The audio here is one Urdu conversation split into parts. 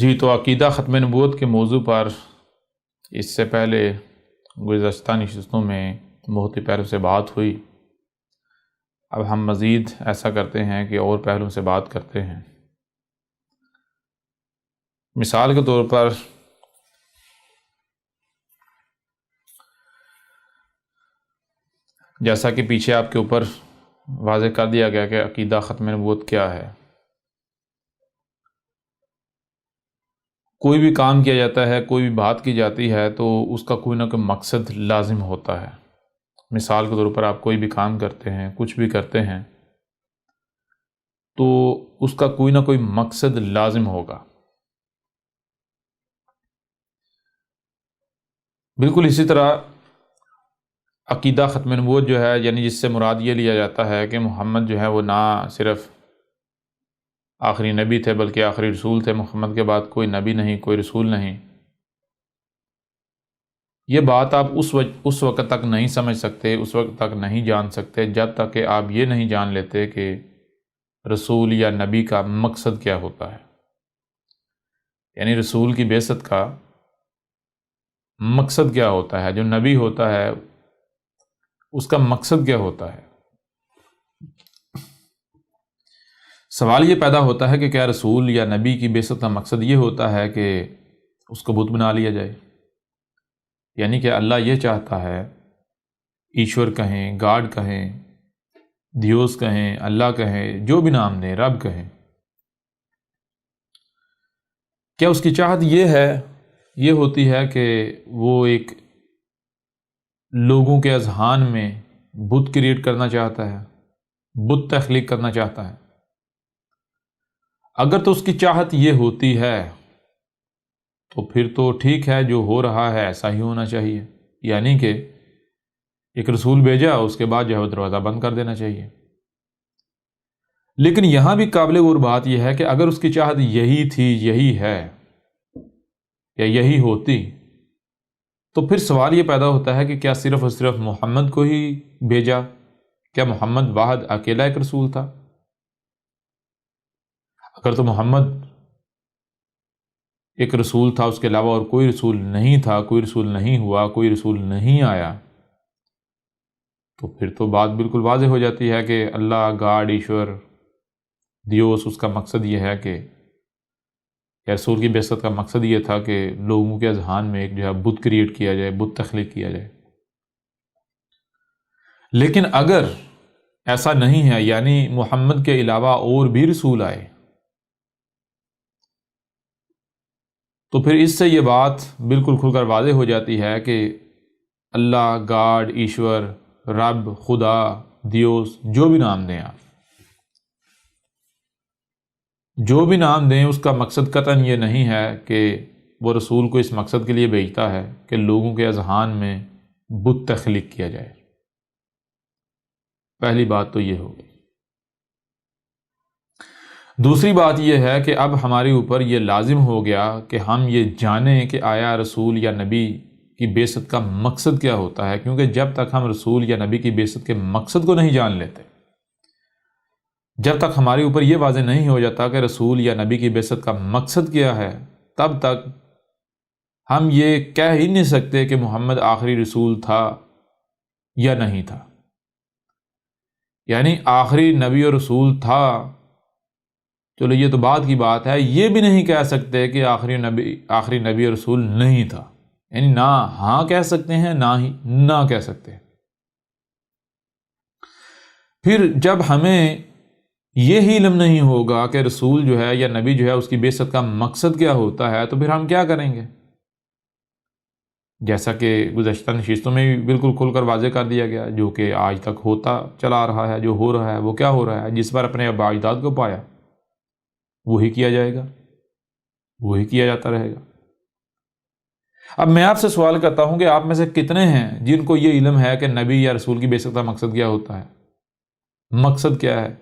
جی، تو عقیدہ ختم نبوت کے موضوع پر اس سے پہلے گزشتہ نشستوں میں بہت ہی پہلو سے بات ہوئی۔ اب ہم مزید ایسا کرتے ہیں کہ اور پہلوؤں سے بات کرتے ہیں۔ مثال کے طور پر جیسا کہ پیچھے آپ کے اوپر واضح کر دیا گیا کہ عقیدہ ختم نبوت کیا ہے۔ کوئی بھی کام کیا جاتا ہے، کوئی بھی بات کی جاتی ہے تو اس کا کوئی نہ کوئی مقصد لازم ہوتا ہے۔ مثال کے طور پر آپ کوئی بھی کام کرتے ہیں، کچھ بھی کرتے ہیں تو اس کا کوئی نہ کوئی مقصد لازم ہوگا۔ بالکل اسی طرح عقیدہ ختم نبوت جو ہے، یعنی جس سے مراد یہ لیا جاتا ہے کہ محمد جو ہے وہ نہ صرف آخری نبی تھے بلکہ آخری رسول تھے۔ محمد کے بعد کوئی نبی نہیں، کوئی رسول نہیں۔ یہ بات آپ اس وقت تک نہیں سمجھ سکتے، اس وقت تک نہیں جان سکتے جب تک کہ آپ یہ نہیں جان لیتے کہ رسول یا نبی کا مقصد کیا ہوتا ہے، یعنی رسول کی بعثت کا مقصد کیا ہوتا ہے، جو نبی ہوتا ہے اس کا مقصد کیا ہوتا ہے۔ سوال یہ پیدا ہوتا ہے کہ کیا رسول یا نبی کی بعثت کا مقصد یہ ہوتا ہے کہ اس کو بت بنا لیا جائے، یعنی کہ اللہ یہ چاہتا ہے، ایشور کہیں، گاڈ کہیں، دیوس کہیں، اللہ کہیں، جو بھی نام دیں، رب کہیں، کیا اس کی چاہت یہ ہوتی ہے کہ وہ ایک لوگوں کے اذہان میں بت کریٹ کرنا چاہتا ہے، بت تخلیق کرنا چاہتا ہے؟ اگر تو اس کی چاہت یہ ہوتی ہے تو پھر تو ٹھیک ہے، جو ہو رہا ہے ایسا ہی ہونا چاہیے، یعنی کہ ایک رسول بھیجا، اس کے بعد جو ہے وہ دروازہ بند کر دینا چاہیے۔ لیکن یہاں بھی قابل غور بات یہ ہے کہ اگر اس کی چاہت یہی تھی، یہی ہے یا یہی ہوتی، تو پھر سوال یہ پیدا ہوتا ہے کہ کیا صرف اور صرف محمد کو ہی بھیجا؟ کیا محمد واحد اکیلا ایک رسول تھا؟ اگر تو محمد ایک رسول تھا، اس کے علاوہ اور کوئی رسول نہیں تھا، کوئی رسول نہیں ہوا، کوئی رسول نہیں آیا، تو پھر تو بات بالکل واضح ہو جاتی ہے کہ اللہ، گاڈ، ایشور، دیوس، اس کا مقصد یہ ہے کہ رسول کی بعثت کا مقصد یہ تھا کہ لوگوں کے اذہان میں ایک جو ہے بت کریٹ کیا جائے، بت تخلیق کیا جائے۔ لیکن اگر ایسا نہیں ہے، یعنی محمد کے علاوہ اور بھی رسول آئے، تو پھر اس سے یہ بات بالکل کھل کر واضح ہو جاتی ہے کہ اللہ، گاڈ، ایشور، رب، خدا، دیوس، جو بھی نام دیں آپ، جو بھی نام دیں، اس کا مقصد قطعاً یہ نہیں ہے کہ وہ رسول کو اس مقصد کے لیے بھیجتا ہے کہ لوگوں کے اذہان میں بت تخلیق کیا جائے۔ پہلی بات تو یہ ہوگی۔ دوسری بات یہ ہے کہ اب ہمارے اوپر یہ لازم ہو گیا کہ ہم یہ جانیں کہ آیا رسول یا نبی کی بعثت کا مقصد کیا ہوتا ہے، کیونکہ جب تک ہم رسول یا نبی کی بعثت کے مقصد کو نہیں جان لیتے، جب تک ہمارے اوپر یہ واضح نہیں ہو جاتا کہ رسول یا نبی کی بعثت کا مقصد کیا ہے، تب تک ہم یہ کہہ ہی نہیں سکتے کہ محمد آخری رسول تھا یا نہیں تھا۔ یعنی آخری نبی اور رسول تھا، چلو یہ تو بعد کی بات ہے، یہ بھی نہیں کہہ سکتے کہ آخری نبی اور رسول نہیں تھا، یعنی نہ ہاں کہہ سکتے ہیں، نہ ہی نہ کہہ سکتے۔ پھر جب ہمیں یہی علم نہیں ہوگا کہ رسول جو ہے یا نبی جو ہے اس کی بعثت کا مقصد کیا ہوتا ہے، تو پھر ہم کیا کریں گے؟ جیسا کہ گزشتہ نشستوں میں بھی بالکل کھل کر واضح کر دیا گیا، جو کہ آج تک ہوتا چلا آ رہا ہے، جو ہو رہا ہے وہ کیا ہو رہا ہے؟ جس پر اپنے آباء اجداد کو پایا وہی کیا جائے گا، وہی کیا جاتا رہے گا۔ اب میں آپ سے سوال کرتا ہوں کہ آپ میں سے کتنے ہیں جن کو یہ علم ہے کہ نبی یا رسول کی بعثت کا مقصد کیا ہوتا ہے؟ مقصد کیا ہے؟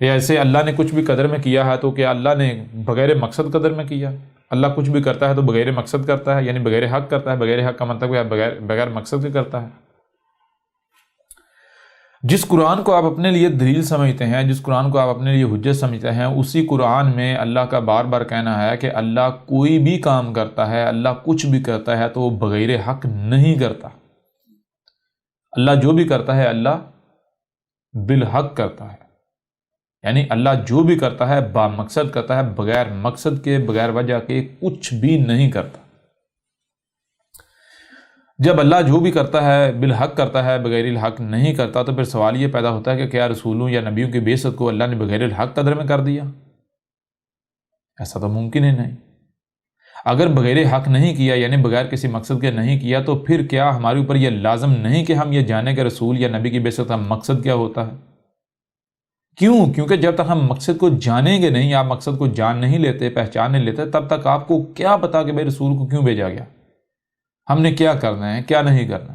ایسے اللہ نے کچھ بھی قدر میں کیا ہے تو کیا اللہ نے بغیر مقصد قدر میں کیا؟ اللہ کچھ بھی کرتا ہے تو بغیر مقصد کرتا ہے، یعنی بغیر حق کرتا ہے۔ بغیر حق کا مطلب ہے بغیر مقصد کے کرتا ہے۔ جس قرآن کو آپ اپنے لیے دلیل سمجھتے ہیں، جس قرآن کو آپ اپنے لیے حجت سمجھتے ہیں، اسی قرآن میں اللہ کا بار بار کہنا ہے کہ اللہ کوئی بھی کام کرتا ہے، اللہ کچھ بھی کرتا ہے تو وہ بغیر حق نہیں کرتا۔ اللہ جو بھی کرتا ہے اللہ بالحق کرتا ہے، یعنی اللہ جو بھی کرتا ہے با مقصد کرتا ہے، بغیر مقصد کے، بغیر وجہ کے کچھ بھی نہیں کرتا۔ جب اللہ جو بھی کرتا ہے بالحق کرتا ہے، بغیر الحق نہیں کرتا، تو پھر سوال یہ پیدا ہوتا ہے کہ کیا رسولوں یا نبیوں کی بعثت کو اللہ نے بغیر الحق قدر میں کر دیا؟ ایسا تو ممکن ہی نہیں۔ اگر بغیر حق نہیں کیا، یعنی بغیر کسی مقصد کے نہیں کیا، تو پھر کیا ہمارے اوپر یہ لازم نہیں کہ ہم یہ جانیں کہ رسول یا نبی کی بعثت کا مقصد کیا ہوتا ہے؟ کیوں؟ کیونکہ جب تک ہم مقصد کو جانیں گے نہیں، آپ مقصد کو جان نہیں لیتے، پہچان نہیں لیتے، تب تک آپ کو کیا پتا کہ بھائی رسول کو کیوں بھیجا گیا، ہم نے کیا کرنا ہے، کیا نہیں کرنا۔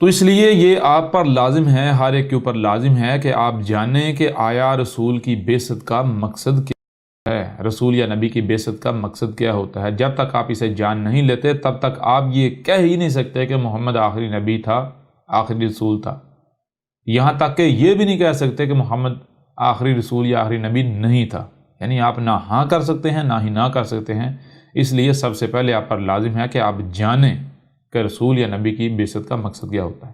تو اس لیے یہ آپ پر لازم ہے، ہر ایک کے اوپر لازم ہے کہ آپ جانیں کہ آیا رسول کی بعثت کا مقصد کیا ہے، رسول یا نبی کی بعثت کا مقصد کیا ہوتا ہے۔ جب تک آپ اسے جان نہیں لیتے تب تک آپ یہ کہہ ہی نہیں سکتے کہ محمد آخری نبی تھا، آخری رسول تھا۔ یہاں تک کہ یہ بھی نہیں کہہ سکتے کہ محمد آخری رسول یا آخری نبی نہیں تھا، یعنی آپ نہ ہاں کر سکتے ہیں نہ ہی نہ کر سکتے ہیں۔ اس لیے سب سے پہلے آپ پر لازم ہے کہ آپ جانیں کہ رسول یا نبی کی بعثت کا مقصد کیا ہوتا ہے۔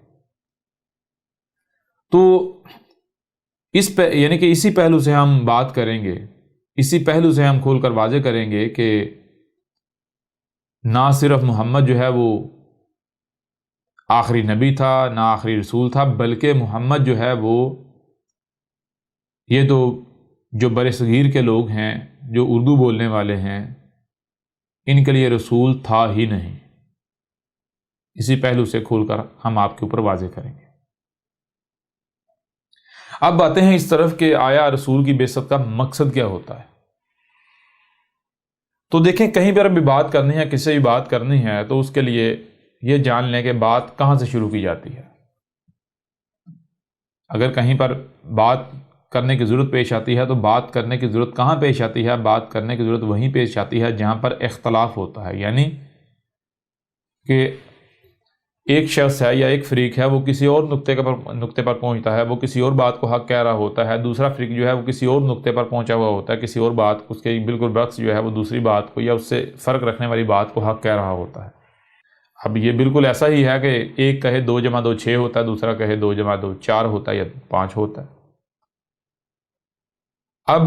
تو یعنی کہ اسی پہلو سے ہم بات کریں گے، اسی پہلو سے ہم کھول کر واضح کریں گے کہ نہ صرف محمد جو ہے وہ آخری نبی تھا، نہ آخری رسول تھا، بلکہ محمد جو ہے وہ یہ تو جو بر صغیر کے لوگ ہیں، جو اردو بولنے والے ہیں، ان کے لیے رسول تھا ہی نہیں۔ اسی پہلو سے کھول کر ہم آپ کے اوپر واضح کریں گے۔ اب آتے ہیں اس طرف کہ آیا رسول کی بعثت کا مقصد کیا ہوتا ہے۔ تو دیکھیں، کہیں پر بھی بات کرنی ہے، کسی بھی بات کرنی ہے، تو اس کے لیے یہ جان لیں کہ بات کہاں سے شروع کی جاتی ہے۔ اگر کہیں پر بات کرنے کی ضرورت پیش آتی ہے تو بات کرنے کی ضرورت کہاں پیش آتی ہے؟ بات کرنے کی ضرورت وہیں پیش آتی ہے جہاں پر اختلاف ہوتا ہے، یعنی کہ ایک شخص ہے یا ایک فریق ہے، وہ کسی اور نقطے پر پہنچتا ہے، وہ کسی اور بات کو حق کہہ رہا ہوتا ہے، دوسرا فریق جو ہے وہ کسی اور نقطے پر پہنچا ہوا ہوتا ہے، کسی اور بات، اس کے بالکل برعکس جو ہے وہ دوسری بات کو یا اس سے فرق رکھنے والی بات کو حق کہہ رہا ہوتا ہے۔ اب یہ بالکل ایسا ہی ہے کہ ایک کہے 2 + 2 6 ہوتا ہے، دوسرا کہے 2 + 2 4 ہوتا ہے یا 5 ہوتا ہے۔ اب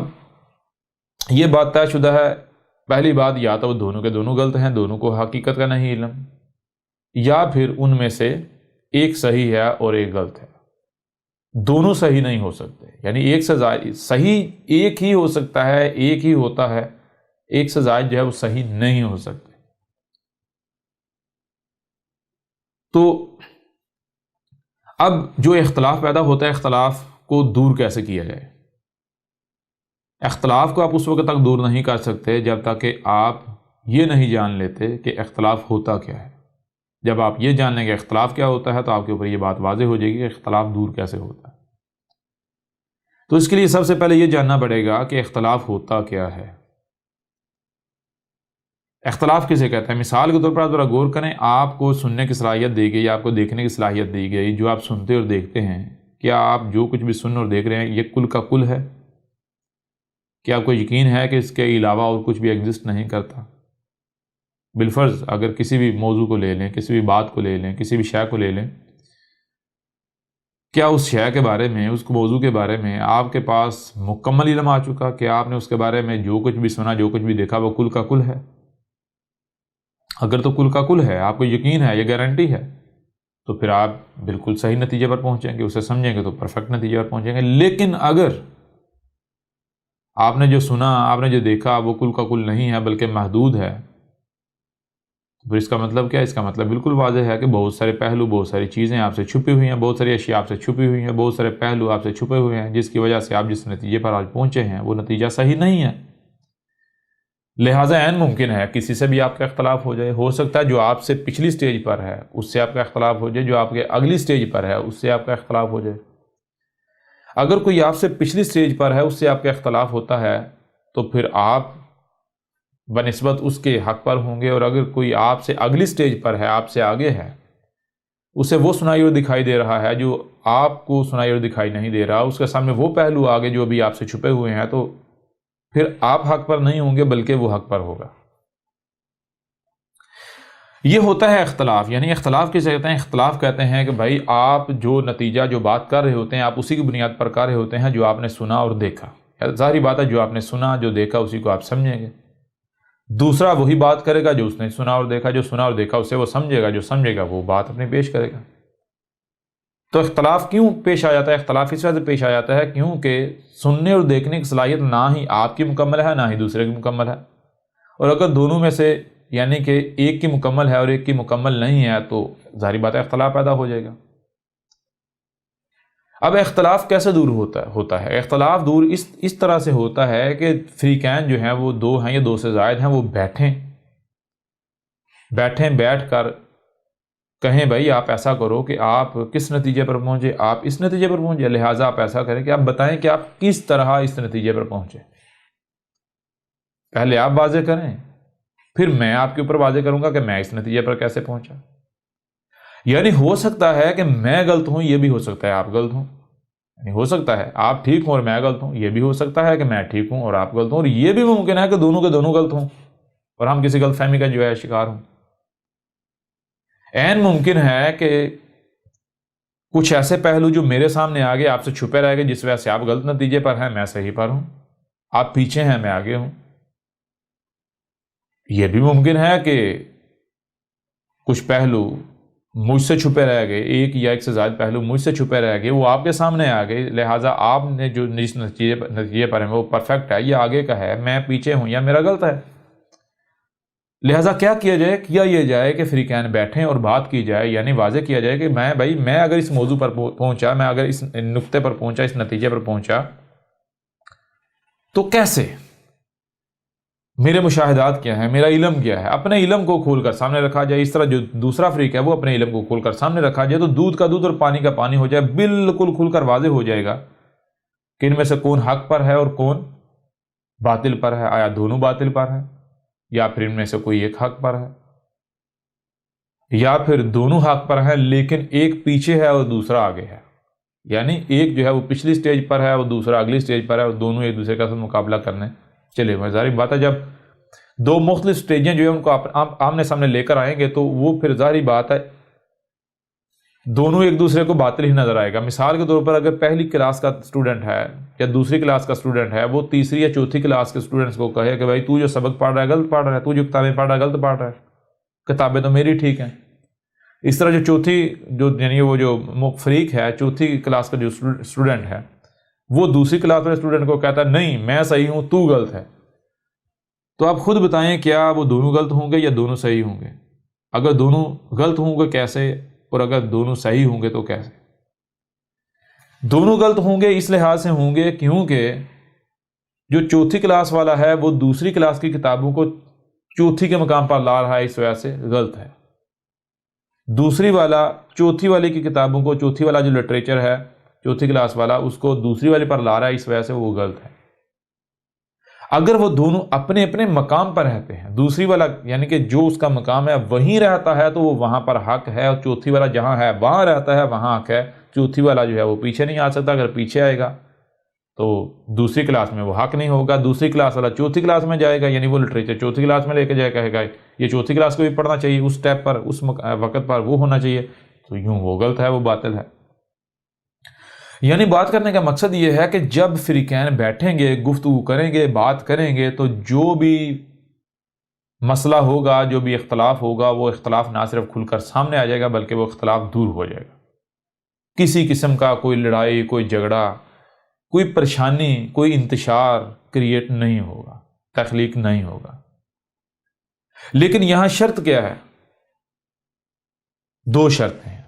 یہ بات طے شدہ ہے، پہلی بات، یا تو وہ دونوں کے دونوں غلط ہیں، دونوں کو حقیقت کا نہیں علم، یا پھر ان میں سے ایک صحیح ہے اور ایک غلط ہے۔ دونوں صحیح نہیں ہو سکتے، یعنی ایک سے زائد صحیح ایک ہی ہو سکتا ہے، ایک ہی ہوتا ہے، ایک سے زائد جو ہے وہ صحیح نہیں ہو سکتے۔ تو اب جو اختلاف پیدا ہوتا ہے، اختلاف کو دور کیسے کیا جائے؟ اختلاف کو آپ اس وقت تک دور نہیں کر سکتے جب تک کہ آپ یہ نہیں جان لیتے کہ اختلاف ہوتا کیا ہے۔ جب آپ یہ جان لیں کہ اختلاف کیا ہوتا ہے تو آپ کے اوپر یہ بات واضح ہو جائے گی کہ اختلاف دور کیسے ہوتا ہے۔ تو اس کے لیے سب سے پہلے یہ جاننا پڑے گا کہ اختلاف ہوتا کیا ہے، اختلاف کسے کہتے ہیں۔ مثال کے طور پر آپ ذرا غور کریں، آپ کو سننے کی صلاحیت دی گئی، آپ کو دیکھنے کی صلاحیت دی گئی، جو آپ سنتے اور دیکھتے ہیں، کیا آپ جو کچھ بھی سن اور دیکھ رہے ہیں یہ کل کا کل ہے؟ کیا آپ کو یقین ہے کہ اس کے علاوہ اور کچھ بھی ایگزسٹ نہیں کرتا؟ بالفرض اگر کسی بھی موضوع کو لے لیں، کسی بھی بات کو لے لیں، کسی بھی شے کو لے لیں، کیا اس شے کے بارے میں، اس موضوع کے بارے میں آپ کے پاس مکمل علم آ چکا کہ آپ نے اس کے بارے میں جو کچھ بھی سنا، جو کچھ بھی دیکھا وہ کل کا کل ہے؟ اگر تو کل کا کل ہے، آپ کو یقین ہے، یہ گارنٹی ہے، تو پھر آپ بالکل صحیح نتیجے پر پہنچیں گے، اسے سمجھیں گے تو پرفیکٹ نتیجے پر پہنچیں گے۔ لیکن اگر آپ نے جو سنا، آپ نے جو دیکھا وہ کل کا کل نہیں ہے بلکہ محدود ہے، تو پھر اس کا مطلب کیا ہے؟ اس کا مطلب بالکل واضح ہے کہ بہت سارے پہلو، بہت ساری چیزیں آپ سے چھپی ہوئی ہیں، بہت ساری اشیاء آپ سے چھپی ہوئی ہیں، بہت سارے پہلو آپ سے چھپے ہوئے ہیں، جس کی وجہ سے آپ جس نتیجے پر آج پہنچے ہیں وہ نتیجہ صحیح نہیں ہے۔ لہٰذا عین ممکن ہے کسی سے بھی آپ کا اختلاف ہو جائے، ہو سکتا ہے جو آپ سے پچھلی سٹیج پر ہے اس سے آپ کا اختلاف ہو جائے، جو آپ کے اگلی سٹیج پر ہے اس سے آپ کا اختلاف ہو جائے۔ اگر کوئی آپ سے پچھلی سٹیج پر ہے اس سے آپ کا اختلاف ہوتا ہے تو پھر آپ بنسبت اس کے حق پر ہوں گے، اور اگر کوئی آپ سے اگلی سٹیج پر ہے، آپ سے آگے ہے، اسے وہ سنائی اور دکھائی دے رہا ہے جو آپ کو سنائی اور دکھائی نہیں دے رہا، اس کے سامنے وہ پہلو آگے جو ابھی آپ سے چھپے ہوئے ہیں، تو پھر آپ حق پر نہیں ہوں گے بلکہ وہ حق پر ہوگا۔ یہ ہوتا ہے اختلاف، یعنی اختلاف کسے کہتے ہیں؟ اختلاف کہتے ہیں کہ بھائی آپ جو نتیجہ جو بات کر رہے ہوتے ہیں آپ اسی کی بنیاد پر کر رہے ہوتے ہیں جو آپ نے سنا اور دیکھا۔ ظاہری بات ہے جو آپ نے سنا جو دیکھا اسی کو آپ سمجھیں گے، دوسرا وہی بات کرے گا جو اس نے سنا اور دیکھا، جو سنا اور دیکھا اسے وہ سمجھے گا، جو سمجھے گا وہ بات اپنی پیش کرے گا۔ تو اختلاف کیوں پیش آ جاتا ہے؟ اختلاف اس وجہ سے پیش آ جاتا ہے کیونکہ سننے اور دیکھنے کی صلاحیت نہ ہی آپ کی مکمل ہے نہ ہی دوسرے کی مکمل ہے، اور اگر دونوں میں سے یعنی کہ ایک کی مکمل ہے اور ایک کی مکمل نہیں ہے تو ظاہری بات ہے اختلاف پیدا ہو جائے گا۔ اب اختلاف کیسے دور ہوتا ہے؟ اختلاف دور اس طرح سے ہوتا ہے کہ فریقین جو ہیں وہ دو ہیں یا دو سے زائد ہیں، وہ بیٹھ کر کہیں بھائی آپ ایسا کرو کہ آپ کس نتیجے پر پہنچے، آپ اس نتیجے پر پہنچے، لہٰذا آپ ایسا کریں کہ آپ بتائیں کہ آپ کس طرح اس نتیجے پر پہنچے، پہلے آپ واضح کریں پھر میں آپ کے اوپر واضح کروں گا کہ میں اس نتیجے پر کیسے پہنچا۔ یعنی ہو سکتا ہے کہ میں غلط ہوں، یہ بھی ہو سکتا ہے آپ غلط ہوں، یعنی ہو سکتا ہے آپ ٹھیک ہوں اور میں غلط ہوں، یہ بھی ہو سکتا ہے کہ میں ٹھیک ہوں اور آپ غلط ہوں، اور یہ بھی ممکن ہے کہ دونوں کے دونوں غلط ہوں اور ہم کسی غلط فہمی کا جو ہے شکار ہوں۔ عین ممکن ہے کہ کچھ ایسے پہلو جو میرے سامنے آگے آپ سے چھپے رہ گئے جس وجہ سے آپ غلط نتیجے پر ہیں، میں صحیح پر ہوں، آپ پیچھے ہیں میں آگے ہوں۔ یہ بھی ممکن ہے کہ کچھ پہلو مجھ سے چھپے رہ گئے، ایک یا ایک سے زائد پہلو مجھ سے چھپے رہ گئے، وہ آپ کے سامنے آ گئے، لہٰذا آپ نے جو جس نتیجے پر ہیں وہ پرفیکٹ ہے، یہ آگے کا ہے، میں پیچھے ہوں یا میرا غلط ہے۔ لہٰذا کیا کیا جائے؟ یہ جائے کہ فریقین بیٹھیں اور بات کی جائے، یعنی واضح کیا جائے کہ میں اگر اس موضوع پر پہنچا، میں اگر اس نقطے پر پہنچا، اس نتیجے پر پہنچا تو کیسے، میرے مشاہدات کیا ہیں، میرا علم کیا ہے، اپنے علم کو کھول کر سامنے رکھا جائے۔ اس طرح جو دوسرا فریق ہے وہ اپنے علم کو کھول کر سامنے رکھا جائے تو دودھ کا دودھ اور پانی کا پانی ہو جائے، بالکل کھل کر واضح ہو جائے گا کہ ان میں سے کون حق پر ہے اور کون باطل پر ہے، آیا دونوں باطل پر ہیں یا پھر ان میں سے کوئی ایک حق پر ہے، یا پھر دونوں حق پر ہیں لیکن ایک پیچھے ہے اور دوسرا آگے ہے، یعنی ایک جو ہے وہ پچھلی سٹیج پر ہے اور دوسرا اگلی سٹیج پر ہے اور دونوں ایک دوسرے کا مقابلہ کرنے چلے ہوئے۔ ظاہر بات ہے جب دو مختلف سٹیجیں جو ہے ان کو آمنے سامنے لے کر آئیں گے تو وہ پھر ظاہری بات ہے دونوں ایک دوسرے کو باطل ہی نظر آئے گا۔ مثال کے طور پر اگر پہلی کلاس کا اسٹوڈنٹ ہے یا دوسری کلاس کا اسٹوڈنٹ ہے، وہ تیسری یا چوتھی کلاس کے اسٹوڈنٹس کو کہے کہ بھائی تو جو سبق پڑھ رہا ہے غلط پڑھ رہا ہے، تو جو کتابیں پڑھ رہا ہے غلط پڑھ رہا ہے، کتابیں تو میری ٹھیک ہیں۔ اس طرح یعنی وہ جو فریق ہے چوتھی کلاس کا جو اسٹوڈنٹ ہے وہ دوسری کلاس والے اسٹوڈنٹ کو کہتا ہے نہیں میں صحیح ہوں تو غلط ہے، تو آپ خود بتائیں کیا وہ دونوں غلط ہوں گے یا دونوں صحیح ہوں گے؟ اگر دونوں غلط ہوں گے کیسے، اور اگر دونوں صحیح ہوں گے تو کیسے؟ دونوں غلط ہوں گے اس لحاظ سے ہوں گے کیونکہ جو چوتھی کلاس والا ہے وہ دوسری کلاس کی کتابوں کو چوتھی کے مقام پر لا رہا ہے، اس وجہ سے غلط ہے۔ دوسری والا چوتھی والے کی کتابوں کو، چوتھی والا جو لٹریچر ہے چوتھی کلاس والا، اس کو دوسری والے پر لا رہا ہے، اس وجہ سے وہ غلط ہے۔ اگر وہ دونوں اپنے اپنے مقام پر رہتے ہیں، دوسری والا یعنی کہ جو اس کا مقام ہے وہیں رہتا ہے تو وہ وہاں پر حق ہے، اور چوتھی والا جہاں ہے وہاں رہتا ہے وہاں حق ہے۔ چوتھی والا جو ہے وہ پیچھے نہیں آ سکتا، اگر پیچھے آئے گا تو دوسری کلاس میں وہ حق نہیں ہوگا، دوسری کلاس والا چوتھی کلاس میں جائے گا یعنی وہ لٹریچر چوتھی کلاس میں لے کے جائے، کہے گا یہ چوتھی کلاس کو بھی پڑھنا چاہیے، اس سٹیپ پر اس وقت پر وہ ہونا چاہیے، تو یوں وہ غلط ہے، وہ باطل ہے۔ یعنی بات کرنے کا مقصد یہ ہے کہ جب فریقین بیٹھیں گے، گفتگو کریں گے، بات کریں گے، تو جو بھی مسئلہ ہوگا، جو بھی اختلاف ہوگا، وہ اختلاف نہ صرف کھل کر سامنے آ جائے گا بلکہ وہ اختلاف دور ہو جائے گا۔ کسی قسم کا کوئی لڑائی، کوئی جھگڑا، کوئی پریشانی، کوئی انتشار کریٹ نہیں ہوگا، تخلیق نہیں ہوگا۔ لیکن یہاں شرط کیا ہے؟ دو شرط ہیں۔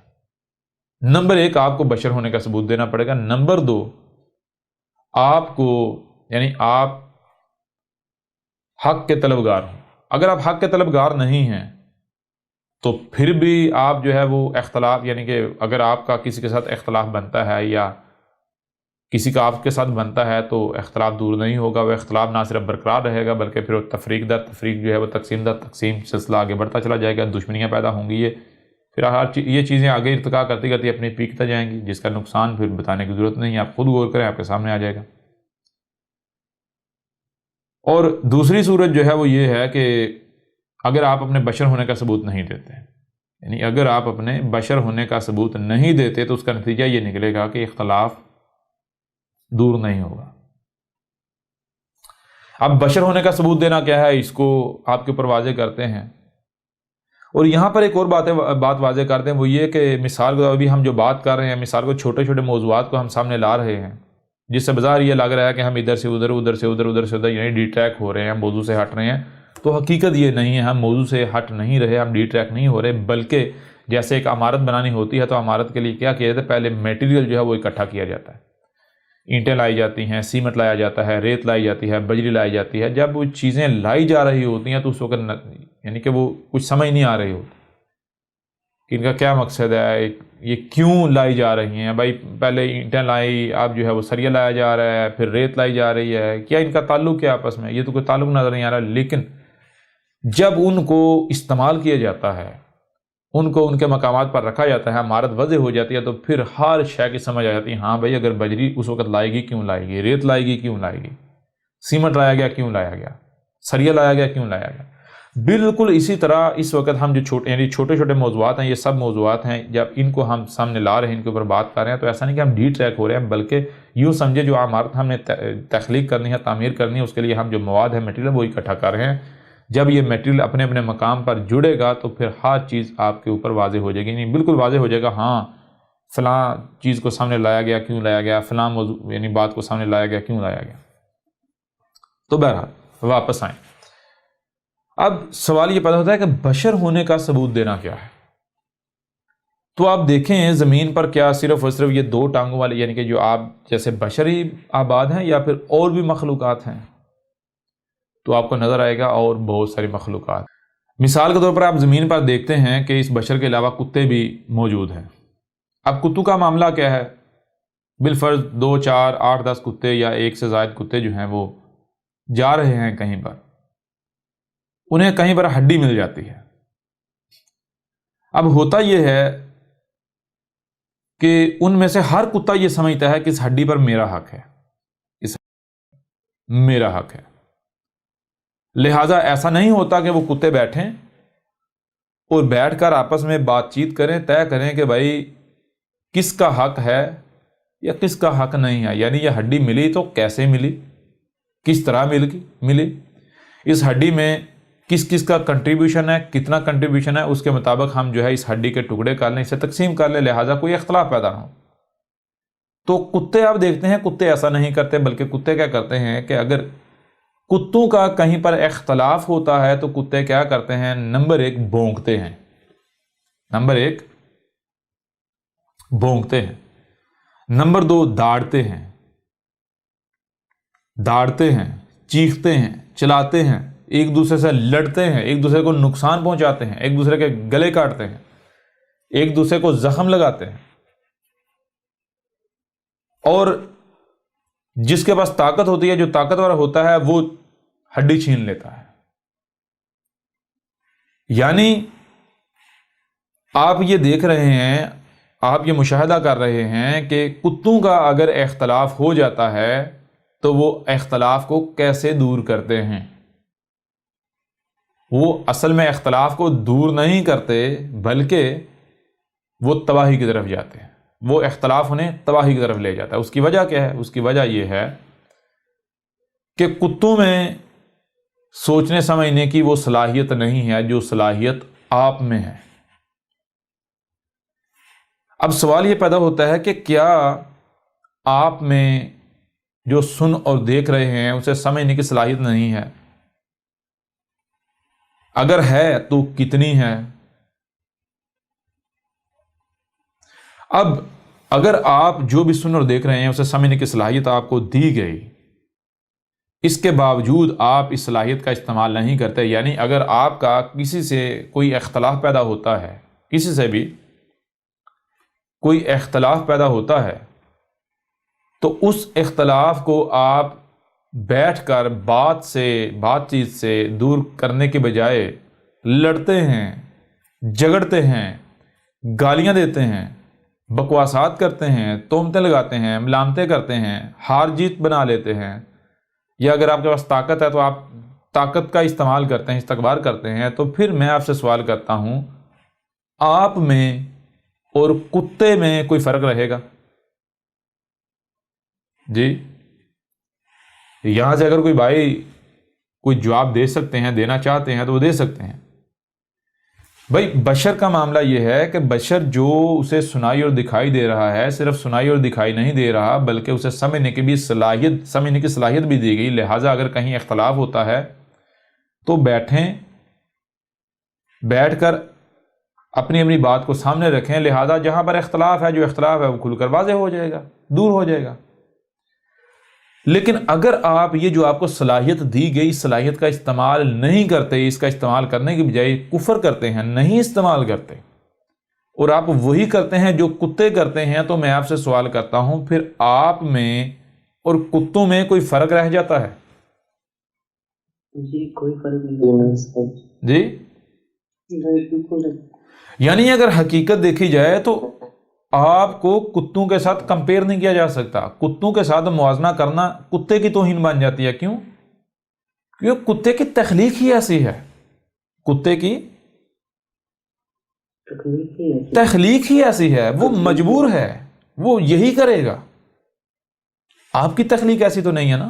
نمبر ایک، آپ کو بشر ہونے کا ثبوت دینا پڑے گا۔ نمبر دو، آپ کو یعنی آپ حق کے طلبگار ہوں۔ اگر آپ حق کے طلبگار نہیں ہیں تو پھر بھی آپ جو ہے وہ اختلاف، یعنی کہ اگر آپ کا کسی کے ساتھ اختلاف بنتا ہے یا کسی کا آپ کے ساتھ بنتا ہے تو اختلاف دور نہیں ہوگا، وہ اختلاف نہ صرف برقرار رہے گا بلکہ پھر تفریق در تفریق جو ہے وہ تقسیم در تقسیم سلسلہ آگے بڑھتا چلا جائے گا، دشمنیاں پیدا ہوں گی، یہ پھر یہ چیزیں آگے ارتقا کرتی کرتی اپنی پیک تک جائیں گی، جس کا نقصان پھر بتانے کی ضرورت نہیں ہے، آپ خود غور کریں، آپ کے سامنے آ جائے گا۔ اور دوسری صورت جو ہے وہ یہ ہے کہ اگر آپ اپنے بشر ہونے کا ثبوت نہیں دیتے، یعنی اگر آپ اپنے بشر ہونے کا ثبوت نہیں دیتے تو اس کا نتیجہ یہ نکلے گا کہ اختلاف دور نہیں ہوگا۔ اب بشر ہونے کا ثبوت دینا کیا ہے، اس کو آپ کے اوپر واضح کرتے ہیں، اور یہاں پر ایک اور بات واضح کرتے ہیں، وہ یہ کہ مثال کو ابھی ہم جو بات کر رہے ہیں، مثال کو چھوٹے چھوٹے موضوعات کو ہم سامنے لا رہے ہیں، جس سے بظاہر یہ لگ رہا ہے کہ ہم ادھر سے ادھر، ادھر سے ادھر، ادھر سے ادھر، یعنی ڈی ٹریک ہو رہے ہیں، ہم موضوع سے ہٹ رہے ہیں، تو حقیقت یہ نہیں ہے، ہم موضوع سے ہٹ نہیں رہے، ہم ڈی ٹریک نہیں ہو رہے، بلکہ جیسے ایک عمارت بنانی ہوتی ہے تو عمارت کے لیے کیا کیا جاتا ہے، پہلے میٹیریل جو ہے وہ اکٹھا کیا جاتا ہے، اینٹیں لائی جاتی ہیں، سیمنٹ لایا جاتا ہے، ریت لائی جاتی ہے، بجری لائی جاتی ہے۔ جب وہ چیزیں لائی جا رہی ہوتی ہیں تو اس وقت یعنی کہ وہ کچھ سمجھ نہیں آ رہی ہوتی کہ ان کا کیا مقصد ہے، یہ کیوں لائی جا رہی ہیں۔ بھائی پہلے اینٹیں لائی، اب جو ہے وہ سریا لایا جا رہا ہے، پھر ریت لائی جا رہی ہے، کیا ان کا تعلق کیا آپس میں، یہ تو کوئی تعلق نظر نہیں آ رہا، لیکن جب ان کو استعمال کیا جاتا ہے، ان کو ان کے مقامات پر رکھا جاتا ہے، عمارت وضع ہو جاتی ہے، تو پھر ہر شے کی سمجھ آ جاتی ہے، ہاں بھائی اگر بجری اس وقت لائے گی کیوں لائے گی، ریت لائے گی کیوں لائے گی، سیمنٹ لایا گیا کیوں لایا گیا، سریا لایا گیا کیوں لایا گیا۔ بالکل اسی طرح اس وقت ہم جو چھوٹے چھوٹے موضوعات ہیں، یہ سب موضوعات ہیں، جب ان کو ہم سامنے لا رہے ہیں، ان کے اوپر بات کر رہے ہیں، تو ایسا نہیں کہ ہم ڈی ٹریک ہو رہے ہیں، بلکہ یوں سمجھے جو عمارت ہم نے تخلیق کرنی ہے، تعمیر کرنی ہے، اس کے لیے ہم جو مواد ہے، میٹیریل وہ اکٹھا کر رہے ہیں۔ جب یہ میٹیریل اپنے اپنے مقام پر جڑے گا تو پھر ہر چیز آپ کے اوپر واضح ہو جائے گی، نہیں بالکل واضح ہو جائے گا، ہاں فلاں چیز کو سامنے لایا گیا کیوں لایا گیا، فلاں موضوع یعنی بات کو سامنے لایا گیا کیوں لایا گیا۔ تو بہرحال واپس آئیں، اب سوال یہ پیدا ہوتا ہے کہ بشر ہونے کا ثبوت دینا کیا ہے۔ تو آپ دیکھیں زمین پر کیا صرف اور صرف یہ دو ٹانگوں والے یعنی کہ جو آپ جیسے بشر ہی آباد ہیں، یا پھر اور بھی مخلوقات ہیں؟ تو آپ کو نظر آئے گا اور بہت ساری مخلوقات۔ مثال کے طور پر آپ زمین پر دیکھتے ہیں کہ اس بشر کے علاوہ کتے بھی موجود ہیں۔ اب کتوں کا معاملہ کیا ہے؟ بالفرض 2 4 8 10 کتے یا ایک سے زائد کتے جو ہیں وہ جا رہے ہیں کہیں پر، انہیں کہیں پر ہڈی مل جاتی ہے۔ اب ہوتا یہ ہے کہ ان میں سے ہر کتا یہ سمجھتا ہے کہ اس ہڈی پر میرا حق ہے، میرا حق ہے، لہٰذا ایسا نہیں ہوتا کہ وہ کتے بیٹھیں اور بیٹھ کر آپس میں بات چیت کریں، طے کریں کہ بھائی کس کا حق ہے یا کس کا حق نہیں ہے، یعنی یہ ہڈی ملی تو کیسے ملی، کس طرح ملی، اس ہڈی میں کس کس کا کنٹریبیوشن ہے، کتنا کنٹریبیوشن ہے، اس کے مطابق ہم جو ہے اس ہڈی کے ٹکڑے کر لیں، اسے تقسیم کر لیں، لہٰذا کوئی اختلاف پیدا نہ ہو۔ تو کتے آپ دیکھتے ہیں، کتے ایسا نہیں کرتے، بلکہ کتے کیا کرتے ہیں کہ اگر کتوں کا کہیں پر اختلاف ہوتا ہے تو کتے کیا کرتے ہیں، نمبر 1 بھونکتے ہیں، نمبر 1 بھونکتے ہیں، نمبر 2 داڑتے ہیں، چیختے ہیں، چلاتے ہیں، ایک دوسرے سے لڑتے ہیں، ایک دوسرے کو نقصان پہنچاتے ہیں، ایک دوسرے کے گلے کاٹتے ہیں، ایک دوسرے کو زخم لگاتے ہیں، اور جس کے پاس طاقت ہوتی ہے، جو طاقتور ہوتا ہے، وہ ہڈی چھین لیتا ہے۔ یعنی آپ یہ دیکھ رہے ہیں، آپ یہ مشاہدہ کر رہے ہیں کہ کتوں کا اگر اختلاف ہو جاتا ہے تو وہ اختلاف کو کیسے دور کرتے ہیں۔ وہ اصل میں اختلاف کو دور نہیں کرتے، بلکہ وہ تباہی کی طرف جاتے ہیں، وہ اختلاف انہیں تباہی کی طرف لے جاتا ہے۔ اس کی وجہ کیا ہے؟ اس کی وجہ یہ ہے کہ کتوں میں سوچنے سمجھنے کی وہ صلاحیت نہیں ہے جو صلاحیت آپ میں ہے۔ اب سوال یہ پیدا ہوتا ہے کہ کیا آپ میں جو سن اور دیکھ رہے ہیں اسے سمجھنے کی صلاحیت نہیں ہے؟ اگر ہے تو کتنی ہے؟ اب اگر آپ جو بھی سن اور دیکھ رہے ہیں اسے سمجھنے کی صلاحیت آپ کو دی گئی، اس کے باوجود آپ اس صلاحیت کا استعمال نہیں کرتے، یعنی اگر آپ کا کسی سے کوئی اختلاف پیدا ہوتا ہے، کسی سے بھی کوئی اختلاف پیدا ہوتا ہے، تو اس اختلاف کو آپ بیٹھ کر بات چیت سے دور کرنے کے بجائے لڑتے ہیں، جھگڑتے ہیں، گالیاں دیتے ہیں، بکواسات کرتے ہیں، تہمتیں لگاتے ہیں، ملامتیں کرتے ہیں، ہار جیت بنا لیتے ہیں، یا اگر آپ کے پاس طاقت ہے تو آپ طاقت کا استعمال کرتے ہیں، استکبار کرتے ہیں، تو پھر میں آپ سے سوال کرتا ہوں، آپ میں اور کتے میں کوئی فرق رہے گا؟ جی، یہاں سے اگر کوئی بھائی کوئی جواب دے سکتے ہیں، دینا چاہتے ہیں تو وہ دے سکتے ہیں۔ بھائی بشر کا معاملہ یہ ہے کہ بشر جو اسے سنائی اور دکھائی دے رہا ہے، صرف سنائی اور دکھائی نہیں دے رہا بلکہ اسے سمجھنے کی صلاحیت بھی دی گئی، لہٰذا اگر کہیں اختلاف ہوتا ہے تو بیٹھ کر اپنی اپنی بات کو سامنے رکھیں، لہٰذا جہاں پر اختلاف ہے، جو اختلاف ہے وہ کھل کر واضح ہو جائے گا، دور ہو جائے گا۔ لیکن اگر آپ یہ جو آپ کو صلاحیت دی گئی صلاحیت کا استعمال نہیں کرتے، اس کا استعمال کرنے کی بجائے کفر کرتے ہیں، نہیں استعمال کرتے، اور آپ وہی کرتے ہیں جو کتے کرتے ہیں، تو میں آپ سے سوال کرتا ہوں، پھر آپ میں اور کتوں میں کوئی فرق رہ جاتا ہے؟ جی کوئی فرق نہیں۔ جی یعنی اگر حقیقت دیکھی جائے تو آپ کو کتوں کے ساتھ کمپیئر نہیں کیا جا سکتا، کتوں کے ساتھ موازنہ کرنا کتے کی توہین بن جاتی ہے۔ کیوں؟ کیونکہ کتے کی تخلیق ہی ایسی ہے، کتے کی تخلیق ہی ایسی ہے، وہ مجبور ہے، وہ یہی کرے گا۔ آپ کی تخلیق ایسی تو نہیں ہے نا،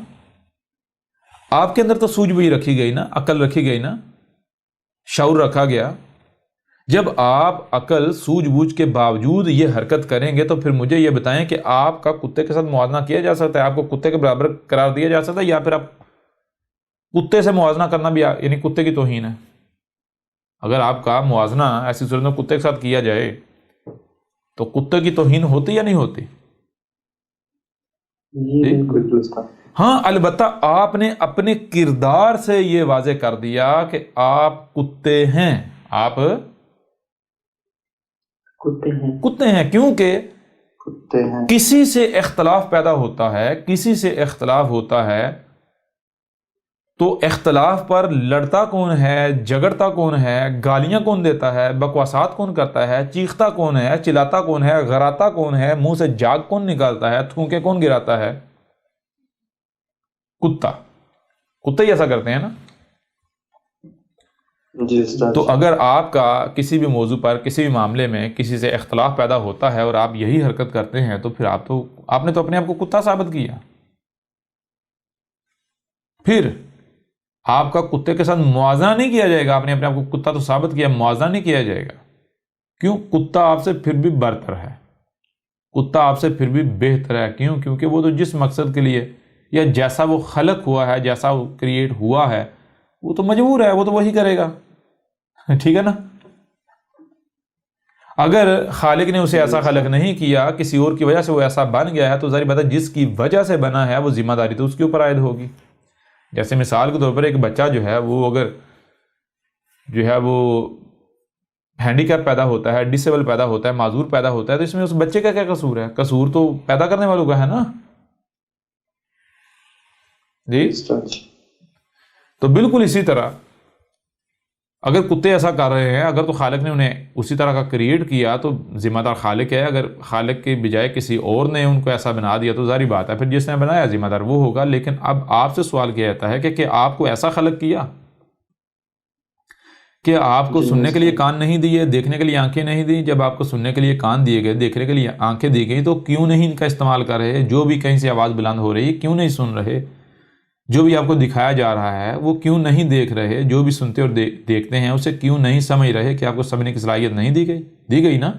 آپ کے اندر تو سوجھ بوجھ رکھی گئی نا، عقل رکھی گئی نا، شعور رکھا گیا۔ جب آپ عقل سوجھ بوجھ کے باوجود یہ حرکت کریں گے تو پھر مجھے یہ بتائیں کہ آپ کا کتے کے ساتھ موازنہ کیا جا سکتا ہے؟ آپ کو کتے کے برابر قرار دیا جا سکتا ہے؟ یا پھر آپ کتے سے موازنہ کرنا بھی یعنی کتے کی توہین ہے؟ اگر آپ کا موازنہ ایسی صورت میں کتے کے ساتھ کیا جائے تو کتے کی توہین ہوتی یا نہیں ہوتی؟ ہاں، البتہ آپ نے اپنے کردار سے یہ واضح کر دیا کہ آپ کتے ہیں، آپ کتے ہیں، کیونکہ کسی سے اختلاف پیدا ہوتا ہے، کسی سے اختلاف ہوتا ہے تو اختلاف پر لڑتا کون ہے، جھگڑتا کون ہے، گالیاں کون دیتا ہے، بکواسات کون کرتا ہے، چیختا کون ہے، چلاتا کون ہے، غراتا کون ہے، منہ سے جاگ کون نکالتا ہے، تھوکے کون گراتا ہے؟ کتے ہی ایسا کرتے ہیں نا۔ جی تو اگر آپ کا کسی بھی موضوع پر کسی بھی معاملے میں کسی سے اختلاف پیدا ہوتا ہے اور آپ یہی حرکت کرتے ہیں تو پھر آپ نے تو اپنے آپ کو کتا ثابت کیا۔ پھر آپ کا کتے کے ساتھ موازنہ نہیں کیا جائے گا، آپ نے اپنے آپ کو کتا تو ثابت کیا، موازنہ نہیں کیا جائے گا۔ کیوں؟ کتا آپ سے پھر بھی برتر ہے، کتا آپ سے پھر بھی بہتر ہے۔ کیوں؟ کیونکہ وہ تو جس مقصد کے لیے یا جیسا وہ خلق ہوا ہے، جیسا وہ کریٹ ہوا ہے، وہ تو مجبور ہے، وہ تو وہی کرے گا، ٹھیک ہے نا۔ اگر خالق نے اسے ایسا خلق نہیں کیا، کسی اور کی وجہ سے وہ ایسا بن گیا ہے، تو ظاہر بات ہے جس کی وجہ سے بنا ہے وہ ذمہ داری تو اس کے اوپر عائد ہوگی۔ جیسے مثال کے طور پر ایک بچہ جو ہے وہ اگر وہ ہینڈی کیپ پیدا ہوتا ہے، ڈسیبل پیدا ہوتا ہے، معذور پیدا ہوتا ہے، تو اس میں اس بچے کا کیا قصور ہے؟ قصور تو پیدا کرنے والوں کا ہے نا۔ جی تو بالکل اسی طرح اگر کتے ایسا کر رہے ہیں، اگر تو خالق نے انہیں اسی طرح کا کریٹ کیا تو ذمہ دار خالق ہے۔ اگر خالق کے بجائے کسی اور نے ان کو ایسا بنا دیا تو ظاہری بات ہے پھر جس نے بنایا ذمہ دار وہ ہوگا۔ لیکن اب آپ سے سوال کیا جاتا ہے کہ آپ کو ایسا خلق کیا کہ آپ کو سننے کے لیے کان نہیں دیے، دیکھنے کے لیے آنکھیں نہیں دی؟ جب آپ کو سننے کے لیے کان دیے گئے، دیکھنے کے لیے آنکھیں دی گئی، تو کیوں نہیں ان کا استعمال کر رہے؟ جو بھی کہیں سے آواز بلند ہو رہی ہے کیوں نہیں سن رہے؟ جو بھی آپ کو دکھایا جا رہا ہے وہ کیوں نہیں دیکھ رہے؟ جو بھی سنتے اور دیکھتے ہیں اسے کیوں نہیں سمجھ رہے کہ آپ کو سمجھنے کی صلاحیت نہیں دی گئی؟ دی گئی نا؟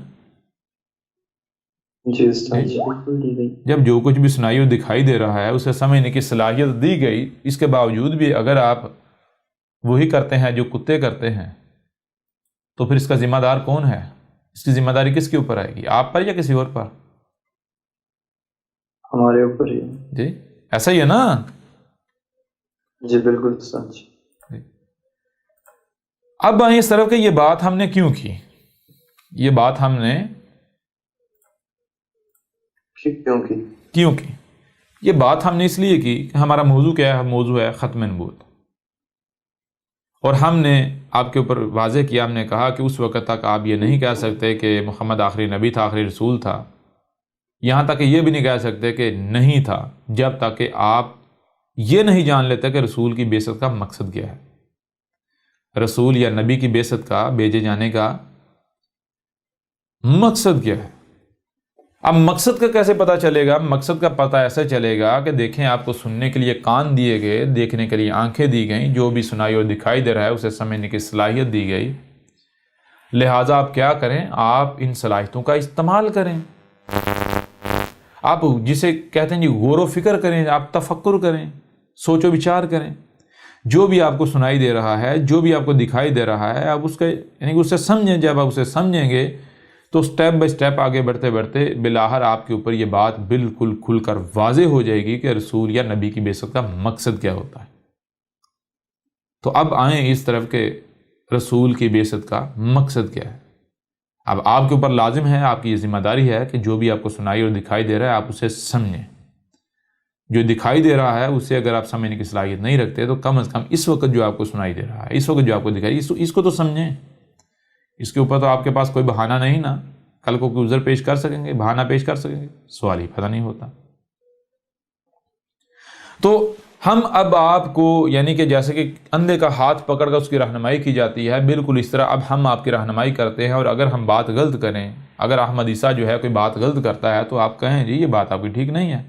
جی بالکل دی گئی۔ جب جو کچھ بھی سنائی اور دکھائی دے رہا ہے اسے سمجھنے کی صلاحیت دی گئی، اس کے باوجود بھی اگر آپ وہی کرتے ہیں جو کتے کرتے ہیں تو پھر اس کا ذمہ دار کون ہے؟ اس کی ذمہ داری کس کے اوپر آئے گی؟ آپ پر یا کسی اور پر؟ ہمارے اوپر ہی۔ جی ایسا ہی ہے نا؟ جی بالکل سچ۔ اب آئیں اس طرف کہ یہ بات ہم نے کیوں کی؟ یہ بات ہم نے کیوں کی؟ یہ بات ہم نے اس لیے کی کہ ہمارا موضوع کیا ہے؟ موضوع ہے ختم نبوت، اور ہم نے آپ کے اوپر واضح کیا، ہم نے کہا کہ اس وقت تک آپ یہ نہیں کہہ سکتے کہ محمد آخری نبی تھا، آخری رسول تھا، یہاں تک کہ یہ بھی نہیں کہہ سکتے کہ نہیں تھا، جب تک کہ آپ یہ نہیں جان لیتے کہ رسول کی بعثت کا مقصد کیا ہے، رسول یا نبی کی بعثت کا، بھیجے جانے کا مقصد کیا ہے۔ اب مقصد کا کیسے پتہ چلے گا؟ مقصد کا پتہ ایسے چلے گا کہ دیکھیں، آپ کو سننے کے لیے کان دیے گئے، دیکھنے کے لیے آنکھیں دی گئیں، جو بھی سنائی اور دکھائی دے رہا ہے اسے سمجھنے کی صلاحیت دی گئی، لہٰذا آپ کیا کریں؟ آپ ان صلاحیتوں کا استعمال کریں، آپ جسے کہتے ہیں جی غور و فکر کریں، آپ تفکر کریں، سوچ و بچار کریں، جو بھی آپ کو سنائی دے رہا ہے، جو بھی آپ کو دکھائی دے رہا ہے، آپ اس کے یعنی کہ اسے سمجھیں۔ جب آپ اسے سمجھیں گے تو سٹیپ بائی سٹیپ آگے بڑھتے بڑھتے بالآخر آپ کے اوپر یہ بات بالکل کھل کر واضح ہو جائے گی کہ رسول یا نبی کی بعثت کا مقصد کیا ہوتا ہے۔ تو اب آئیں اس طرف کہ رسول کی بعثت کا مقصد کیا ہے۔ اب آپ کے اوپر لازم ہے، آپ کی یہ ذمہ داری ہے کہ جو بھی آپ کو سنائی اور دکھائی دے رہا ہے آپ اسے سمجھیں۔ جو دکھائی دے رہا ہے اسے اگر آپ سمجھنے کی صلاحیت نہیں رکھتے تو کم از کم اس وقت جو آپ کو سنائی دے رہا ہے، اس وقت جو آپ کو دکھائی، اس کو تو سمجھیں۔ اس کے اوپر تو آپ کے پاس کوئی بہانہ نہیں نا، کل کو کوئی عذر پیش کر سکیں گے، بہانہ پیش کر سکیں گے، سوال ہی پیدا نہیں ہوتا۔ تو ہم اب آپ کو یعنی کہ جیسے کہ اندھے کا ہاتھ پکڑ کر اس کی رہنمائی کی جاتی ہے، بالکل اس طرح اب ہم آپ کی رہنمائی کرتے ہیں، اور اگر ہم بات غلط کریں، اگر احمد عیسیٰ جو ہے کوئی بات غلط کرتا ہے تو آپ کہیں جی یہ بات آپ کی ٹھیک نہیں ہے،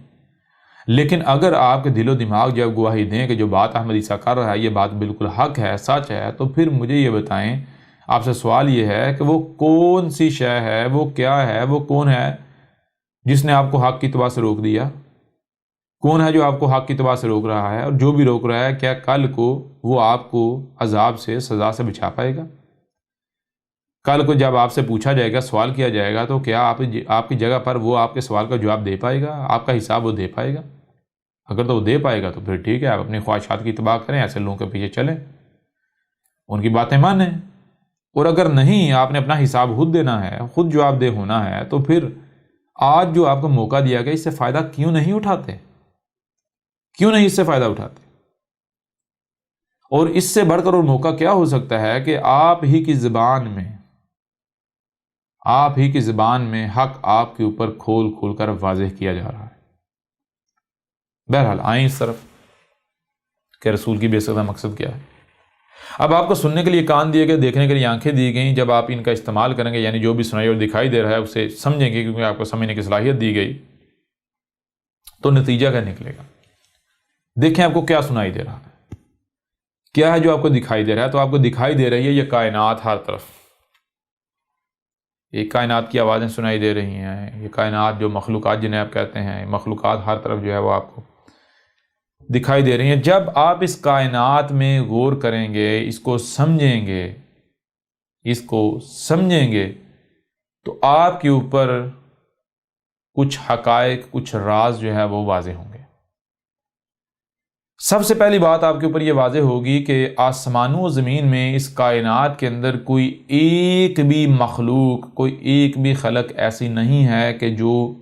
لیکن اگر آپ کے دل و دماغ جب گواہی دیں کہ جو بات احمد عیسیٰ کر رہا ہے یہ بات بالکل حق ہے، سچ ہے، تو پھر مجھے یہ بتائیں، آپ سے سوال یہ ہے کہ وہ کون سی شے ہے، وہ کیا ہے، وہ کون ہے جس نے آپ کو حق کی اتباع سے روک دیا؟ کون ہے جو آپ کو حق کی اتباع سے روک رہا ہے؟ اور جو بھی روک رہا ہے کیا کل کو وہ آپ کو عذاب سے، سزا سے بچا پائے گا؟ کل کو جب آپ سے پوچھا جائے گا، سوال کیا جائے گا، تو کیا آپ کی جگہ پر وہ آپ کے سوال کا جواب دے پائے گا؟ آپ کا حساب وہ دے پائے گا؟ اگر تو وہ دے پائے گا تو پھر ٹھیک ہے، آپ اپنی خواہشات کی اتباع کریں، ایسے لوگوں کے پیچھے چلیں، ان کی باتیں مانیں۔ اور اگر نہیں، آپ نے اپنا حساب خود دینا ہے، خود جواب دہ ہونا ہے، تو پھر آج جو آپ کو موقع دیا گیا اس سے فائدہ کیوں نہیں اٹھاتے؟ کیوں نہیں اس سے فائدہ اٹھاتے؟ اور اس سے بڑھ کر اور موقع کیا ہو سکتا ہے کہ آپ ہی کی زبان میں حق آپ کے اوپر کھول کھول کر واضح کیا جا رہا ہے۔ بہرحال آئیں اس طرف کہ رسول کی بعثت کا مقصد کیا ہے۔ اب آپ کو سننے کے لیے کان دیے گئے، دیکھنے کے لیے آنکھیں دی گئیں، جب آپ ان کا استعمال کریں گے، یعنی جو بھی سنائی اور دکھائی دے رہا ہے اسے سمجھیں گے، کیونکہ آپ کو سمجھنے کی صلاحیت دی گئی، تو نتیجہ کیا نکلے گا؟ دیکھیں آپ کو کیا سنائی دے رہا ہے، کیا ہے جو آپ کو دکھائی دے رہا ہے؟ تو آپ کو دکھائی دے رہی ہے یہ کائنات، ہر طرف یہ کائنات کی آوازیں سنائی دے رہی ہیں، یہ کائنات جو مخلوقات جنہیں آپ کہتے ہیں، مخلوقات ہر طرف جو ہے وہ آپ کو دکھائی دے رہی ہیں۔ جب آپ اس کائنات میں غور کریں گے، اس کو سمجھیں گے تو آپ کے اوپر کچھ حقائق، کچھ راز جو ہے وہ واضح ہوں گے۔ سب سے پہلی بات آپ کے اوپر یہ واضح ہوگی کہ آسمانوں و زمین میں، اس کائنات کے اندر کوئی ایک بھی مخلوق، کوئی ایک بھی خلق ایسی نہیں ہے کہ جو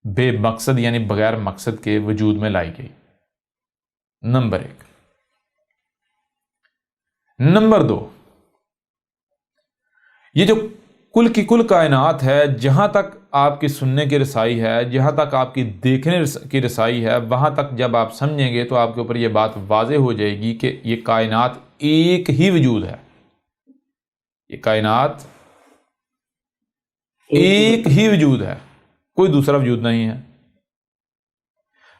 بے مقصد یعنی بغیر مقصد کے وجود میں لائی گئی، نمبر 1۔ نمبر 2، یہ جو کل کی کل کائنات ہے، جہاں تک آپ کی سننے کی رسائی ہے، جہاں تک آپ کی دیکھنے کی رسائی ہے، وہاں تک جب آپ سمجھیں گے تو آپ کے اوپر یہ بات واضح ہو جائے گی کہ یہ کائنات ایک ہی وجود ہے، یہ کائنات ایک ہی وجود ہے، کوئی دوسرا وجود نہیں ہے۔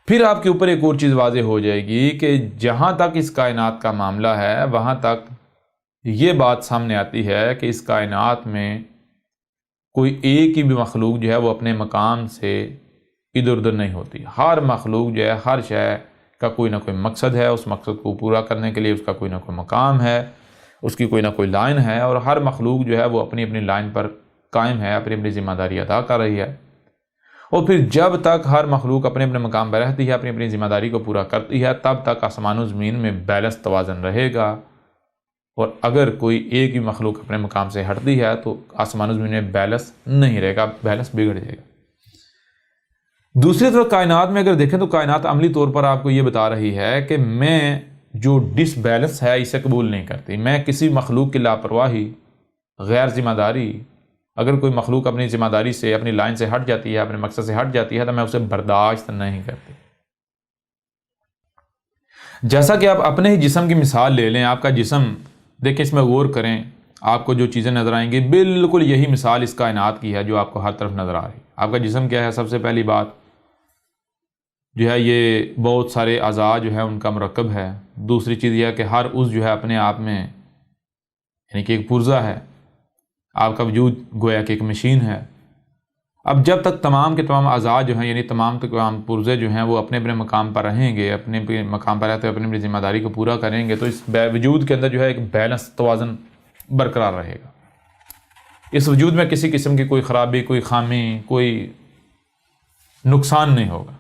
پھر آپ کے اوپر ایک اور چیز واضح ہو جائے گی کہ جہاں تک اس کائنات کا معاملہ ہے، وہاں تک یہ بات سامنے آتی ہے کہ اس کائنات میں کوئی ایک ہی بھی مخلوق جو ہے وہ اپنے مقام سے ادھر ادھر نہیں ہوتی۔ ہر مخلوق جو ہے، ہر شے کا کوئی نہ کوئی مقصد ہے، اس مقصد کو پورا کرنے کے لیے اس کا کوئی نہ کوئی مقام ہے، اس کی کوئی نہ کوئی لائن ہے، اور ہر مخلوق جو ہے وہ اپنی اپنی لائن پر قائم ہے، اپنی اپنی ذمہ داری ادا کر رہی ہے۔ اور پھر جب تک ہر مخلوق اپنے اپنے مقام پر رہتی ہے، اپنی اپنی ذمہ داری کو پورا کرتی ہے، تب تک آسمان و زمین میں بیلنس، توازن رہے گا۔ اور اگر کوئی ایک ہی مخلوق اپنے مقام سے ہٹتی ہے تو آسمان و زمین میں بیلنس نہیں رہے گا، بیلنس بگڑ جائے گا۔ دوسری طرف کائنات میں اگر دیکھیں تو کائنات عملی طور پر آپ کو یہ بتا رہی ہے کہ میں جو ڈس بیلنس ہے اسے قبول نہیں کرتی۔ میں کسی مخلوق کی لاپرواہی، غیر ذمہ داری، اگر کوئی مخلوق اپنی ذمہ داری سے، اپنی لائن سے ہٹ جاتی ہے، اپنے مقصد سے ہٹ جاتی ہے، تو میں اسے برداشت نہیں کرتی۔ جیسا کہ آپ اپنے ہی جسم کی مثال لے لیں، آپ کا جسم دیکھیں، اس میں غور کریں، آپ کو جو چیزیں نظر آئیں گی بالکل یہی مثال اس کائنات کی ہے جو آپ کو ہر طرف نظر آ رہی ہے۔ آپ کا جسم کیا ہے؟ سب سے پہلی بات جو ہے یہ بہت سارے اعضاء جو ہے ان کا مرکب ہے۔ دوسری چیز یہ ہے کہ ہر عضو جو ہے اپنے آپ میں یعنی کہ ایک پرزہ ہے۔ آپ کا وجود گویا کہ ایک مشین ہے۔ اب جب تک تمام کے تمام اعضاء جو ہیں یعنی تمام کے تمام پرزے جو ہیں وہ اپنے اپنے مقام پر رہیں گے، اپنے اپنے مقام پر رہتے ہوئے اپنی اپنی ذمہ داری کو پورا کریں گے، تو اس وجود کے اندر جو ہے ایک بیلنس، توازن برقرار رہے گا۔ اس وجود میں کسی قسم کی کوئی خرابی، کوئی خامی، کوئی نقصان نہیں ہوگا۔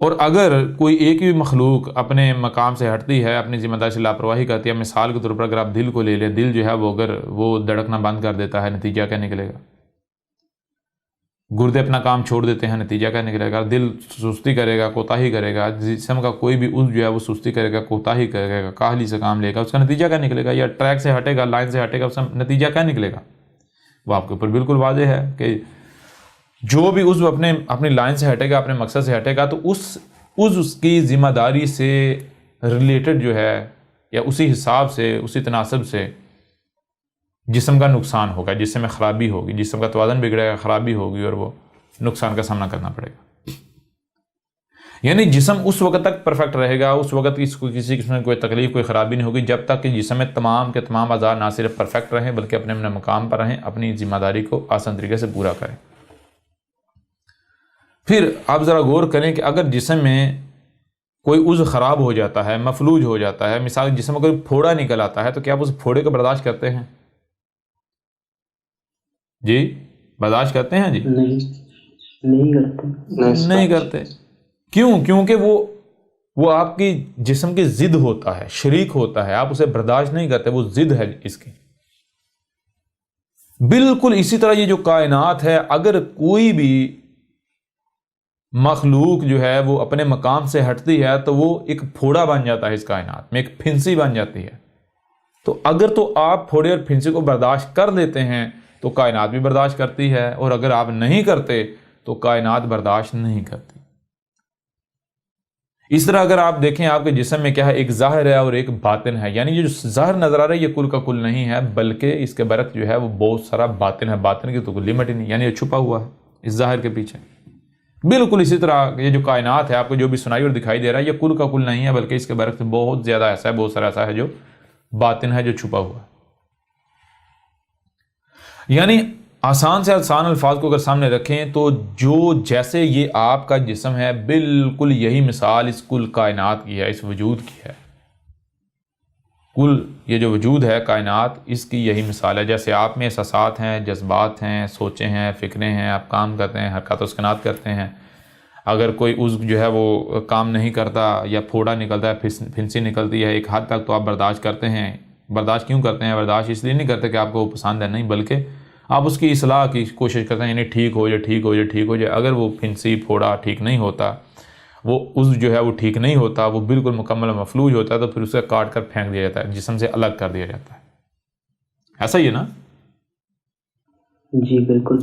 اور اگر کوئی ایک بھی مخلوق اپنے مقام سے ہٹتی ہے، اپنی ذمہ داری سے لاپرواہی کرتی ہے، مثال کے طور پر اگر آپ دل کو لے لیں، دل جو ہے وہ اگر وہ دھڑکنا بند کر دیتا ہے، نتیجہ کیا نکلے گا؟ گردے اپنا کام چھوڑ دیتے ہیں، نتیجہ کیا نکلے گا؟ دل سستی کرے گا، کوتاہی کرے گا، جسم کا کوئی بھی عضو جو ہے وہ سستی کرے گا، کوتاہی کرے گا، کاہلی سے کام لے گا، اس کا نتیجہ کیا نکلے گا؟ یا ٹریک سے ہٹے گا، لائن سے ہٹے گا، اس کا نتیجہ کیا نکلے گا؟ وہ آپ کے اوپر بالکل واضح ہے کہ جو بھی عضو اپنی لائن سے ہٹے گا، اپنے مقصد سے ہٹے گا، تو اس کی ذمہ داری سے ریلیٹڈ جو ہے یا اسی حساب سے، اسی تناسب سے جسم کا نقصان ہوگا، جسم میں خرابی ہوگی، جسم کا توازن بگڑے گا، خرابی ہوگی اور وہ نقصان کا سامنا کرنا پڑے گا۔ یعنی جسم اس وقت تک پرفیکٹ رہے گا، اس وقت کسی قسم میں کوئی تکلیف، کوئی خرابی نہیں ہوگی، جب تک کہ جسم میں تمام کے تمام اعضاء نہ صرف پرفیکٹ رہیں بلکہ اپنے اپنے مقام پر رہیں، اپنی ذمہ داری کو آسان طریقے سے پورا کریں۔ پھر آپ ذرا غور کریں کہ اگر جسم میں کوئی عضو خراب ہو جاتا ہے، مفلوج ہو جاتا ہے، مثال جسم میں کوئی پھوڑا نکل آتا ہے، تو کیا آپ اس پھوڑے کو برداشت کرتے ہیں؟ جی برداشت کرتے ہیں؟ جی نہیں کرتے، نہیں کرتے۔ کیوں؟ کیونکہ وہ آپ کی جسم کی ضد ہوتا ہے، شریک ہوتا ہے، آپ اسے برداشت نہیں کرتے، وہ ضد ہے اس کی۔ بالکل اسی طرح یہ جو کائنات ہے، اگر کوئی بھی مخلوق جو ہے وہ اپنے مقام سے ہٹتی ہے تو وہ ایک پھوڑا بن جاتا ہے، اس کائنات میں ایک پھنسی بن جاتی ہے۔ تو اگر تو آپ پھوڑے اور پھنسی کو برداشت کر لیتے ہیں تو کائنات بھی برداشت کرتی ہے، اور اگر آپ نہیں کرتے تو کائنات برداشت نہیں کرتی۔ اس طرح اگر آپ دیکھیں آپ کے جسم میں کیا ہے، ایک ظاہر ہے اور ایک باطن ہے، یعنی یہ جو ظاہر نظر آ رہا ہے یہ کل کا کل نہیں ہے، بلکہ اس کے برعکس جو ہے وہ بہت سارا باطن ہے، باطن کی تو کوئی لمٹ ہی نہیں، یعنی یہ چھپا ہوا ہے اس ظاہر کے پیچھے۔ بالکل اسی طرح یہ جو کائنات ہے، آپ کو جو بھی سنائی اور دکھائی دے رہا ہے، یہ کل کا کل نہیں ہے، بلکہ اس کے برعکس بہت زیادہ ایسا ہے، بہت سارا ایسا ہے جو باطن ہے، جو چھپا ہوا ہے۔ یعنی آسان سے آسان الفاظ کو اگر سامنے رکھیں تو جیسے یہ آپ کا جسم ہے، بالکل یہی مثال اس کل کائنات کی ہے، اس وجود کی ہے۔ کل یہ جو وجود ہے کائنات، اس کی یہی مثال ہے۔ جیسے آپ میں احساسات ہیں، جذبات ہیں، سوچیں ہیں، فکریں ہیں، آپ کام کرتے ہیں، حرکات و سکنات کرتے ہیں۔ اگر کوئی عضو جو ہے وہ کام نہیں کرتا یا پھوڑا نکلتا ہے، پھنسی نکلتی ہے، ایک حد تک تو آپ برداشت کرتے ہیں۔ برداشت کیوں کرتے ہیں؟ برداشت اس لیے نہیں کرتے کہ آپ کو وہ پسند ہے، نہیں، بلکہ آپ اس کی اصلاح کی کوشش کرتے ہیں، یعنی ٹھیک ہو جائے، ٹھیک ہو جائے، ٹھیک ہو جائے۔ اگر وہ پھنسی پھوڑا ٹھیک نہیں ہوتا، وہ عضو جو ہے وہ ٹھیک نہیں ہوتا، وہ بالکل مکمل مفلوج ہوتا ہے، تو پھر اسے کاٹ کر پھینک دیا جاتا ہے، جسم سے الگ کر دیا جاتا ہے۔ ایسا ہی ہے نا؟ جی بالکل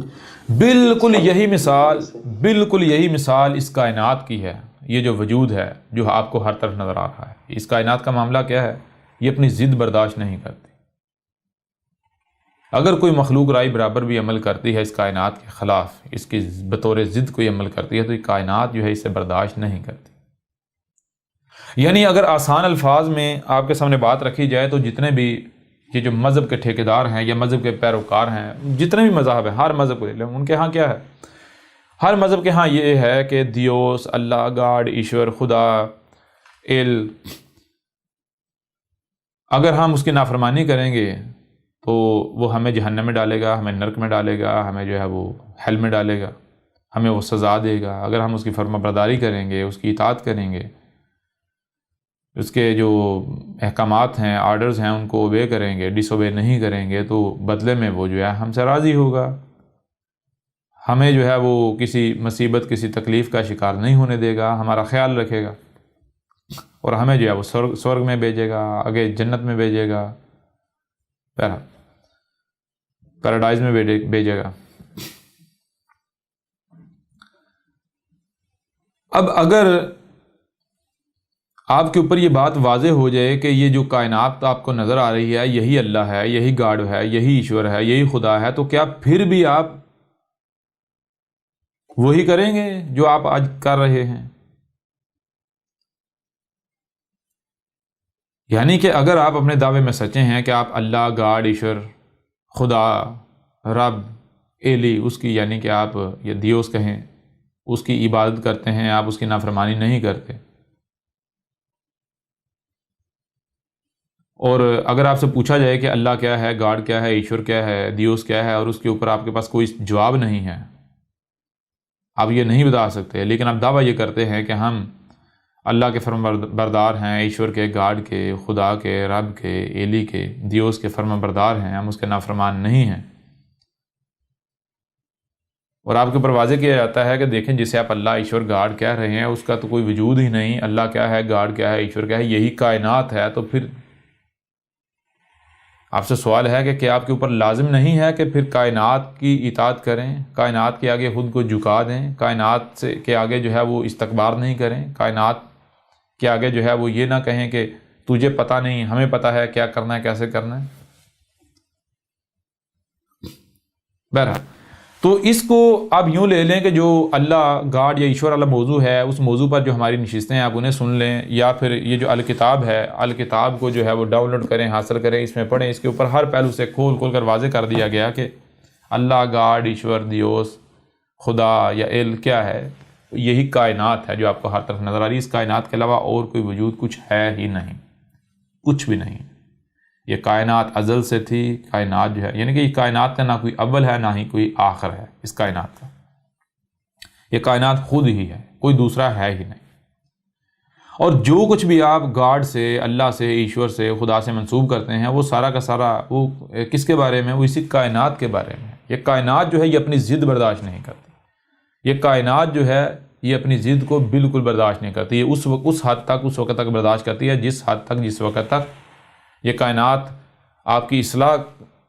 بالکل یہی مثال اس کائنات کی ہے۔ یہ جو وجود ہے جو آپ کو ہر طرف نظر آ رہا ہے، اس کائنات کا معاملہ کیا ہے؟ یہ اپنی ضد برداشت نہیں کرتی۔ اگر کوئی مخلوق رائے برابر بھی عمل کرتی ہے اس کائنات کے خلاف، اس کی بطور ضد کوئی عمل کرتی ہے، تو یہ کائنات جو ہے اسے برداشت نہیں کرتی۔ یعنی اگر آسان الفاظ میں آپ کے سامنے بات رکھی جائے تو جتنے بھی یہ جو مذہب کے ٹھیکیدار ہیں یا مذہب کے پیروکار ہیں، جتنے بھی مذاہب ہیں، ہر مذہب کو لے لیں، ان کے ہاں کیا ہے؟ ہر مذہب کے ہاں یہ ہے کہ دیوس، اللہ، گاڈ، ایشور، خدا، اگر ہم اس کی نافرمانی کریں گے تو وہ ہمیں جہنم میں ڈالے گا، ہمیں نرک میں ڈالے گا، ہمیں جو ہے وہ ہیل میں ڈالے گا، ہمیں وہ سزا دے گا۔ اگر ہم اس کی فرما برداری کریں گے، اس کی اطاعت کریں گے، اس کے جو احکامات ہیں، آرڈرز ہیں، ان کو اوبے کریں گے، ڈس اوبے نہیں کریں گے، تو بدلے میں وہ جو ہے ہم سے راضی ہوگا، ہمیں جو ہے وہ کسی مصیبت، کسی تکلیف کا شکار نہیں ہونے دے گا، ہمارا خیال رکھے گا۔ اور ہمیں جو ہے وہ سورگ میں بھیجے گا، آگے جنت میں بھیجے گا، پیراڈائز میں بھیجے گا۔ اب اگر آپ کے اوپر یہ بات واضح ہو جائے کہ یہ جو کائنات آپ کو نظر آ رہی ہے یہی اللہ ہے، یہی گاڈ ہے، یہی ایشور ہے، یہی خدا ہے، تو کیا پھر بھی آپ وہی کریں گے جو آپ آج کر رہے ہیں؟ یعنی کہ اگر آپ اپنے دعوے میں سچے ہیں کہ آپ اللہ، گاڈ، ایشور، خدا، رب، ایلی، اس کی یعنی کہ آپ یہ دیوس کہیں، اس کی عبادت کرتے ہیں، آپ اس کی نافرمانی نہیں کرتے، اور اگر آپ سے پوچھا جائے کہ اللہ کیا ہے، گاڈ کیا ہے، ایشور کیا ہے، دیوس کیا ہے، اور اس کے اوپر آپ کے پاس کوئی جواب نہیں ہے، آپ یہ نہیں بتا سکتے، لیکن آپ دعویٰ یہ کرتے ہیں کہ ہم اللہ کے فرما بردار ہیں، ایشور کے، گاڈ کے، خدا کے، رب کے، ایلی کے، دیوس کے فرما بردار ہیں، ہم اس کے نافرمان نہیں ہیں، اور آپ کے اوپر واضح کیا جاتا ہے کہ دیکھیں جسے آپ اللہ، ایشور، گاڈ کہہ رہے ہیں اس کا تو کوئی وجود ہی نہیں، اللہ کیا ہے، گاڈ کیا ہے، ایشور کیا ہے، یہی کائنات ہے، تو پھر آپ سے سوال ہے کہ کیا آپ کے اوپر لازم نہیں ہے کہ پھر کائنات کی اطاعت کریں، کائنات کے آگے خود کو جھکا دیں، کائنات سے کے آگے جو ہے وہ استکبار نہیں کریں، کائنات کے آگے جو ہے وہ یہ نہ کہیں کہ تجھے پتہ نہیں، ہمیں پتہ ہے کیا کرنا ہے، کیسے کرنا ہے۔ بہرحال تو اس کو آپ یوں لے لیں کہ جو اللہ، گاڈ یا ایشور والا موضوع ہے، اس موضوع پر جو ہماری نشستیں ہیں آپ انہیں سن لیں، یا پھر یہ جو الکتاب ہے، الکتاب کو جو ہے وہ ڈاؤن لوڈ کریں، حاصل کریں، اس میں پڑھیں، اس کے اوپر ہر پہلو سے کھول کر واضح کر دیا گیا کہ اللہ، گاڈ، ایشور، دیوس، خدا یا ایل کیا ہے، یہی کائنات ہے جو آپ کو ہر طرف نظر آ رہی ہے، اس کائنات کے علاوہ اور کوئی وجود کچھ ہے ہی نہیں، کچھ بھی نہیں۔ یہ کائنات ازل سے تھی، کائنات جو ہے یعنی کہ یہ کائنات کا نہ کوئی اول ہے نہ ہی کوئی آخر ہے، اس کائنات کا یہ کائنات خود ہی ہے، کوئی دوسرا ہے ہی نہیں، اور جو کچھ بھی آپ گاڈ سے، اللہ سے، ایشور سے، خدا سے منسوب کرتے ہیں وہ سارا کا سارا وہ کس کے بارے میں؟ وہ اسی کائنات کے بارے میں۔ یہ کائنات جو ہے یہ اپنی ضد برداشت نہیں کرتی، یہ کائنات جو ہے یہ اپنی ضد کو بالکل برداشت نہیں کرتی، یہ اس حد تک، اس وقت تک برداشت کرتی ہے جس حد تک، جس وقت تک یہ کائنات آپ کی اصلاح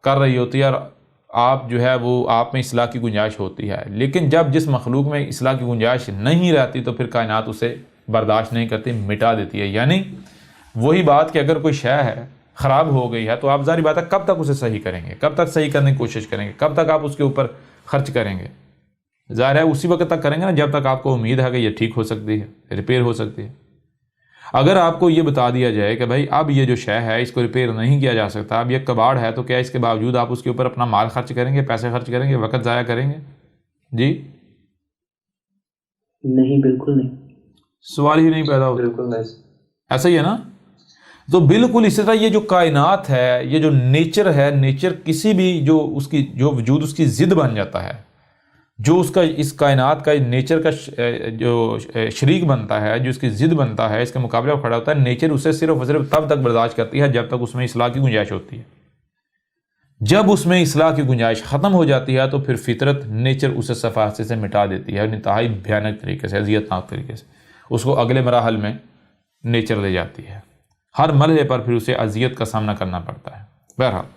کر رہی ہوتی ہے اور آپ جو ہے وہ آپ میں اصلاح کی گنجائش ہوتی ہے، لیکن جب جس مخلوق میں اصلاح کی گنجائش نہیں رہتی تو پھر کائنات اسے برداشت نہیں کرتی، مٹا دیتی ہے۔ یعنی وہی بات کہ اگر کوئی شے ہے خراب ہو گئی ہے تو آپ ظاہر بات ہے کب تک اسے صحیح کریں گے، کب تک صحیح کرنے کی کوشش کریں گے، کب تک آپ اس کے اوپر خرچ کریں گے؟ ظاہر ہے اسی وقت تک کریں گے نا جب تک آپ کو امید ہے کہ یہ ٹھیک ہو سکتی ہے، ریپیئر ہو سکتی ہے۔ اگر آپ کو یہ بتا دیا جائے کہ بھائی اب یہ جو شے ہے اس کو ریپیئر نہیں کیا جا سکتا، اب یہ کباڑ ہے، تو کیا اس کے باوجود آپ اس کے اوپر اپنا مال خرچ کریں گے، پیسے خرچ کریں گے، وقت ضائع کریں گے؟ جی نہیں، بالکل نہیں، سوال ہی نہیں پیدا ہوتا، بالکل نہیں۔ ایسا ہی ہے نا؟ تو بالکل اسی طرح یہ جو کائنات ہے، یہ جو نیچر ہے، نیچر کسی بھی جو اس کی جو وجود اس کی ضد بن جاتا ہے، جو اس کا اس کائنات کا نیچر کا جو شریک بنتا ہے، جو اس کی ضد بنتا ہے، اس کے مقابلے میں کھڑا ہوتا ہے، نیچر اسے صرف اور صرف تب تک برداشت کرتی ہے جب تک اس میں اصلاح کی گنجائش ہوتی ہے۔ جب اس میں اصلاح کی گنجائش ختم ہو جاتی ہے تو پھر فطرت، نیچر اسے صفحے سے مٹا دیتی ہے، انتہائی بھیانک طریقے سے، اذیتناک طریقے سے اس کو اگلے مراحل میں نیچر لے جاتی ہے، ہر مرحلے پر پھر اسے اذیت کا سامنا کرنا پڑتا ہے۔ بہرحال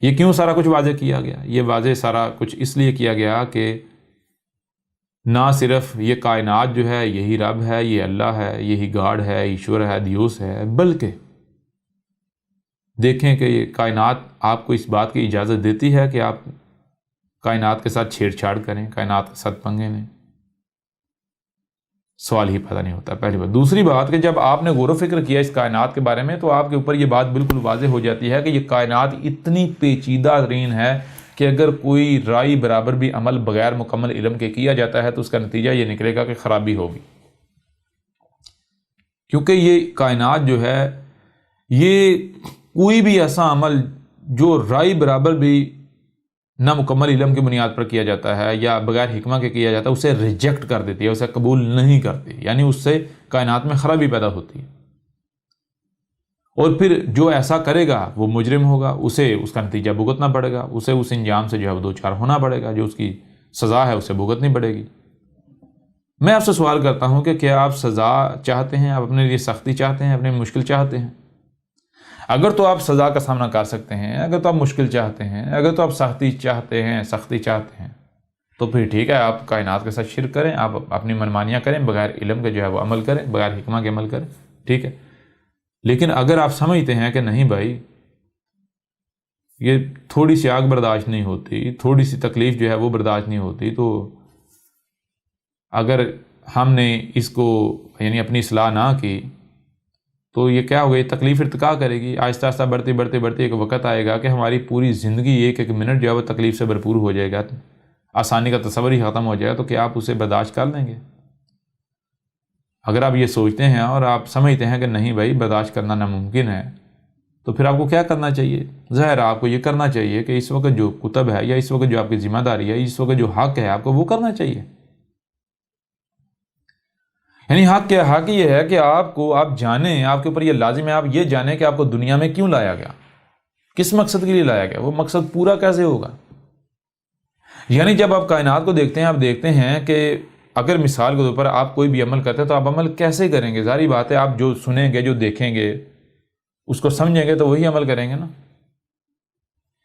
یہ کیوں سارا کچھ واضح کیا گیا؟ یہ واضح سارا کچھ اس لیے کیا گیا کہ نہ صرف یہ کائنات جو ہے یہی رب ہے، یہ اللہ ہے، یہی گاڈ ہے، ایشور ہے، دیوس ہے، بلکہ دیکھیں کہ یہ کائنات آپ کو اس بات کی اجازت دیتی ہے کہ آپ کائنات کے ساتھ چھیڑ چھاڑ کریں، کائنات کے ساتھ پنگے لیں؟ سوال ہی پیدا نہیں ہوتا، پہلی بات۔ دوسری بات کہ جب آپ نے غور و فکر کیا اس کائنات کے بارے میں تو آپ کے اوپر یہ بات بالکل واضح ہو جاتی ہے کہ یہ کائنات اتنی پیچیدہ ترین ہے کہ اگر کوئی رائی برابر بھی عمل بغیر مکمل علم کے کیا جاتا ہے تو اس کا نتیجہ یہ نکلے گا کہ خرابی ہوگی، کیونکہ یہ کائنات جو ہے یہ کوئی بھی ایسا عمل جو رائی برابر بھی نہ مکمل علم کی بنیاد پر کیا جاتا ہے یا بغیر حکمہ کے کیا جاتا ہے اسے ریجیکٹ کر دیتی ہے، اسے قبول نہیں کرتی، یعنی اس سے کائنات میں خرابی پیدا ہوتی ہے، اور پھر جو ایسا کرے گا وہ مجرم ہوگا، اسے اس کا نتیجہ بھگتنا پڑے گا، اسے اس انجام سے جو ہے وہ دوچار ہونا پڑے گا، جو اس کی سزا ہے اسے بھگتنی پڑے گی۔ میں آپ سے سوال کرتا ہوں کہ کیا آپ سزا چاہتے ہیں؟ آپ اپنے لیے سختی چاہتے ہیں؟ اپنے مشکل چاہتے ہیں؟ اگر تو آپ سزا کا سامنا کر سکتے ہیں، اگر تو آپ مشکل چاہتے ہیں، اگر تو آپ سختی چاہتے ہیں تو پھر ٹھیک ہے، آپ کائنات کے ساتھ شرک کریں، آپ اپنی منمانیاں کریں، بغیر علم کے جو ہے وہ عمل کریں، بغیر حکمہ کے عمل کریں، ٹھیک ہے۔ لیکن اگر آپ سمجھتے ہیں کہ نہیں بھائی یہ تھوڑی سی آگ برداشت نہیں ہوتی، تھوڑی سی تکلیف جو ہے وہ برداشت نہیں ہوتی، تو اگر ہم نے اس کو یعنی اپنی اصلاح نہ کی تو یہ کیا ہوگا، یہ تکلیف ارتقا کرے گی، آہستہ آہستہ بڑھتے ایک وقت آئے گا کہ ہماری پوری زندگی ایک منٹ جو ہے وہ تکلیف سے بھرپور ہو جائے گا، آسانی کا تصور ہی ختم ہو جائے گا، تو کیا آپ اسے برداشت کر لیں گے؟ اگر آپ یہ سوچتے ہیں اور آپ سمجھتے ہیں کہ نہیں بھائی برداشت کرنا ناممکن ہے، تو پھر آپ کو کیا کرنا چاہیے؟ ظاہر آپ کو یہ کرنا چاہیے کہ اس وقت جو کتب ہے یا اس وقت جو آپ کی ذمہ داری ہے، اس وقت جو حق ہے آپ کو وہ کرنا چاہیے۔ یعنی حق کیا؟ حق یہ ہے کہ آپ جانیں، آپ کے اوپر یہ لازم ہے، آپ یہ جانیں کہ آپ کو دنیا میں کیوں لایا گیا، کس مقصد کے لیے لایا گیا، وہ مقصد پورا کیسے ہوگا۔ یعنی جب آپ کائنات کو دیکھتے ہیں، آپ دیکھتے ہیں کہ اگر مثال کے طور پر آپ کوئی بھی عمل کرتے ہیں تو آپ عمل کیسے کریں گے؟ ظاہری بات ہے آپ جو سنیں گے، جو دیکھیں گے، اس کو سمجھیں گے تو وہی عمل کریں گے نا۔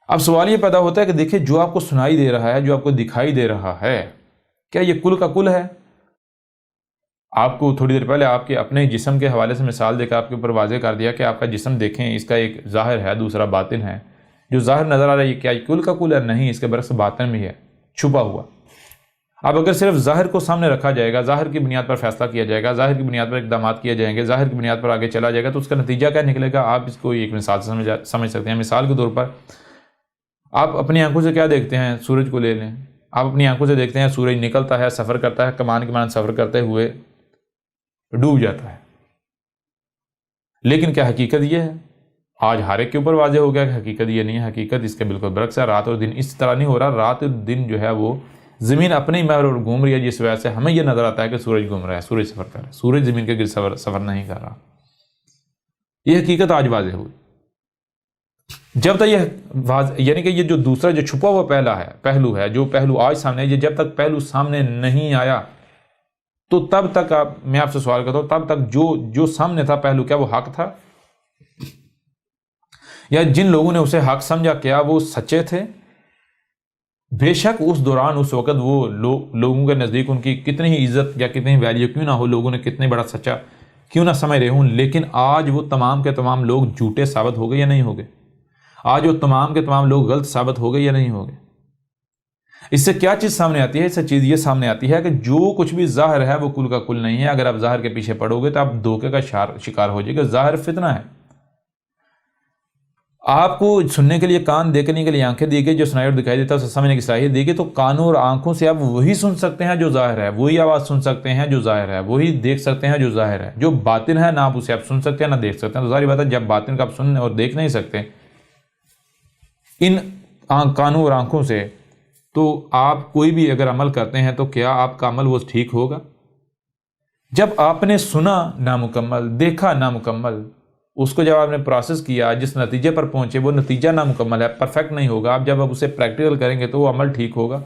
اب سوال یہ پیدا ہوتا ہے کہ دیکھیں جو آپ کو سنائی دے رہا ہے، جو آپ کو دکھائی دے رہا ہے، کیا یہ کل کا کل ہے؟ آپ کو تھوڑی دیر پہلے آپ کے اپنے جسم کے حوالے سے مثال دے کر آپ کے اوپر واضح کر دیا کہ آپ کا جسم دیکھیں، اس کا ایک ظاہر ہے، دوسرا باطن ہے۔ جو ظاہر نظر آ رہا ہے یہ کیا کل کا کل ہے؟ نہیں، اس کے برعکس باطن بھی ہے، چھپا ہوا۔ اب اگر صرف ظاہر کو سامنے رکھا جائے گا، ظاہر کی بنیاد پر فیصلہ کیا جائے گا، ظاہر کی بنیاد پر اقدامات کیے جائیں گے، ظاہر کی بنیاد پر آگے چلا جائے گا، تو اس کا نتیجہ کیا نکلے گا؟ آپ اس کو ایک مثال سے سمجھ سکتے ہیں۔ مثال کے طور پر آپ اپنی آنکھوں سے کیا دیکھتے ہیں؟ سورج کو لے لیں، آپ اپنی آنکھوں سے دیکھتے ہیں سورج نکلتا ہے، سفر کرتا ہے، کمان کی مانند سفر کرتے ہوئے ڈوب جاتا ہے۔ لیکن کیا حقیقت یہ ہے؟ آج ہر ایک کے اوپر واضح ہو گیا کہ حقیقت یہ نہیں ہے، حقیقت اس کے بالکل برعکس ہے۔ رات اور دن اس طرح نہیں ہو رہا، رات اور دن جو ہے وہ زمین اپنے ہی محور اور گھوم رہی ہے، جس وجہ سے ہمیں یہ نظر آتا ہے کہ سورج گھوم رہا ہے، سورج سفر کر رہا ہے، سورج زمین کے گرد سفر نہیں کر رہا۔ یہ حقیقت آج واضح ہوئی۔ جب تک یعنی کہ یہ جو دوسرا جو چھپا ہوا پہلو ہے، جو پہلو آج سامنے ہے، یہ جب تک پہلو سامنے نہیں آیا تو تب تک میں آپ سے سوال کرتا ہوں، تب تک جو سامنے تھا پہلو، کیا وہ حق تھا؟ یا جن لوگوں نے اسے حق سمجھا کیا وہ سچے تھے؟ بے شک اس دوران اس وقت وہ لوگوں کے نزدیک ان کی کتنی ہی عزت یا کتنی ویلیو کیوں نہ ہو، لوگوں نے کتنے بڑا سچا کیوں نہ سمجھ رہے ہوں، لیکن آج وہ تمام کے تمام لوگ جھوٹے ثابت ہو گئے یا نہیں ہو گئے؟ آج وہ تمام کے تمام لوگ غلط ثابت ہو گئے یا نہیں ہو گئے؟ اس سے کیا چیز سامنے آتی ہے؟ اس سے چیز یہ سامنے آتی ہے کہ جو کچھ بھی ظاہر ہے وہ کل کا کل نہیں ہے۔ اگر آپ ظاہر کے پیچھے پڑو گے تو آپ دھوکے کا شکار ہو جائے گا۔ ظاہر فتنہ ہے۔ آپ کو سننے کے لیے کان، دیکھنے کے لیے آنکھیں دی گئی، جو سنائی اور دکھائی دیتا ہے اسے سمجھنے کی صلاحیت دی گئی، تو کانوں اور آنکھوں سے آپ وہی سن سکتے ہیں جو ظاہر ہے، وہی آواز سن سکتے ہیں جو ظاہر ہے، وہی دیکھ سکتے ہیں جو ظاہر ہے۔ جو باطن ہے نہ آپ اسے آپ سن سکتے ہیں نہ دیکھ سکتے ہیں۔ تو ظاہر بات ہے جب باطن کا آپ سن اور دیکھ نہیں سکتے ان کانوں اور آنکھوں سے، تو آپ کوئی بھی اگر عمل کرتے ہیں تو کیا آپ کا عمل وہ ٹھیک ہوگا؟ جب آپ نے سنا نامکمل، دیکھا نامکمل، اس کو جب آپ نے پروسیس کیا، جس نتیجے پر پہنچے وہ نتیجہ نامکمل ہے، پرفیکٹ نہیں ہوگا۔ آپ جب اسے پریکٹیکل کریں گے تو وہ عمل ٹھیک ہوگا،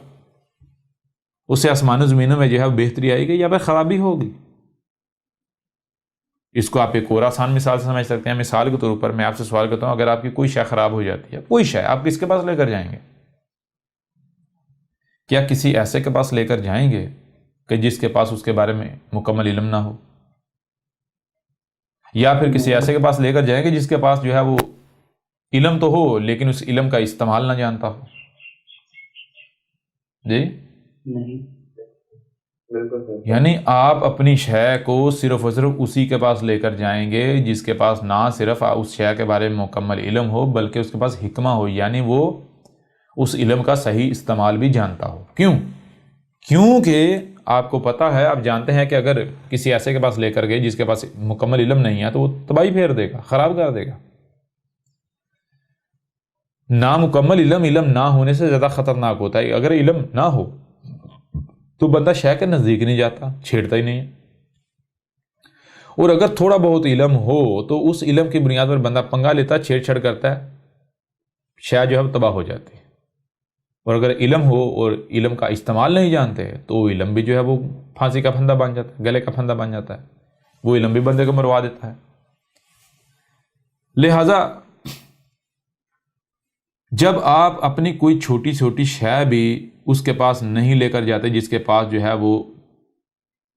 اس سے آسمان و زمینوں میں جو ہے بہتری آئے گی یا پھر خرابی ہوگی۔ اس کو آپ ایک اور آسان مثال سے سمجھ سکتے ہیں۔ مثال کے طور پر میں آپ سے سوال کرتا ہوں، اگر آپ کی کوئی شے خراب ہو جاتی ہے، کوئی شے، آپ کس کے پاس لے کر جائیں گے؟ کیا کسی ایسے کے پاس لے کر جائیں گے کہ جس کے پاس اس کے بارے میں مکمل علم نہ ہو؟ یا پھر کسی ایسے کے پاس لے کر جائیں گے جس کے پاس جو ہے وہ علم تو ہو لیکن اس علم کا استعمال نہ جانتا ہو؟ جی نہیں، بالکل۔ یعنی آپ اپنی شے کو صرف اور صرف اسی کے پاس لے کر جائیں گے جس کے پاس نہ صرف اس شے کے بارے میں مکمل علم ہو بلکہ اس کے پاس حکمہ ہو، یعنی وہ اس علم کا صحیح استعمال بھی جانتا ہو۔ کیونکہ آپ کو پتا ہے، آپ جانتے ہیں کہ اگر کسی ایسے کے پاس لے کر گئے جس کے پاس مکمل علم نہیں ہے تو وہ تباہی پھیر دے گا، خراب کر دے گا۔ نامکمل علم نہ ہونے سے زیادہ خطرناک ہوتا ہے۔ اگر علم نہ ہو تو بندہ شے کے نزدیک نہیں جاتا، چھیڑتا ہی نہیں ہے، اور اگر تھوڑا بہت علم ہو تو اس علم کی بنیاد پر بندہ پنگا لیتا ہے، چھیڑ چھاڑ کرتا ہے، شے جو ہے تباہ ہو جاتی ہے۔ اور اگر علم ہو اور علم کا استعمال نہیں جانتے تو وہ علم بھی جو ہے وہ پھانسی کا پھندا بن جاتا ہے، گلے کا پھندا بن جاتا ہے، وہ علم بھی بندے کو مروا دیتا ہے۔ لہذا جب آپ اپنی کوئی چھوٹی چھوٹی شے بھی اس کے پاس نہیں لے کر جاتے جس کے پاس جو ہے وہ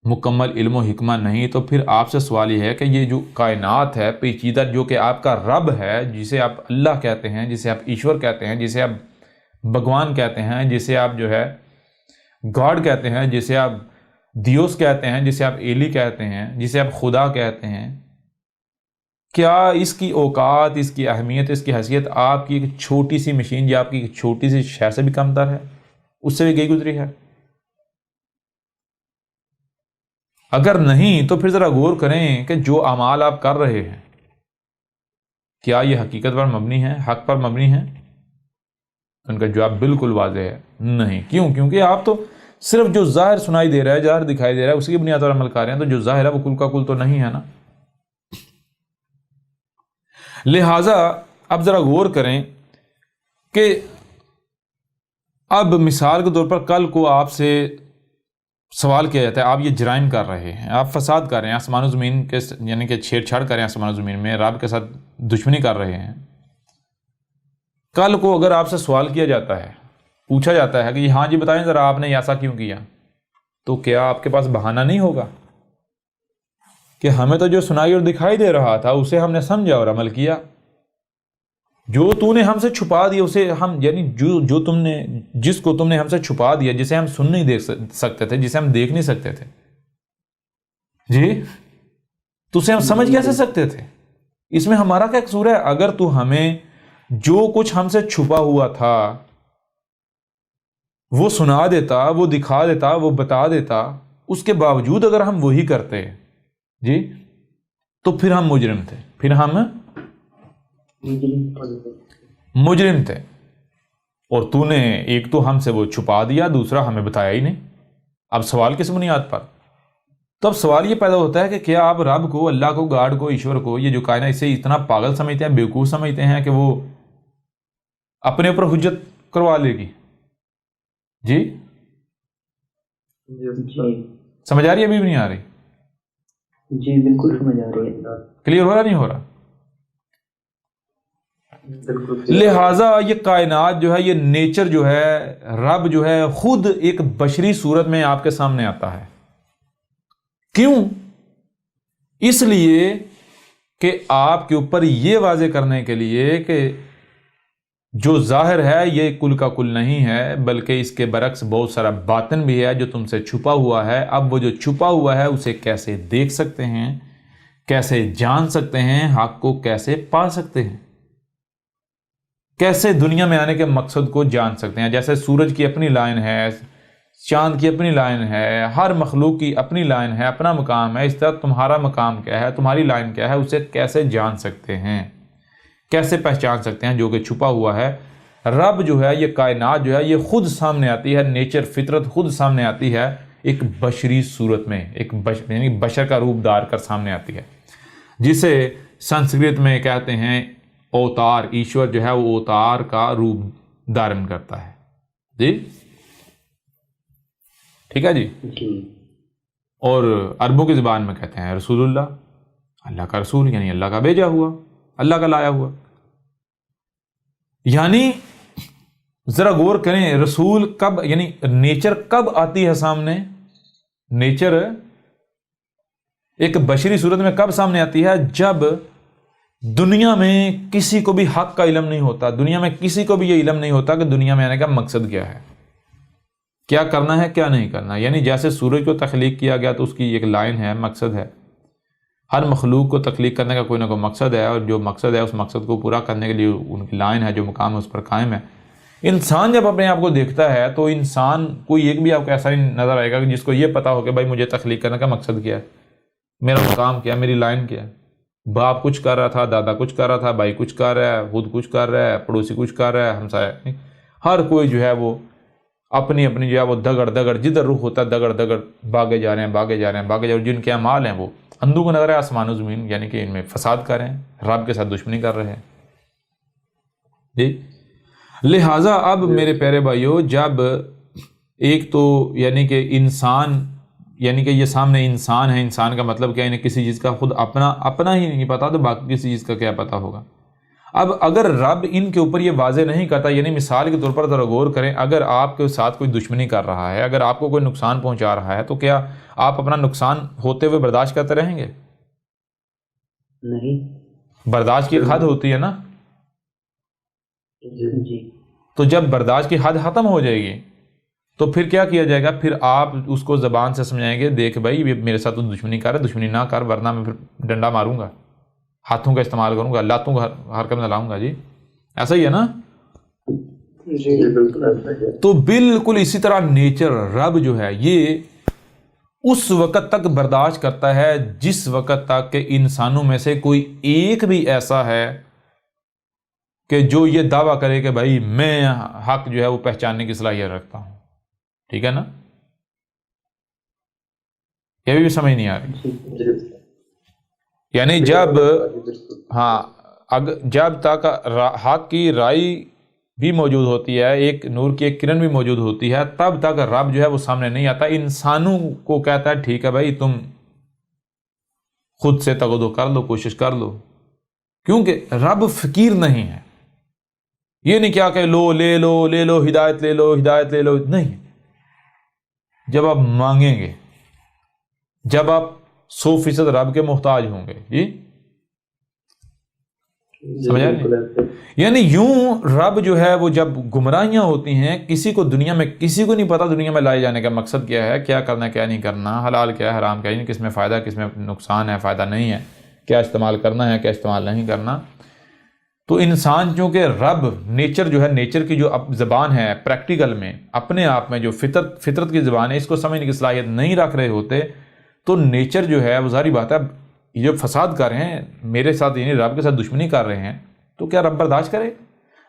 مکمل علم و حکمہ نہیں، تو پھر آپ سے سوال یہ ہے کہ یہ جو کائنات ہے پیچیدہ، جو کہ آپ کا رب ہے، جسے آپ اللہ کہتے ہیں، جسے آپ ایشور کہتے ہیں، جسے آپ بھگوان کہتے ہیں، جسے آپ جو ہے گاڈ کہتے ہیں، جسے آپ دیوس کہتے ہیں، جسے آپ ایلی کہتے ہیں، جسے آپ خدا کہتے ہیں، کیا اس کی اوقات، اس کی اہمیت، اس کی حیثیت آپ کی ایک چھوٹی سی مشین یا آپ کی ایک چھوٹی سی شے سے بھی کم تر ہے؟ اس سے بھی گئی گزری ہے؟ اگر نہیں تو پھر ذرا غور کریں کہ جو اعمال آپ کر رہے ہیں کیا یہ حقیقت پر مبنی ہے، حق پر مبنی ہے؟ ان کا جواب بالکل واضح ہے، نہیں۔ کیوں؟ کیونکہ آپ تو صرف جو ظاہر سنائی دے رہا ہے، ظاہر دکھائی دے رہا ہے، اسی کی بنیاد پر عمل کر رہے ہیں، تو جو ظاہر ہے وہ کل کا کل تو نہیں ہے نا۔ لہٰذا اب ذرا غور کریں کہ اب مثال کے طور پر کل کو آپ سے سوال کیا جاتا ہے، آپ یہ جرائم کر رہے ہیں، آپ فساد کر رہے ہیں، آسمان و زمین کے یعنی کہ چھیڑ چھاڑ کر رہے ہیں، آسمان و زمین میں رب کے ساتھ دشمنی کر رہے ہیں۔ کل کو اگر آپ سے سوال کیا جاتا ہے، پوچھا جاتا ہے کہ ہاں جی بتائیں ذرا آپ نے ایسا کیوں کیا، تو کیا آپ کے پاس بہانہ نہیں ہوگا کہ ہمیں تو جو سنائی اور دکھائی دے رہا تھا اسے ہم نے سمجھا اور عمل کیا، جو تو نے ہم سے چھپا دیا اسے ہم، یعنی جو تم نے، جس کو تم نے ہم سے چھپا دیا، جسے ہم سن نہیں دیکھ سکتے تھے، جسے ہم دیکھ نہیں سکتے تھے، جی تو اسے ہم سمجھ کیسے سکتے تھے؟ اس میں ہمارا کیا قصور ہے؟ اگر تو ہمیں جو کچھ ہم سے چھپا ہوا تھا وہ سنا دیتا، وہ دکھا دیتا، وہ بتا دیتا، اس کے باوجود اگر ہم وہی کرتے جی تو پھر ہم مجرم تھے، پھر ہم مجرم تھے۔ اور تو نے ایک تو ہم سے وہ چھپا دیا، دوسرا ہمیں بتایا ہی نہیں۔ اب سوال کس بنیاد پر؟ تو اب سوال یہ پیدا ہوتا ہے کہ کیا آپ رب کو، اللہ کو، گاڈ کو، ایشور کو، یہ جو کائنات، اسے اتنا پاگل سمجھتے ہیں، بیوقوف سمجھتے ہیں کہ وہ اپنے اوپر حجت کروا لے گی؟ جی سمجھ آ رہی ہے؟ ابھی بھی نہیں آ رہی؟ جی بالکل سمجھ آ رہی ہے۔ کلیئر ہو رہا نہیں ہو رہا؟ لہٰذا یہ کائنات جو ہے، یہ نیچر جو ہے، رب جو ہے خود ایک بشری صورت میں آپ کے سامنے آتا ہے۔ کیوں؟ اس لیے کہ آپ کے اوپر یہ واضح کرنے کے لیے کہ جو ظاہر ہے یہ کل کا کل نہیں ہے، بلکہ اس کے برعکس بہت سارا باطن بھی ہے جو تم سے چھپا ہوا ہے۔ اب وہ جو چھپا ہوا ہے اسے کیسے دیکھ سکتے ہیں، کیسے جان سکتے ہیں، حق کو کیسے پا سکتے ہیں، کیسے دنیا میں آنے کے مقصد کو جان سکتے ہیں۔ جیسے سورج کی اپنی لائن ہے، چاند کی اپنی لائن ہے، ہر مخلوق کی اپنی لائن ہے، اپنا مقام ہے، اس طرح تمہارا مقام کیا ہے، تمہاری لائن کیا ہے، اسے کیسے جان سکتے ہیں، کیسے پہچان سکتے ہیں جو کہ چھپا ہوا ہے۔ رب جو ہے، یہ کائنات جو ہے، یہ خود سامنے آتی ہے، نیچر، فطرت خود سامنے آتی ہے ایک بشری صورت میں، ایک یعنی بشر کا روپ دار کر سامنے آتی ہے، جسے سنسکرت میں کہتے ہیں اوتار۔ ایشور جو ہے وہ اوتار کا روپ دھارن کرتا ہے، جی ٹھیک ہے جی۔ اور عربوں کی زبان میں کہتے ہیں رسول اللہ، اللہ کا رسول، یعنی اللہ کا بھیجا ہوا، اللہ کا لایا ہوا۔ یعنی ذرا غور کریں، رسول کب، یعنی نیچر کب آتی ہے سامنے؟ نیچر ایک بشری صورت میں کب سامنے آتی ہے؟ جب دنیا میں کسی کو بھی حق کا علم نہیں ہوتا، دنیا میں کسی کو بھی یہ علم نہیں ہوتا کہ دنیا میں آنے کا مقصد کیا ہے، کیا کرنا ہے، کیا نہیں کرنا۔ یعنی جیسے سورج کو تخلیق کیا گیا تو اس کی ایک لائن ہے، مقصد ہے۔ ہر مخلوق کو تخلیق کرنے کا کوئی نہ کوئی مقصد ہے، اور جو مقصد ہے اس مقصد کو پورا کرنے کے لیے ان کی لائن ہے، جو مقام ہے اس پر قائم ہے۔ انسان جب اپنے آپ کو دیکھتا ہے تو انسان کوئی ایک بھی آپ کو ایسا نہیں نظر آئے گا کہ جس کو یہ پتا ہو کہ بھائی مجھے تخلیق کرنے کا مقصد کیا ہے، میرا مقام کیا ہے، میری لائن کیا ہے۔ باپ کچھ کر رہا تھا، دادا کچھ کر رہا تھا، بھائی کچھ کر رہا ہے، خود کچھ کر رہا ہے، پڑوسی کچھ کر رہا ہے، ہمسایہ، ہر کوئی جو ہے وہ اپنی اپنی جو ہے وہ دگڑ جدھر رخ ہوتا ہے دگڑ بھاگے جا رہے ہیں، جن کے اعمال ہیں وہ اندھوں کو نظر ہے آسمان و زمین، یعنی کہ ان میں فساد کر رہے ہیں، رب کے ساتھ دشمنی کر رہے ہیں، جی۔ لہٰذا اب میرے پیارے بھائیو، جب ایک تو یعنی کہ انسان، یعنی کہ یہ سامنے انسان ہے، انسان کا مطلب کیا ہے، انہیں کسی چیز کا خود اپنا ہی نہیں پتا تو باقی کسی چیز کا کیا پتا ہوگا۔ اب اگر رب ان کے اوپر یہ واضح نہیں کرتا، یعنی مثال کے طور پر ذرا غور کریں، اگر آپ کے ساتھ کوئی دشمنی کر رہا ہے، اگر آپ کو کوئی نقصان پہنچا رہا ہے، تو کیا آپ اپنا نقصان ہوتے ہوئے برداشت کرتے رہیں گے؟ نہیں۔ برداشت کی ایک حد ہوتی ہے نا، جی۔ تو جب برداشت کی حد ختم ہو جائے گی تو پھر کیا کیا جائے گا؟ پھر آپ اس کو زبان سے سمجھائیں گے، دیکھ بھائی یہ میرے ساتھ تو دشمنی کر رہا ہے، دشمنی نہ کر ورنہ میں پھر ڈنڈا ماروں گا، ہاتھوں کا استعمال کروں گا، لاتوں کا حرکت میں لاؤں گا۔ جی ایسا ہی ہے نا؟ جی بالکل ایسا ہی ہے۔ تو بالکل اسی طرح نیچر، رب جو ہے یہ اس وقت تک برداشت کرتا ہے جس وقت تک کہ انسانوں میں سے کوئی ایک بھی ایسا ہے کہ جو یہ دعویٰ کرے کہ بھائی میں حق جو ہے وہ پہچاننے کی صلاحیت رکھتا ہوں۔ ٹھیک ہے نا؟ یہ بھی سمجھ نہیں آ رہی؟ یعنی جب تک حق کی رائے بھی موجود ہوتی ہے، ایک نور کی ایک کرن بھی موجود ہوتی ہے، تب تک رب جو ہے وہ سامنے نہیں آتا۔ انسانوں کو کہتا ہے ٹھیک ہے بھائی تم خود سے تغدو کر لو، کوشش کر لو، کیونکہ رب فقیر نہیں ہے۔ یہ نہیں کیا کہ لے لو ہدایت لے لو، نہیں۔ جب آپ مانگیں گے، جب آپ 100% رب کے محتاج ہوں گے۔ جی سمجھا نہیں؟ یعنی یوں رب جو ہے وہ جب گمراہیاں ہوتی ہیں، کسی کو دنیا میں کسی کو نہیں پتا دنیا میں لائے جانے کا مقصد کیا ہے، کیا کرنا ہے کیا نہیں کرنا، حلال کیا ہے حرام کیا ہے، کس میں فائدہ کس میں نقصان ہے، فائدہ نہیں ہے، کیا استعمال کرنا ہے کیا استعمال نہیں کرنا۔ تو انسان چونکہ رب نیچر جو ہے، نیچر کی جو زبان ہے پریکٹیکل میں اپنے آپ میں جو فطرت کی زبان ہے، اس کو سمجھنے کی صلاحیت نہیں رکھ رہے ہوتے، تو نیچر جو ہے وہ ظاہری بات ہے، یہ جو فساد کر رہے ہیں میرے ساتھ، یعنی رب کے ساتھ دشمنی کر رہے ہیں، تو کیا رب برداشت کرے؟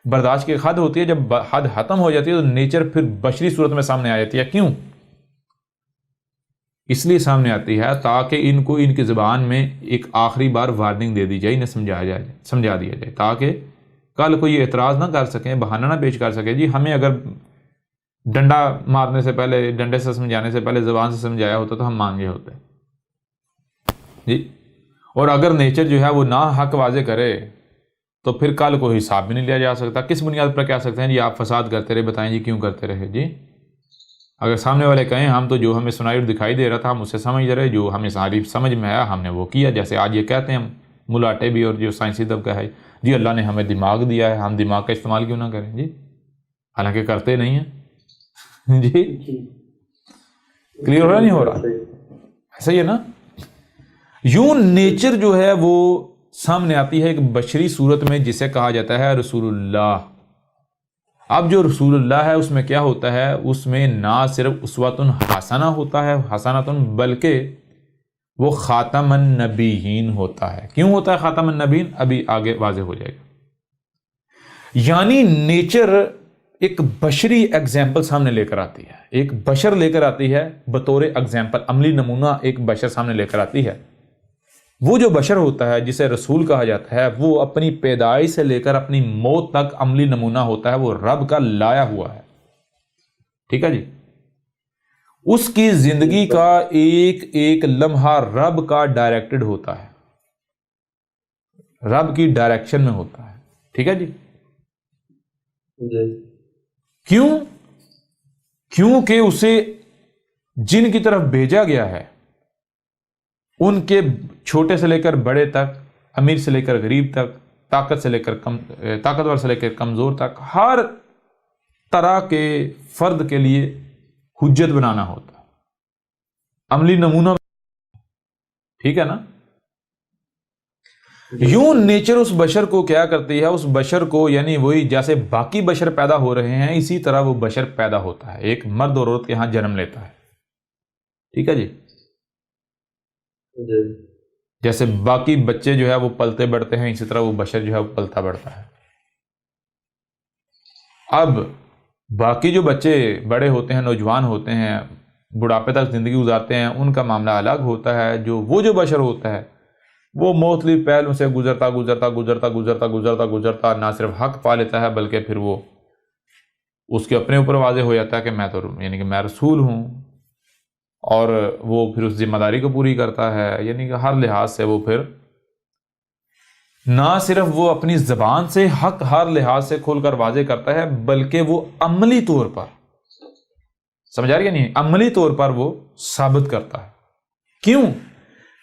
برداشت کی حد ہوتی ہے، جب حد ختم ہو جاتی ہے تو نیچر پھر بشری صورت میں سامنے آ جاتی ہے۔ کیوں؟ اس لیے سامنے آتی ہے تاکہ ان کو ان کی زبان میں ایک آخری بار وارننگ دے دی جائے، انہیں سمجھا دیا جائے، تاکہ کل کوئی اعتراض نہ کر سکیں، بہانہ نہ پیش کر سکے، جی ہمیں اگر ڈنڈا مارنے سے پہلے، ڈنڈے سے سمجھانے سے پہلے زبان سے سمجھایا ہوتا تو ہم مانگے ہوتے۔ جی اور اگر نیچر جو ہے وہ نہ حق واضح کرے تو پھر کل کو حساب بھی نہیں لیا جا سکتا۔ کس بنیاد پر کہہ سکتے ہیں جی آپ فساد کرتے رہے، بتائیں جی کیوں کرتے رہے؟ جی اگر سامنے والے کہیں ہم تو جو ہمیں سنائی دکھائی دے رہا تھا ہم اسے سمجھ رہے، جو ہمیں ساری سمجھ میں آیا ہم نے وہ کیا، جیسے آج یہ کہتے ہیں ملاٹے بھی اور جو سائنسی طبقہ ہے، جی اللہ نے ہمیں دماغ دیا ہے، ہم دماغ کا استعمال کیوں نہ کریں؟ جی حالانکہ کرتے نہیں ہیں۔ جی کلیئر ہو رہا نہیں ہو رہا؟ ایسا ہی ہے نا؟ یوں نیچر جو ہے وہ سامنے آتی ہے ایک بشری صورت میں، جسے کہا جاتا ہے رسول اللہ۔ اب جو رسول اللہ ہے اس میں کیا ہوتا ہے؟ اس میں نہ صرف اسوۃ حسنہ ہوتا ہے، حسنۃ، بلکہ وہ خاتم النبیین ہوتا ہے۔ کیوں ہوتا ہے خاتم النبیین؟ ابھی آگے واضح ہو جائے گا۔ یعنی نیچر ایک بشری ایگزامپل سامنے لے کر آتی ہے، ایک بشر لے کر آتی ہے بطور ایگزامپل، عملی نمونہ ایک بشر سامنے لے کر آتی ہے۔ وہ جو بشر ہوتا ہے جسے رسول کہا جاتا ہے، وہ اپنی پیدائش سے لے کر اپنی موت تک عملی نمونہ ہوتا ہے، وہ رب کا لایا ہوا ہے۔ ٹھیک ہے جی؟ اس کی زندگی کا ایک ایک لمحہ رب کا ڈائریکٹڈ ہوتا ہے، رب کی ڈائریکشن میں ہوتا ہے۔ ٹھیک ہے جی؟ کیوں؟ کیونکہ اسے جن کی طرف بھیجا گیا ہے، ان کے چھوٹے سے لے کر بڑے تک، امیر سے لے کر غریب تک، طاقتور سے لے کر کمزور تک، ہر طرح کے فرد کے لیے حجت بنانا ہوتا ہے، عملی نمونہ۔ ٹھیک ہے نا؟ یوں نیچر اس بشر کو کیا کرتی ہے؟ اس بشر کو، یعنی وہی جیسے باقی بشر پیدا ہو رہے ہیں اسی طرح وہ بشر پیدا ہوتا ہے، ایک مرد اور عورت کے ہاں جنم لیتا ہے۔ ٹھیک ہے جی؟ جیسے باقی بچے جو ہے وہ پلتے بڑھتے ہیں، اسی طرح وہ بشر جو ہے وہ پلتا بڑھتا ہے۔ اب باقی جو بچے بڑے ہوتے ہیں، نوجوان ہوتے ہیں، بڑھاپے تک زندگی گزارتے ہیں، ان کا معاملہ الگ ہوتا ہے۔ وہ جو بشر ہوتا ہے وہ مختلف پہلوں سے گزرتا نہ صرف حق پا لیتا ہے بلکہ پھر وہ اس کے اپنے اوپر واضح ہو جاتا ہے کہ میں تو یعنی کہ میں رسول ہوں، اور وہ پھر اس ذمہ داری کو پوری کرتا ہے، یعنی کہ ہر لحاظ سے وہ پھر نہ صرف وہ اپنی زبان سے حق ہر لحاظ سے کھول کر واضح کرتا ہے، بلکہ وہ عملی طور پر، سمجھ آ رہی ہے نہیں، عملی طور پر وہ ثابت کرتا ہے۔ کیوں؟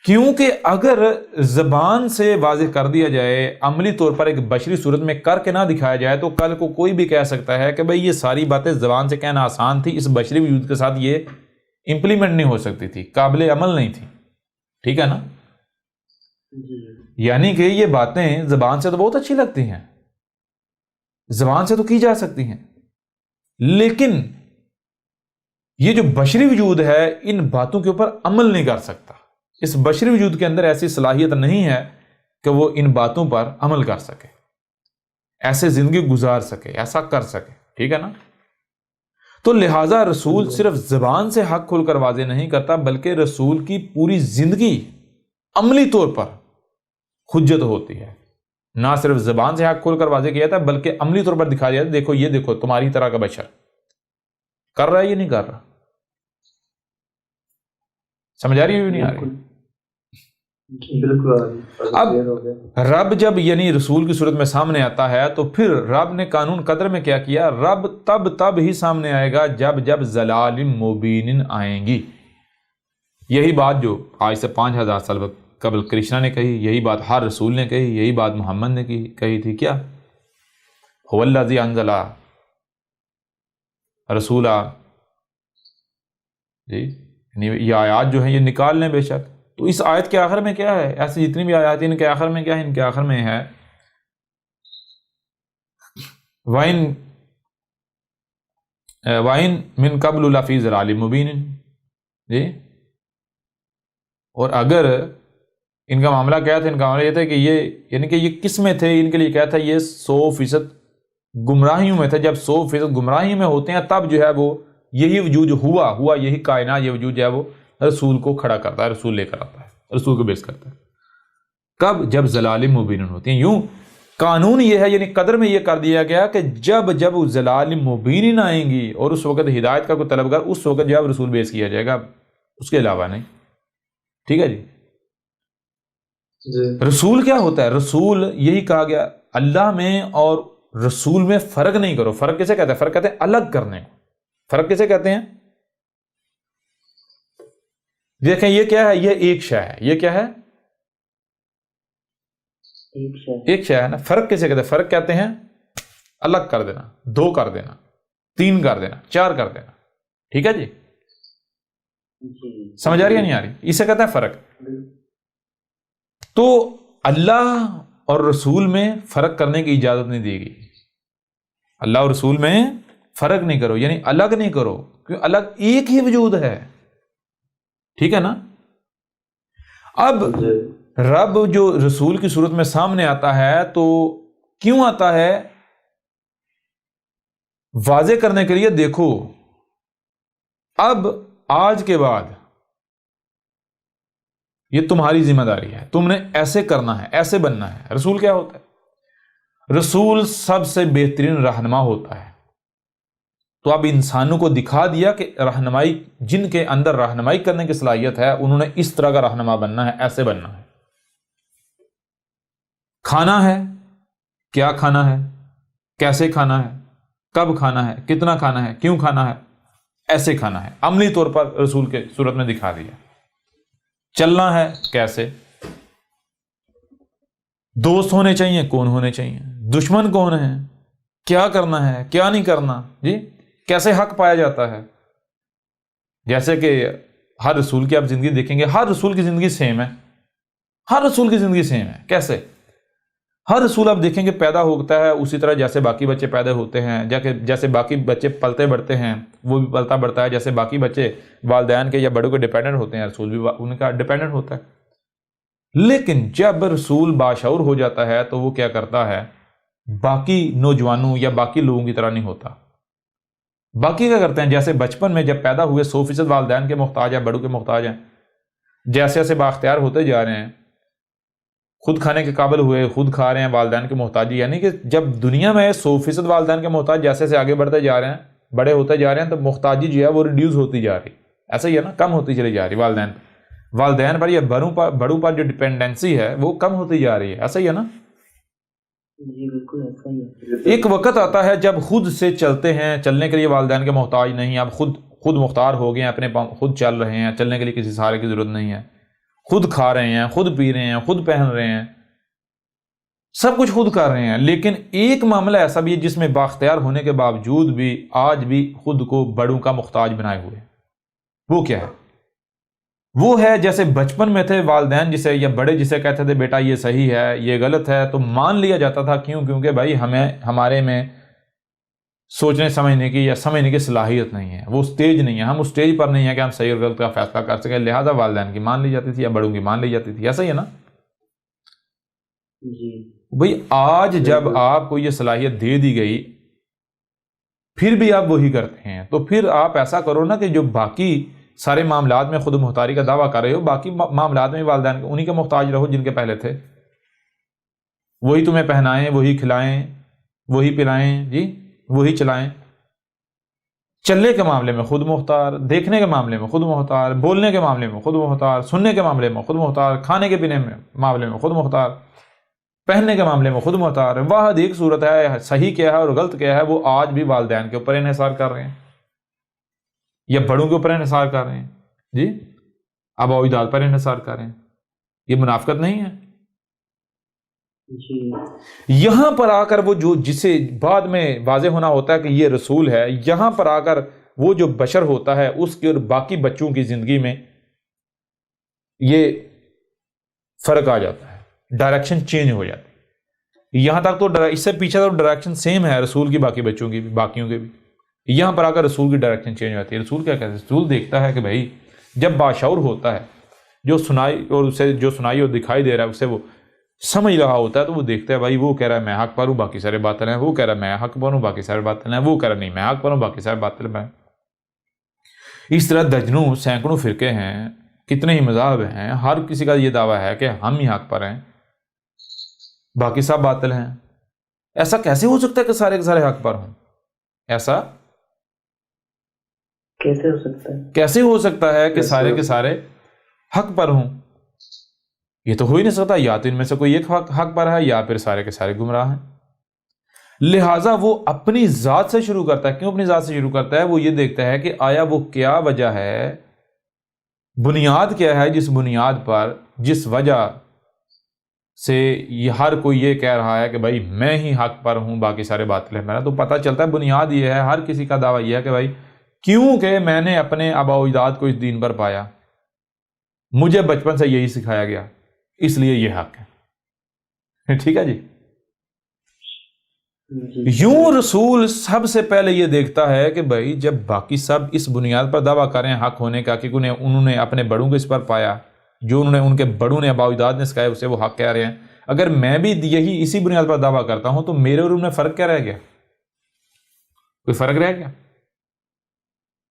کیونکہ اگر زبان سے واضح کر دیا جائے، عملی طور پر ایک بشری صورت میں کر کے نہ دکھایا جائے، تو کل کو کوئی بھی کہہ سکتا ہے کہ بھئی یہ ساری باتیں زبان سے کہنا آسان تھی، اس بشری وجود کے ساتھ یہ امپلیمنٹ نہیں ہو سکتی تھی، قابل عمل نہیں تھی، ٹھیک ہے نا؟ یعنی کہ یہ باتیں زبان سے تو بہت اچھی لگتی ہیں، زبان سے تو کی جا سکتی ہیں، لیکن یہ جو بشری وجود ہے ان باتوں کے اوپر عمل نہیں کر سکتا۔ اس بشری وجود کے اندر ایسی صلاحیت نہیں ہے کہ وہ ان باتوں پر عمل کر سکے، ایسے زندگی گزار سکے، ایسا کر سکے، ٹھیک ہے نا؟ تو لہٰذا رسول صرف زبان سے حق کھول کر واضح نہیں کرتا، بلکہ رسول کی پوری زندگی عملی طور پر حجت ہوتی ہے۔ نہ صرف زبان سے حق کھول کر واضح کیا جاتا ہے، بلکہ عملی طور پر دکھایا جاتا ہے، دیکھو یہ دیکھو تمہاری طرح کا بشر کر رہا ہے یہ نہیں کر رہا۔ سمجھ آ رہی ہے یا نہیں آ رہی؟ بالکل۔ اب رب جب یعنی رسول کی صورت میں سامنے آتا ہے تو پھر رب نے قانون قدر میں کیا کیا؟ رب تب ہی سامنے آئے گا جب ضلال مبین آئیں گی۔ یہی بات جو آج سے 5000 سال قبل کرشنا نے کہی، یہی بات ہر رسول نے کہی، یہی بات محمد نے کہی تھی، کیا؟ هو الذی انزل رسولا، جی یعنی یہ آیات جو ہیں یہ نکال لیں بے شک۔ تو اس آیت کے آخر میں کیا ہے؟ ایسی جتنی بھی آیات ہیں ان کے آخر میں کیا ہے؟ ان کے آخر میں ہے وَإِن مِّن قَبْلُ لَفِي ضَلَالٍ مُّبِينٍ، جی، اور اگر ان کا معاملہ کیا تھا؟ ان کا معاملہ یہ تھا کہ یہ یعنی کہ یہ کس میں تھے؟ ان کے لیے کیا تھا؟ یہ 100% گمراہیوں میں تھے۔ جب 100% گمراہی میں ہوتے ہیں تب جو ہے وہ یہی وجود ہوا یہی کائنات، یہ وجود جو ہے وہ رسول کو کھڑا کرتا ہے، رسول لے کر آتا ہے، رسول کو بیس کرتا ہے۔ کب؟ جب ضلال مبین ہوتی ہیں۔ یوں قانون یہ ہے، یعنی قدر میں یہ کر دیا گیا کہ جب ضلال مبین آئیں گی اور اس وقت ہدایت کا کوئی طلبگار، اس وقت جب رسول بیس کیا جائے گا، اس کے علاوہ نہیں، ٹھیک ہے جی؟ رسول کیا ہوتا ہے؟ رسول یہی کہا گیا اللہ میں اور رسول میں فرق نہیں کرو۔ فرق کسے کہتے ہیں؟ فرق کہتے ہیں الگ کرنے کو۔ فرق کسے کہتے ہیں؟ دیکھیں یہ کیا ہے؟ یہ ایک شے ہے۔ یہ کیا ہے؟ ایک شے ہے نا۔ فرق کسے کہتے ہیں؟ فرق کہتے ہیں الگ کر دینا، 2 کر دینا، 3 کر دینا، 4 کر دینا، ٹھیک ہے جی؟ سمجھ آ رہی ہے نہیں آ رہی؟ اسے کہتے ہیں فرق۔ تو اللہ اور رسول میں فرق کرنے کی اجازت نہیں دی گئی۔ اللہ اور رسول میں فرق نہیں کرو، یعنی الگ نہیں کرو، کیونکہ الگ ایک ہی وجود ہے، ٹھیک ہے نا؟ اب رب جو رسول کی صورت میں سامنے آتا ہے تو کیوں آتا ہے؟ واضح کرنے کے لیے، دیکھو اب آج کے بعد یہ تمہاری ذمہ داری ہے، تم نے ایسے کرنا ہے، ایسے بننا ہے۔ رسول کیا ہوتا ہے؟ رسول سب سے بہترین رہنما ہوتا ہے۔ تو اب انسانوں کو دکھا دیا کہ رہنمائی، جن کے اندر رہنمائی کرنے کی صلاحیت ہے انہوں نے اس طرح کا رہنما بننا ہے، ایسے بننا ہے۔ کھانا ہے، کیا کھانا ہے، کیسے کھانا ہے، کب کھانا ہے، کتنا کھانا ہے، کیوں کھانا ہے، ایسے کھانا ہے، عملی طور پر رسول کے صورت میں دکھا دیا۔ چلنا ہے کیسے، دوست ہونے چاہیے، کون ہونے چاہیے، دشمن کون ہے، کیا کرنا ہے، کیا نہیں کرنا، جی کیسے حق پایا جاتا ہے۔ جیسے کہ ہر رسول کی آپ زندگی دیکھیں گے، ہر رسول کی زندگی سیم ہے، ہر رسول کی زندگی سیم ہے۔ کیسے؟ ہر رسول آپ دیکھیں گے پیدا ہوتا ہے اسی طرح جیسے باقی بچے پیدا ہوتے ہیں، جیسے باقی بچے پلتے بڑھتے ہیں وہ بھی پلتا بڑھتا ہے، جیسے باقی بچے والدین کے یا بڑوں کے ڈیپینڈنٹ ہوتے ہیں، رسول بھی ان کا ڈیپینڈنٹ ہوتا ہے۔ لیکن جب رسول باشعور ہو جاتا ہے تو وہ کیا کرتا ہے؟ باقی نوجوانوں یا باقی لوگوں کی طرح نہیں ہوتا۔ باقی کیا کرتے ہیں؟ جیسے بچپن میں جب پیدا ہوئے 100% والدین کے محتاج ہیں، بڑوں کے محتاج ہیں، جیسے جیسے بااختیار ہوتے جا رہے ہیں خود کھانے کے قابل ہوئے، خود کھا رہے ہیں، والدین کے محتاجی، یعنی کہ جب دنیا میں 100% والدین کے محتاج جیسے جیسے آگے بڑھتے جا رہے ہیں، بڑے ہوتے جا رہے ہیں، تو محتاجی جو ہے وہ ریڈیوس ہوتی جا رہی، ایسا ہی ہے نا، کم ہوتی چلی جا رہی والدین پر یا بڑوں پر جو ڈپینڈنسی ہے وہ کم ہوتی جا رہی ہے، ایسا ہی ہے نا؟ جی بالکل ایسا ہی ہے۔ ایک وقت آتا ہے جب خود سے چلتے ہیں، چلنے کے لیے والدین کے محتاج نہیں، اب خود مختار ہو گئے ہیں، اپنے خود چل رہے ہیں، چلنے کے لیے کسی سہارے کی ضرورت نہیں ہے، خود کھا رہے ہیں، خود پی رہے ہیں، خود پہن رہے ہیں، سب کچھ خود کر رہے ہیں۔ لیکن ایک معاملہ ایسا بھی ہے جس میں بااختیار ہونے کے باوجود بھی آج بھی خود کو بڑوں کا محتاج بنائے ہوئے، وہ کیا ہے؟ وہ ہے جیسے بچپن میں تھے والدین جسے یا بڑے جسے کہتے تھے بیٹا یہ صحیح ہے یہ غلط ہے، تو مان لیا جاتا تھا، کیونکہ بھائی ہمارے میں سوچنے سمجھنے کی یا سمجھنے کی صلاحیت نہیں ہے، وہ سٹیج نہیں ہے، ہم اس سٹیج پر نہیں ہے کہ ہم صحیح اور غلط کا فیصلہ کر سکیں، لہذا والدین کی مان لی جاتی تھی یا بڑوں کی مان لی جاتی تھی، ایسا ہی ہے نا؟ جی بھئی آج جب آپ کو یہ صلاحیت دے دی گئی پھر بھی آپ وہی کرتے ہیں، تو پھر آپ ایسا کرو نا کہ جو باقی سارے معاملات میں خود مختاری کا دعویٰ کر رہے ہو، باقی معاملات میں والدین انہی کے محتاج رہو جن کے پہلے تھے، وہی تمہیں پہنائیں، وہی کھلائیں، وہی پلائیں، جی وہی چلائیں، چلنے کے معاملے میں خود مختار، دیکھنے کے معاملے میں خود مختار، بولنے کے معاملے میں خود مختار، سننے کے معاملے میں خود مختار، کھانے کے پینے میں معاملے میں خود مختار، پہننے کے معاملے میں خود مختار۔ واحد ایک صورت ہے، صحیح کیا ہے اور غلط کیا ہے وہ آج بھی والدین کے اوپر انحصار کر رہے ہیں یا بڑوں کے اوپر انحصار کر رہے ہیں، جی آباء و اجداد پر انحصار کر رہے ہیں، یہ منافقت نہیں ہے؟ جی یہاں پر آ کر وہ جسے بعد میں واضح ہونا ہوتا ہے کہ یہ رسول ہے، یہاں پر آ کر وہ جو بشر ہوتا ہے اس کے اور باقی بچوں کی زندگی میں یہ فرق آ جاتا ہے، ڈائریکشن چینج ہو جاتی ہے۔ یہاں تک تو اس سے پیچھے تو ڈائریکشن سیم ہے رسول کی، باقی بچوں کی بھی، باقیوں کے بھی، یہاں پر آ کر رسول کی ڈائریکشن چینج ہو جاتی ہے۔ رسول کیا کہتے ہیں؟ رسول دیکھتا ہے کہ بھائی جب باشعور ہوتا ہے، جو سنائی اور اسے جو سنائی اور دکھائی دے رہا ہے اسے وہ سمجھ رہا ہوتا ہے، تو وہ دیکھتا ہے بھائی وہ کہہ رہا ہے میں حق پر ہوں باقی سارے باطل ہیں، وہ کہہ رہا ہے میں حق پر ہوں باقی سارے باطل ہیں، وہ کہہ رہا ہے نہیں میں حق پر ہوں باقی سارے باطل ہیں۔ اس طرح درجنوں سینکڑوں فرقے ہیں، کتنے ہی مذاہب ہیں، ہر کسی کا یہ دعویٰ ہے کہ ہم ہی حق پر ہیں باقی سب باطل ہیں۔ ایسا کیسے ہو سکتا ہے کہ سارے کے سارے حق پر ہوں؟ ایسا کیسے ہو سکتا ہے؟ کیسے ہو سکتا ہے کہ سارے کے سارے حق پر ہوں؟ یہ تو ہو ہی نہیں سکتا، یا تو ان میں سے کوئی ایک حق پر ہے یا پھر سارے کے سارے گمراہ ہیں۔ لہٰذا وہ اپنی ذات سے شروع کرتا ہے۔ کیوں اپنی ذات سے شروع کرتا ہے؟ وہ یہ دیکھتا ہے کہ آیا وہ کیا وجہ ہے، بنیاد کیا ہے جس بنیاد پر، جس وجہ سے یہ ہر کوئی یہ کہہ رہا ہے کہ بھائی میں ہی حق پر ہوں باقی سارے باطل ہیں۔ میرا تو پتہ چلتا ہے بنیاد یہ ہے، ہر کسی کا دعویٰ یہ ہے کہ بھائی کیونکہ میں نے اپنے آباء و اجداد کو اس دین پر پایا، مجھے بچپن سے یہی سکھایا گیا، اس لیے یہ حق ہے۔ ٹھیک ہے جی؟ یوں رسول سب سے پہلے یہ دیکھتا ہے کہ بھائی جب باقی سب اس بنیاد پر دعویٰ کریں حق ہونے کا کہ انہوں نے اپنے بڑوں کو اس پر پایا، جو انہوں نے ان کے بڑوں نے آباء و اجداد نے سکھایا اسے وہ حق کہہ رہے ہیں، اگر میں بھی یہی اسی بنیاد پر دعویٰ کرتا ہوں تو میرے اور ان میں فرق کیا رہ گیا؟ کوئی فرق رہ گیا؟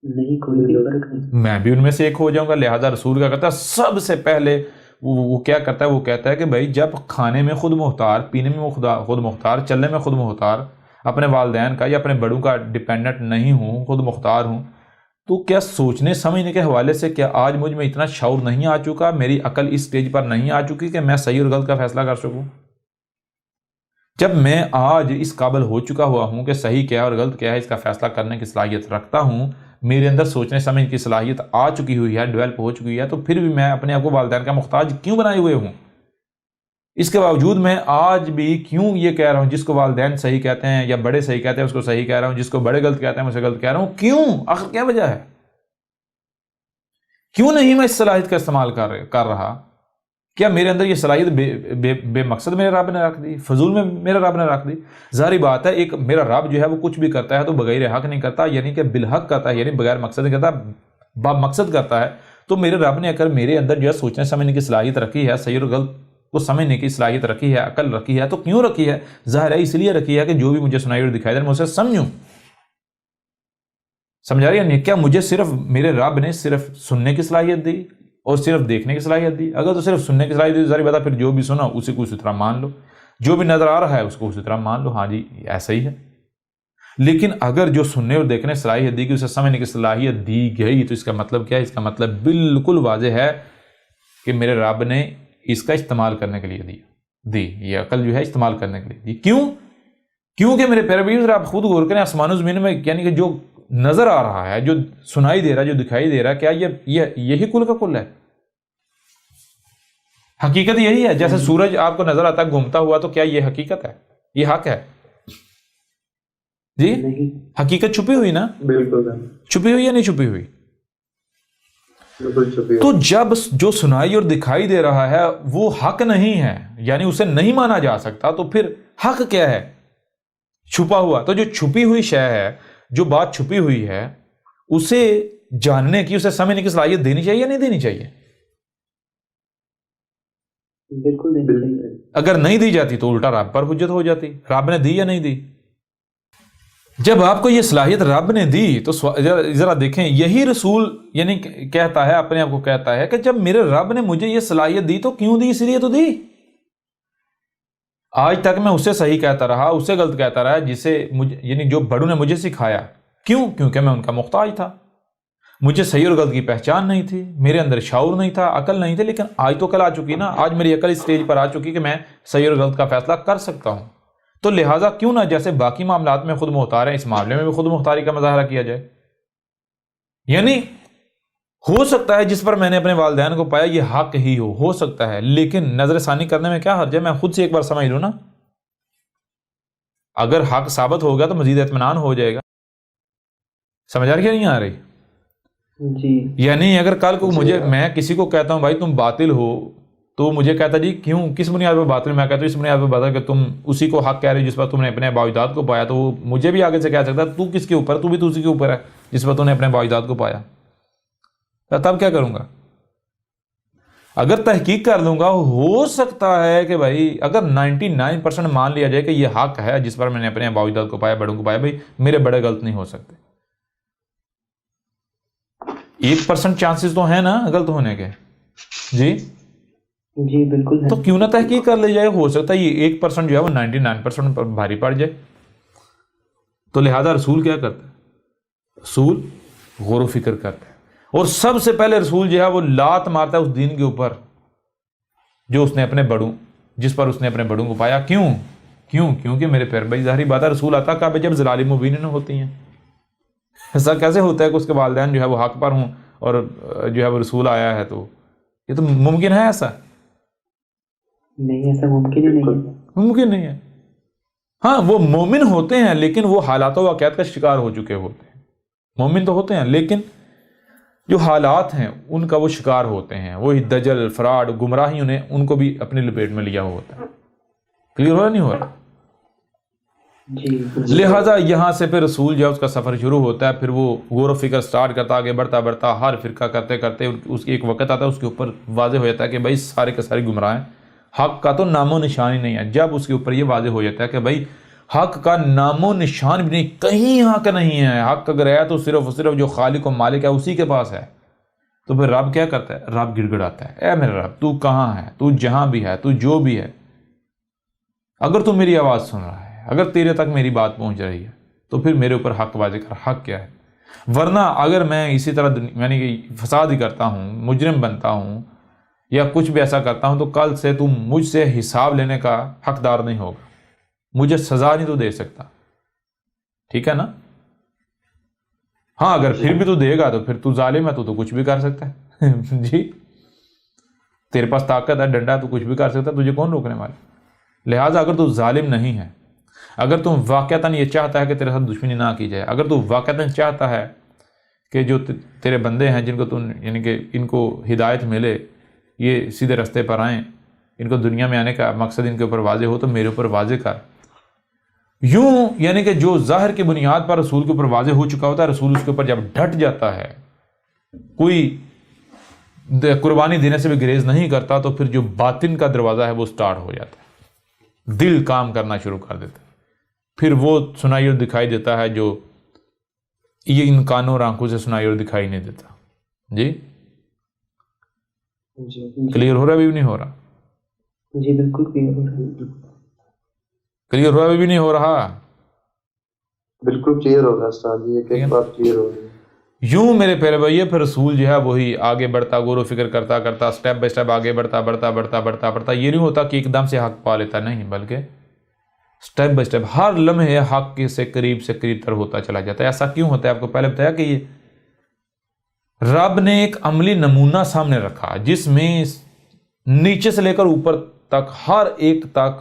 نہیں، کوئی بھی فرق نہیں۔ میں بھی ان میں سے ایک ہو جاؤں گا۔ لہذا رسول کا کہتا ہے سب سے پہلے وہ کیا کرتا ہے؟ وہ کہتا ہے کہ بھائی جب کھانے میں خود مختار، پینے میں خود مختار، چلنے میں خود مختار، اپنے والدین کا یا اپنے بڑوں کا ڈیپینڈنٹ نہیں ہوں، خود مختار ہوں، تو کیا سوچنے سمجھنے کے حوالے سے کیا آج مجھ میں اتنا شعور نہیں آ چکا، میری عقل اس سٹیج پر نہیں آ چکی کہ میں صحیح اور غلط کا فیصلہ کر سکوں؟ جب میں آج اس قابل ہو چکا ہوا ہوں کہ صحیح کیا ہے اور غلط کیا ہے اس کا فیصلہ کرنے کی صلاحیت رکھتا ہوں، میرے اندر سوچنے سمجھنے کی صلاحیت آ چکی ہوئی ہے، ڈیولپ ہو چکی ہے، تو پھر بھی میں اپنے آپ کو والدین کا محتاج کیوں بنائے ہوئے ہوں؟ اس کے باوجود میں آج بھی کیوں یہ کہہ رہا ہوں جس کو والدین صحیح کہتے ہیں یا بڑے صحیح کہتے ہیں اس کو صحیح کہہ رہا ہوں، جس کو بڑے غلط کہتے ہیں اسے غلط کہہ رہا ہوں؟ کیوں؟ آخر کیا وجہ ہے؟ کیوں نہیں میں اس صلاحیت کا استعمال کر رہا؟ کیا میرے اندر یہ صلاحیت بے مقصد میرے رب نے رکھ دی، فضول میں میرے رب نے رکھ دی؟ ظاہری بات ہے ایک میرا رب جو ہے وہ کچھ بھی کرتا ہے تو بغیر حق نہیں کرتا، یعنی کہ بالحق کرتا ہے، یعنی بغیر مقصد نہیں کرتا، با مقصد کرتا ہے۔ تو میرے رب نے اگر میرے اندر جو ہے سوچنے سمجھنے کی صلاحیت رکھی ہے، صحیح اور غلط کو سمجھنے کی صلاحیت رکھی ہے، عقل رکھی ہے، تو کیوں رکھی ہے؟ ظاہر ہے اس لیے رکھی ہے کہ جو بھی مجھے سنائی اور دکھائی دے میں اسے سمجھوں۔ سمجھا رہی ہے؟ کیا مجھے صرف میرے رب نے صرف سننے کی صلاحیت دی اور صرف دیکھنے کی صلاحیت دی. اگر تو صرف سننے کی صلاحیت دی تو ظاہر بات ہے پھر جو بھی سنا اسی کو اسی طرح مان لو, جو بھی نظر آ رہا ہے اس کو اسی طرح مان لو, ہاں جی ایسا ہی ہے. لیکن اگر جو سننے اور دیکھنے کی صلاحیت دی کہ اسے سمجھنے کی صلاحیت دی گئی تو اس کا مطلب کیا ہے؟ اس کا مطلب بالکل واضح ہے کہ میرے رب نے اس کا استعمال کرنے کے لیے دی یہ عقل جو ہے استعمال کرنے کے لیے دی. کیونکہ میرے پیارے بھائی آپ خود غور کریں, آسمان و زمین میں یعنی کہ جو نظر آ رہا ہے, جو سنائی دے رہا ہے, جو دکھائی دے رہا ہے, کیا یہی کل کا کل ہے؟ حقیقت یہی ہے. جیسے سورج آپ کو نظر آتا ہے گھومتا ہوا, تو کیا یہ حقیقت ہے؟ یہ حق ہے جی؟ حقیقت چھپی ہوئی نا, بالکل چھپی ہوئی یا نہیں چھپی ہوئی؟ بالکل چھپی. تو جب جو سنائی اور دکھائی دے رہا ہے وہ حق نہیں ہے, یعنی اسے نہیں مانا جا سکتا, تو پھر حق کیا ہے؟ چھپا ہوا. تو جو چھپی ہوئی شے ہے, جو بات چھپی ہوئی ہے, اسے جاننے کی, اسے سمجھنے کی صلاحیت دینی چاہیے یا نہیں دینی چاہیے؟ بالکل نہیں چاہیے. اگر نہیں دی جاتی تو الٹا رب پر حجت ہو جاتی. رب نے دی یا نہیں دی؟ جب آپ کو یہ صلاحیت رب نے دی تو ذرا دیکھیں, یہی رسول یعنی کہتا ہے, اپنے آپ کو کہتا ہے کہ جب میرے رب نے مجھے یہ صلاحیت دی تو کیوں دی؟ اس لیے تو دی. آج تک میں اسے صحیح کہتا رہا, اسے غلط کہتا رہا, جسے مجھے یعنی جو بڑوں نے مجھے سکھایا. کیوں؟ کیونکہ میں ان کا محتاج تھا. مجھے صحیح اور غلط کی پہچان نہیں تھی, میرے اندر شعور نہیں تھا, عقل نہیں تھی. لیکن آج تو کل آ چکی نا, آج میری عقل اس سٹیج پر آ چکی کہ میں صحیح اور غلط کا فیصلہ کر سکتا ہوں. تو لہٰذا کیوں نہ جیسے باقی معاملات میں خود مختار ہیں, اس معاملے میں بھی خود مختاری کا مظاہرہ کیا جائے. یعنی ہو سکتا ہے جس پر میں نے اپنے والدین کو پایا یہ حق ہی ہو سکتا ہے, لیکن نظر ثانی کرنے میں کیا حرج ہے؟ میں خود سے ایک بار سمجھ لوں نا, اگر حق ثابت ہوگا تو مزید اطمینان ہو جائے گا. سمجھ آ رہی ہے نہیں آ رہی؟ جی. یعنی اگر کل کو میں کسی کو کہتا ہوں بھائی تم باطل ہو, تو مجھے کہتا جی کیوں, کس بنیاد پر باطل؟ میں کہتا ہوں اس بنیاد پر باطل کہ تم اسی کو حق کہہ رہے ہو جس پر تم نے اپنے باوجداد کو پایا. تو وہ مجھے بھی آگے سے کہہ سکتا ہے تو کس کے اوپر؟ تو بھی تو اسی کے اوپر ہے جس پر تم نے اپنے باوجداد کو پایا. تب کیا کروں گا؟ اگر تحقیق کر لوں گا, ہو سکتا ہے کہ بھائی اگر 99% مان لیا جائے کہ یہ حق ہے جس پر میں نے اپنے باوجداد کو پایا, بڑوں کو پایا, بھائی میرے بڑے غلط نہیں ہو سکتے. 1% چانسز تو ہیں نا غلط ہونے کے. جی جی بالکل ہے. تو کیوں نہ تحقیق کر لی جائے, ہو سکتا ہے یہ 1% جو ہے وہ 99% پر بھاری پڑ جائے. تو لہذا رسول کیا کرتا ہے؟ رسول غور و فکر کرتا ہے, اور سب سے پہلے رسول جو ہے وہ لات مارتا ہے اس دین کے اوپر جو اس نے اپنے بڑوں, جس پر اس نے اپنے بڑوں کو پایا. کیونکہ میرے پیارے بھائی ظاہری بات ہے رسول آتا کعبے جب ضلال مبین ہوتی ہیں. ایسا کیسے ہوتا ہے کہ اس کے والدین جو ہے وہ حق پر ہوں اور جو ہے وہ رسول آیا ہے؟ تو یہ تو ممکن ہے ایسا؟ نہیں, ایسا ممکن ہی نہیں ہے. ممکن نہیں ہے. ہاں وہ مومن ہوتے ہیں لیکن وہ حالات و واقعات کا شکار ہو چکے ہوتے ہیں. مومن تو ہوتے ہیں لیکن جو حالات ہیں ان کا وہ شکار ہوتے ہیں. وہی دجل, فراڈ, گمراہی ان کو بھی اپنی لپیٹ میں لیا ہوا ہوتا ہے. کلیئر ہو رہا نہیں ہو رہا؟ جی. لہٰذا یہاں سے پھر رسول جو ہے اس کا سفر شروع ہوتا ہے. پھر وہ غور و فکر سٹارٹ کرتا, آگے بڑھتا ہر فرقہ کرتے کرتے اس کی ایک وقت آتا ہے اس کے اوپر واضح ہو جاتا ہے کہ بھائی سارے کے سارے گمراہ ہیں, حق کا تو نام و نشان ہی نہیں ہے. جب اس کے اوپر یہ واضح ہو جاتا ہے کہ بھائی حق کا نام و نشان بھی نہیں, کہیں حق نہیں ہے, حق اگر ہے تو صرف جو خالق و مالک ہے اسی کے پاس ہے. تو پھر رب کیا کرتا ہے؟ رب گڑ گڑاتا ہے, اے میرے رب تو کہاں ہے, تو جہاں بھی ہے, تو جو بھی ہے, اگر تو میری آواز سن رہا ہے, اگر تیرے تک میری بات پہنچ رہی ہے تو پھر میرے اوپر حق واضح کر. حق کیا ہے؟ ورنہ اگر میں اسی طرح یعنی کہ فساد ہی کرتا ہوں, مجرم بنتا ہوں یا کچھ بھی ایسا کرتا ہوں, تو کل سے تم مجھ سے حساب لینے کا حقدار نہیں ہوگا, مجھے سزا نہیں تو دے سکتا. ٹھیک ہے نا؟ ہاں اگر پھر بھی تو دے گا تو پھر تو ظالم ہے, تو کچھ بھی کر سکتا ہے. جی تیرے پاس طاقت ہے, ڈنڈا ہے, تو کچھ بھی کر سکتا ہے, تجھے کون روکنے والا؟ لہٰذا اگر تو ظالم نہیں ہے, اگر تم واقعتاً یہ چاہتا ہے کہ تیرے ساتھ دشمنی نہ کی جائے, اگر تو واقعتاً چاہتا ہے کہ جو تیرے بندے ہیں جن کو تم یعنی کہ ان کو ہدایت ملے, یہ سیدھے رستے پر آئیں, ان کو دنیا میں آنے کا مقصد ان کے اوپر واضح ہو, تو میرے اوپر واضح کر. یوں یعنی کہ جو ظاہر کی بنیاد پر رسول کے اوپر واضح ہو چکا ہوتا ہے, رسول اس کے اوپر جب ڈٹ جاتا ہے, کوئی قربانی دینے سے بھی گریز نہیں کرتا, تو پھر جو باطن کا دروازہ ہے وہ سٹارٹ ہو جاتا ہے, دل کام کرنا شروع کر دیتا ہے. پھر وہ سنائی اور دکھائی دیتا ہے جو یہ ان کانوں اور آنکھوں سے سنائی اور دکھائی نہیں دیتا. جی جی کلیئر ہو رہا ہے؟ ابھی بھی نہیں ہو رہا؟ جی بالکل کلیئر ہو رہا ہے. کلیئر ہو رہا ہے؟ ابھی بھی نہیں ہو رہا؟ بالکل کلیئر ہوگا استاد جی، ایک ایک بات کلیئر ہو رہی ہے. یوں میرے پیارے بھائی پھر رسول جو ہے وہی آگے بڑھتا، غور و فکر کرتا کرتا سٹیپ بائی سٹیپ آگے بڑھتا بڑھتا بڑھتا بڑھتا بڑھتا. یہ نہیں ہوتا کہ ایک دم سے حق پا لیتا، نہیں، بلکہ سٹیپ بائی سٹیپ ہر لمحے حق کے سے قریب تر ہوتا چلا جاتا ہے. ایسا کیوں ہوتا ہے؟ آپ کو پہلے بتایا کہ یہ رب نے ایک عملی نمونہ سامنے رکھا جس میں نیچے سے لے کر اوپر تک ہر ایک تک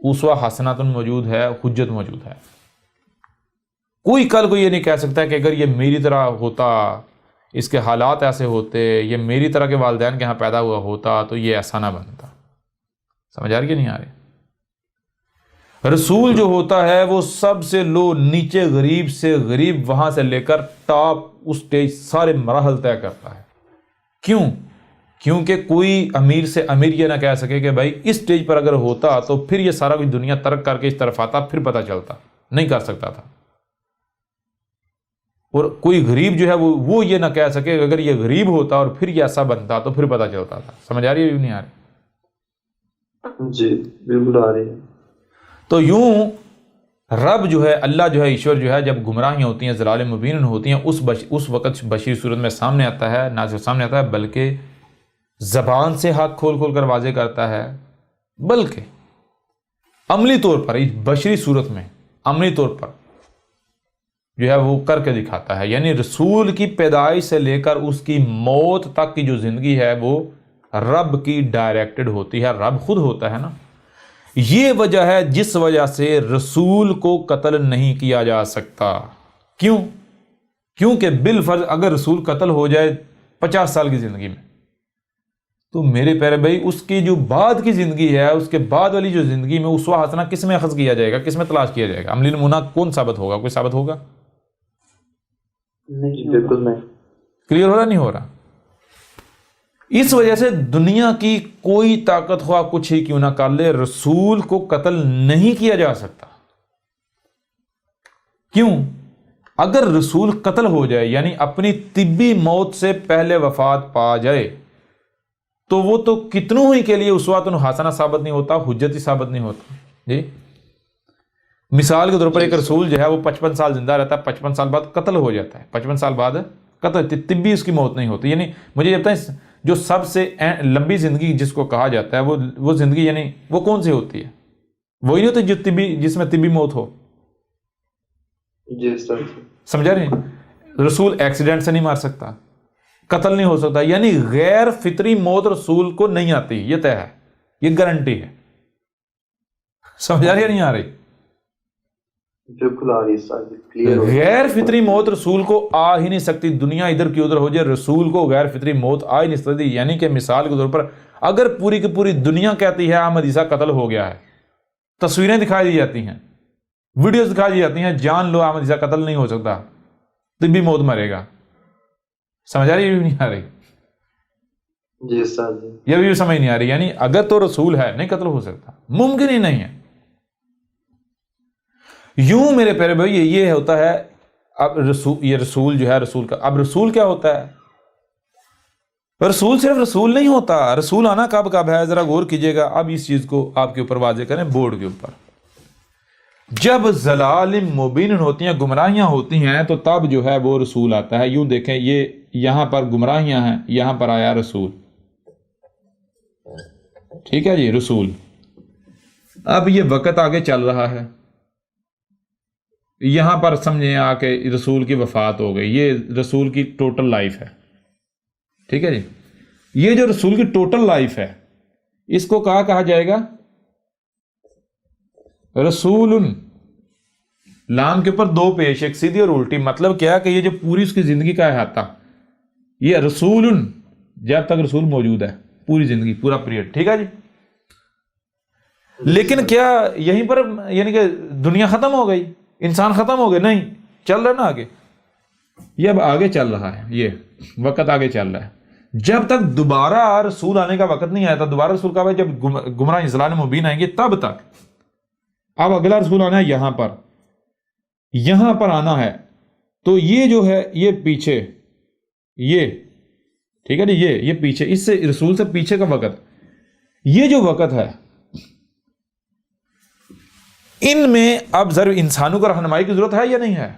اسوہ حسنۃ موجود ہے، حجت موجود ہے. کوئی کل کو یہ نہیں کہہ سکتا کہ اگر یہ میری طرح ہوتا، اس کے حالات ایسے ہوتے، یہ میری طرح کے والدین کے ہاں پیدا ہوا ہوتا تو یہ ایسا نہ بنتا. سمجھ آ رہی کہ نہیں آ رہی؟ رسول جو ہوتا ہے وہ سب سے لو، نیچے غریب سے غریب، وہاں سے لے کر ٹاپ اس سٹیج سارے مراحل طے کرتا ہے. کیوں؟ کیونکہ کوئی امیر سے امیر یہ نہ کہہ سکے کہ بھائی اس سٹیج پر اگر ہوتا تو پھر یہ سارا کچھ دنیا ترک کر کے اس طرف آتا، پھر پتہ چلتا. نہیں کر سکتا تھا. اور کوئی غریب جو ہے وہ یہ نہ کہہ سکے کہ اگر یہ غریب ہوتا اور پھر یہ ایسا بنتا تو پھر پتہ چلتا تھا. سمجھ آ رہی ہے؟ نہیں آ رہی؟ جی بالکل آ رہی ہے. تو یوں رب جو ہے، اللہ جو ہے، ایشور جو ہے، جب گمراہیاں ہوتی ہیں، ضلال مبین ہوتی ہیں، اس وقت بشیر صورت میں سامنے آتا ہے، نہ صرف سامنے آتا ہے بلکہ زبان سے حق کھول کھول کر واضح کرتا ہے، بلکہ عملی طور پر بشری صورت میں عملی طور پر جو ہے وہ کر کے دکھاتا ہے. یعنی رسول کی پیدائش سے لے کر اس کی موت تک کی جو زندگی ہے وہ رب کی ڈائریکٹڈ ہوتی ہے. رب خود ہوتا ہے نا. یہ وجہ ہے جس وجہ سے رسول کو قتل نہیں کیا جا سکتا. کیوں؟ کیونکہ بالفرض اگر رسول قتل ہو جائے 50 سال کی زندگی میں تو میرے پیارے بھائی اس کی جو بعد کی زندگی ہے، اس کے بعد والی جو زندگی میں اسوہ حسنہ کس میں اخذ کیا جائے گا، کس میں تلاش کیا جائے گا؟ عملی نمونہ کون ثابت ہوگا؟ کوئی ثابت ہوگا؟ نہیں بالکل نہیں. کلیئر ہو رہا نہیں ہو رہا؟ اس وجہ سے دنیا کی کوئی طاقت خواہ کچھ ہی کیوں نہ کر لے، رسول کو قتل نہیں کیا جا سکتا. کیوں؟ اگر رسول قتل ہو جائے یعنی اپنی طبی موت سے پہلے وفات پا جائے تو وہ تو کتنوں ہی کے لیے اسوۃ حسنہ ثابت نہیں ہوتا، حجت ہی ثابت نہیں ہوتا. جی مثال کے طور پر ایک رسول جو ہے وہ 55 سال زندہ رہتا ہے، 55 سال بعد قتل ہو جاتا ہے، 55 سال بعد قتل، طبی اس کی موت نہیں ہوتی. یعنی مجھے یہ بتائیں جو سب سے لمبی زندگی جس کو کہا جاتا ہے وہ زندگی یعنی وہ کون سی ہوتی ہے؟ وہی نہیں ہوتی جو جس میں طبی موت ہو. جی سر. سمجھا نہیں؟ رسول ایکسیڈنٹ سے نہیں مار سکتا، قتل نہیں ہو سکتا. یعنی غیر فطری موت رسول کو نہیں آتی، یہ طے ہے، یہ گارنٹی ہے. سمجھا رہی ہے نہیں آ رہی؟ بالکل آ رہی ہے سر. کلیئر. غیر فطری موت رسول کو آ ہی نہیں سکتی. دنیا ادھر کی ادھر ہو جائے، رسول کو غیر فطری موت آ ہی نہیں سکتی. یعنی کہ مثال کے طور پر اگر پوری کی پوری دنیا کہتی ہے احمد عیسیٰ قتل ہو گیا ہے، تصویریں دکھائی دی جاتی ہیں، ویڈیوز دکھائی دی جاتی ہیں، جان لو احمد عیسیٰ قتل نہیں ہو سکتا، طبی موت مرے گا. سمجھ آ رہی ہے نہیں آ رہی؟ جی سر. جی یہ بھی سمجھ نہیں آ رہی. یعنی اگر تو رسول ہے نہیں قتل ہو سکتا، ممکن ہی نہیں ہے. یوں میرے پیارے بھائی یہ ہوتا ہے. اب یہ رسول جو ہے، رسول کا اب رسول کیا ہوتا ہے؟ رسول صرف رسول نہیں ہوتا. رسول آنا کب ہے ذرا غور کیجئے گا. اب اس چیز کو آپ کے اوپر واضح کریں بورڈ کے اوپر. جب ضلال مبین ہوتی ہیں، گمراہیاں ہوتی ہیں، تو تب جو ہے وہ رسول آتا ہے. یوں دیکھیں یہ یہاں پر گمراہیاں ہیں، یہاں پر آیا رسول. ٹھیک ہے جی، رسول. اب یہ وقت آگے چل رہا ہے، یہاں پر سمجھیں آ کے رسول کی وفات ہو گئی. یہ رسول کی ٹوٹل لائف ہے. ٹھیک ہے جی. یہ جو رسول کی ٹوٹل لائف ہے اس کو کہا جائے گا رسول. لام کے اوپر دو پیش، ایک سیدھی اور الٹی. مطلب کیا کہ یہ جو پوری اس کی زندگی کا احاطہ، یہ رسول جب تک رسول موجود ہے، پوری زندگی، پورا پیریڈ. ٹھیک ہے جی. لیکن کیا یہیں پر یعنی کہ دنیا ختم ہو گئی، انسان ختم ہو گئے؟ نہیں، چل رہا نا آگے. یہ اب آگے چل رہا ہے، یہ وقت آگے چل رہا ہے. جب تک دوبارہ رسول آنے کا وقت نہیں آیا تھا، دوبارہ رسول کا جب گمراہ ضلال مبین آئیں گے تب تک. اب اگلا رسول آنا ہے یہاں پر آنا ہے. تو یہ جو ہے یہ پیچھے، یہ ٹھیک ہے جی. یہ پیچھے اس سے رسول سے پیچھے کا وقت, یہ جو وقت ہے ان میں اب ضرور انسانوں کو رہنمائی کی ضرورت ہے یا نہیں ہے؟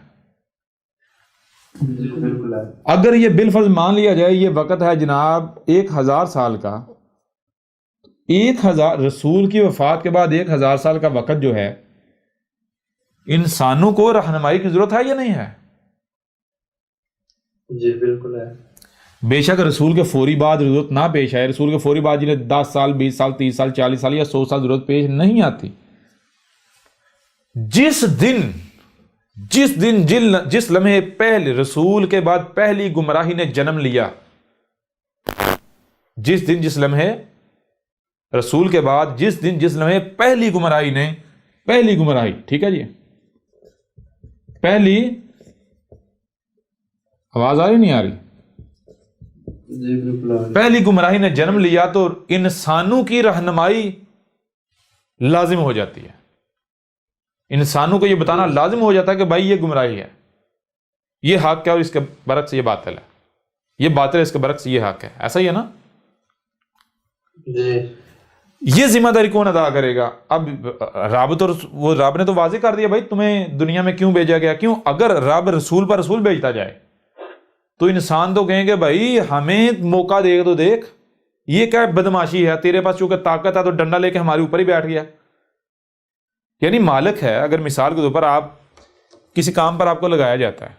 بالکل ہے. اگر یہ بالفرض مان لیا جائے یہ وقت ہے جناب 1000 سال کا, 1000 رسول کی وفات کے بعد 1000 سال کا وقت جو ہے انسانوں کو رہنمائی کی ضرورت ہے یا نہیں ہے؟ جی بالکل ہے. بے شک رسول کے فوری بعد ضرورت نہ پیش آئے, رسول کے فوری بعد جنہیں 10 سال 20 سال 30 سال 40 سال یا 100 سال ضرورت پیش نہیں آتی. جس لمحے پہلے رسول کے بعد پہلی گمراہی نے جنم لیا, جس لمحے رسول کے بعد جس لمحے پہلی گمراہی ٹھیک ہے جی, پہلی آواز آ رہی نہیں آ رہی؟ جی بالکل. پہلی گمراہی نے جنم لیا تو انسانوں کی رہنمائی لازم ہو جاتی ہے. انسانوں کو یہ بتانا لازم ہو جاتا ہے کہ بھائی یہ گمراہی ہے, یہ حق ہے, اور اس کے برعکس یہ باطل ہے, یہ باطل ہے اس کے برعکس یہ حق ہے. ایسا ہی ہے نا؟ جی. یہ ذمہ داری کون ادا کرے گا؟ اب رب نے تو واضح کر دیا بھائی تمہیں دنیا میں کیوں بھیجا گیا. کیوں؟ اگر رب رسول پر رسول بھیجتا جائے تو انسان تو کہیں گے بھائی ہمیں موقع دے تو دیکھ, یہ کیا بدماشی ہے, تیرے پاس چونکہ طاقت ہے تو ڈنڈا لے کے ہمارے اوپر ہی بیٹھ گیا. یعنی مالک ہے, اگر مثال کے طور پر آپ کسی کام پر آپ کو لگایا جاتا ہے,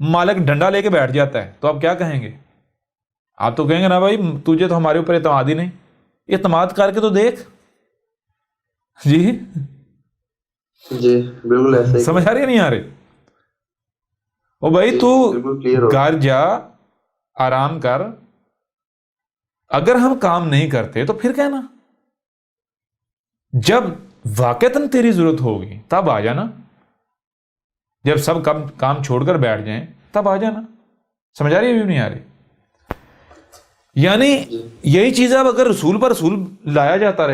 مالک ڈنڈا لے کے بیٹھ جاتا ہے تو آپ کیا کہیں گے؟ آپ تو کہیں گے نا بھائی تجھے تو ہمارے اوپر اعتماد ہی نہیں, اعتماد کر کے تو دیکھ. جی جی بالکل ایسا ہی. سمجھ آ رہی ہے نہیں آ رہی؟ او بھائی تو گھر جا, آرام کر, اگر ہم کام نہیں کرتے تو پھر کہنا, جب واقعتاً تیری ضرورت ہوگی تب آ جانا, جب سب کام چھوڑ کر بیٹھ جائیں تب آ جانا. سمجھ آ رہی ہے بھی نہیں آ رہی؟ یعنی یہی چیز ہے, اب اگر رسول پر رسول لایا جاتا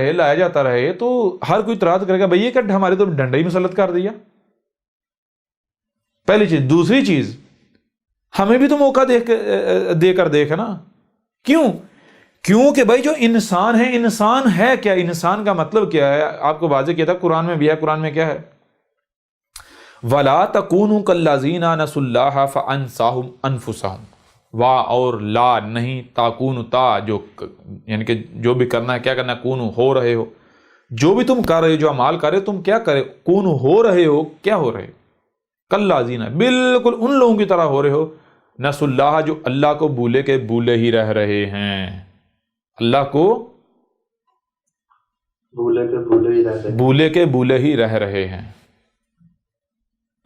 رہے تو ہر کوئی اعتراض کرے گا بھائی یہ کہ ہمارے تو ڈنڈا ہی مسلط کر دیا. پہلی چیز. دوسری چیز, ہمیں بھی تو موقع دے کر دیکھ نا. کیوں کہ بھائی جو انسان ہے کیا؟ انسان کا مطلب کیا ہے؟ آپ کو واضح کیا تھا, قرآن میں بھی ہے. قرآن میں کیا ہے؟ وَلَا تَكُونُوا كَالَّذِينَ نَسُوا اللَّهَ فَأَنسَاهُمْ أَنفُسَهُمْ. وا اور لا نہیں, تاکون تا, جو یعنی کہ جو بھی کرنا ہے, کیا کرنا ہے, کون ہو رہے ہو, جو بھی تم کر رہے ہو, جو اعمال کر رہے ہو, تم کیا کرے, کون ہو رہے ہو, کیا ہو رہے ہو, کاللذین, بالکل ان لوگوں کی طرح ہو رہے ہو, نسوا اللہ, جو اللہ کو بھولے کے بھولے ہی رہ رہے ہیں. اللہ کو بھولے کے بھولے ہی رہ رہے ہیں.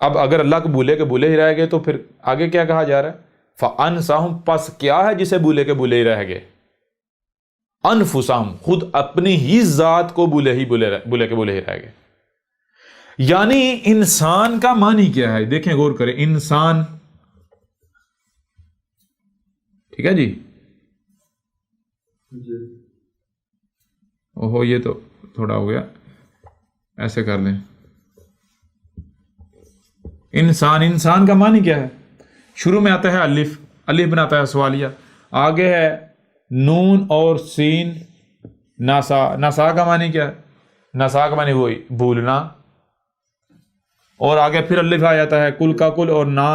اب اگر اللہ کو بھولے کے بھولے ہی رہ گئے تو پھر آگے کیا کہا جا رہا ہے؟ فَأَنْسَاهُمْ, پس کیا ہے جسے بھولے کے بھولے ہی رہ گئے؟ انفسہم, خود اپنی ہی ذات کو بھولے کے بھولے ہی رہ گئے. یعنی انسان کا معنی کیا ہے؟ دیکھیں غور کریں. انسان, ٹھیک ہے جی, اوہو یہ تو تھوڑا ہو گیا, ایسے کر لیں. انسان کا معنی کیا ہے؟ شروع میں آتا ہے الف بناتا ہے سوالیہ, آگے ہے نون اور سین, ناسا کا معنی کیا ہے؟ ناسا کا معنی وہی بھولنا, اور آگے پھر الف آ جاتا ہے کل کا کل, اور نا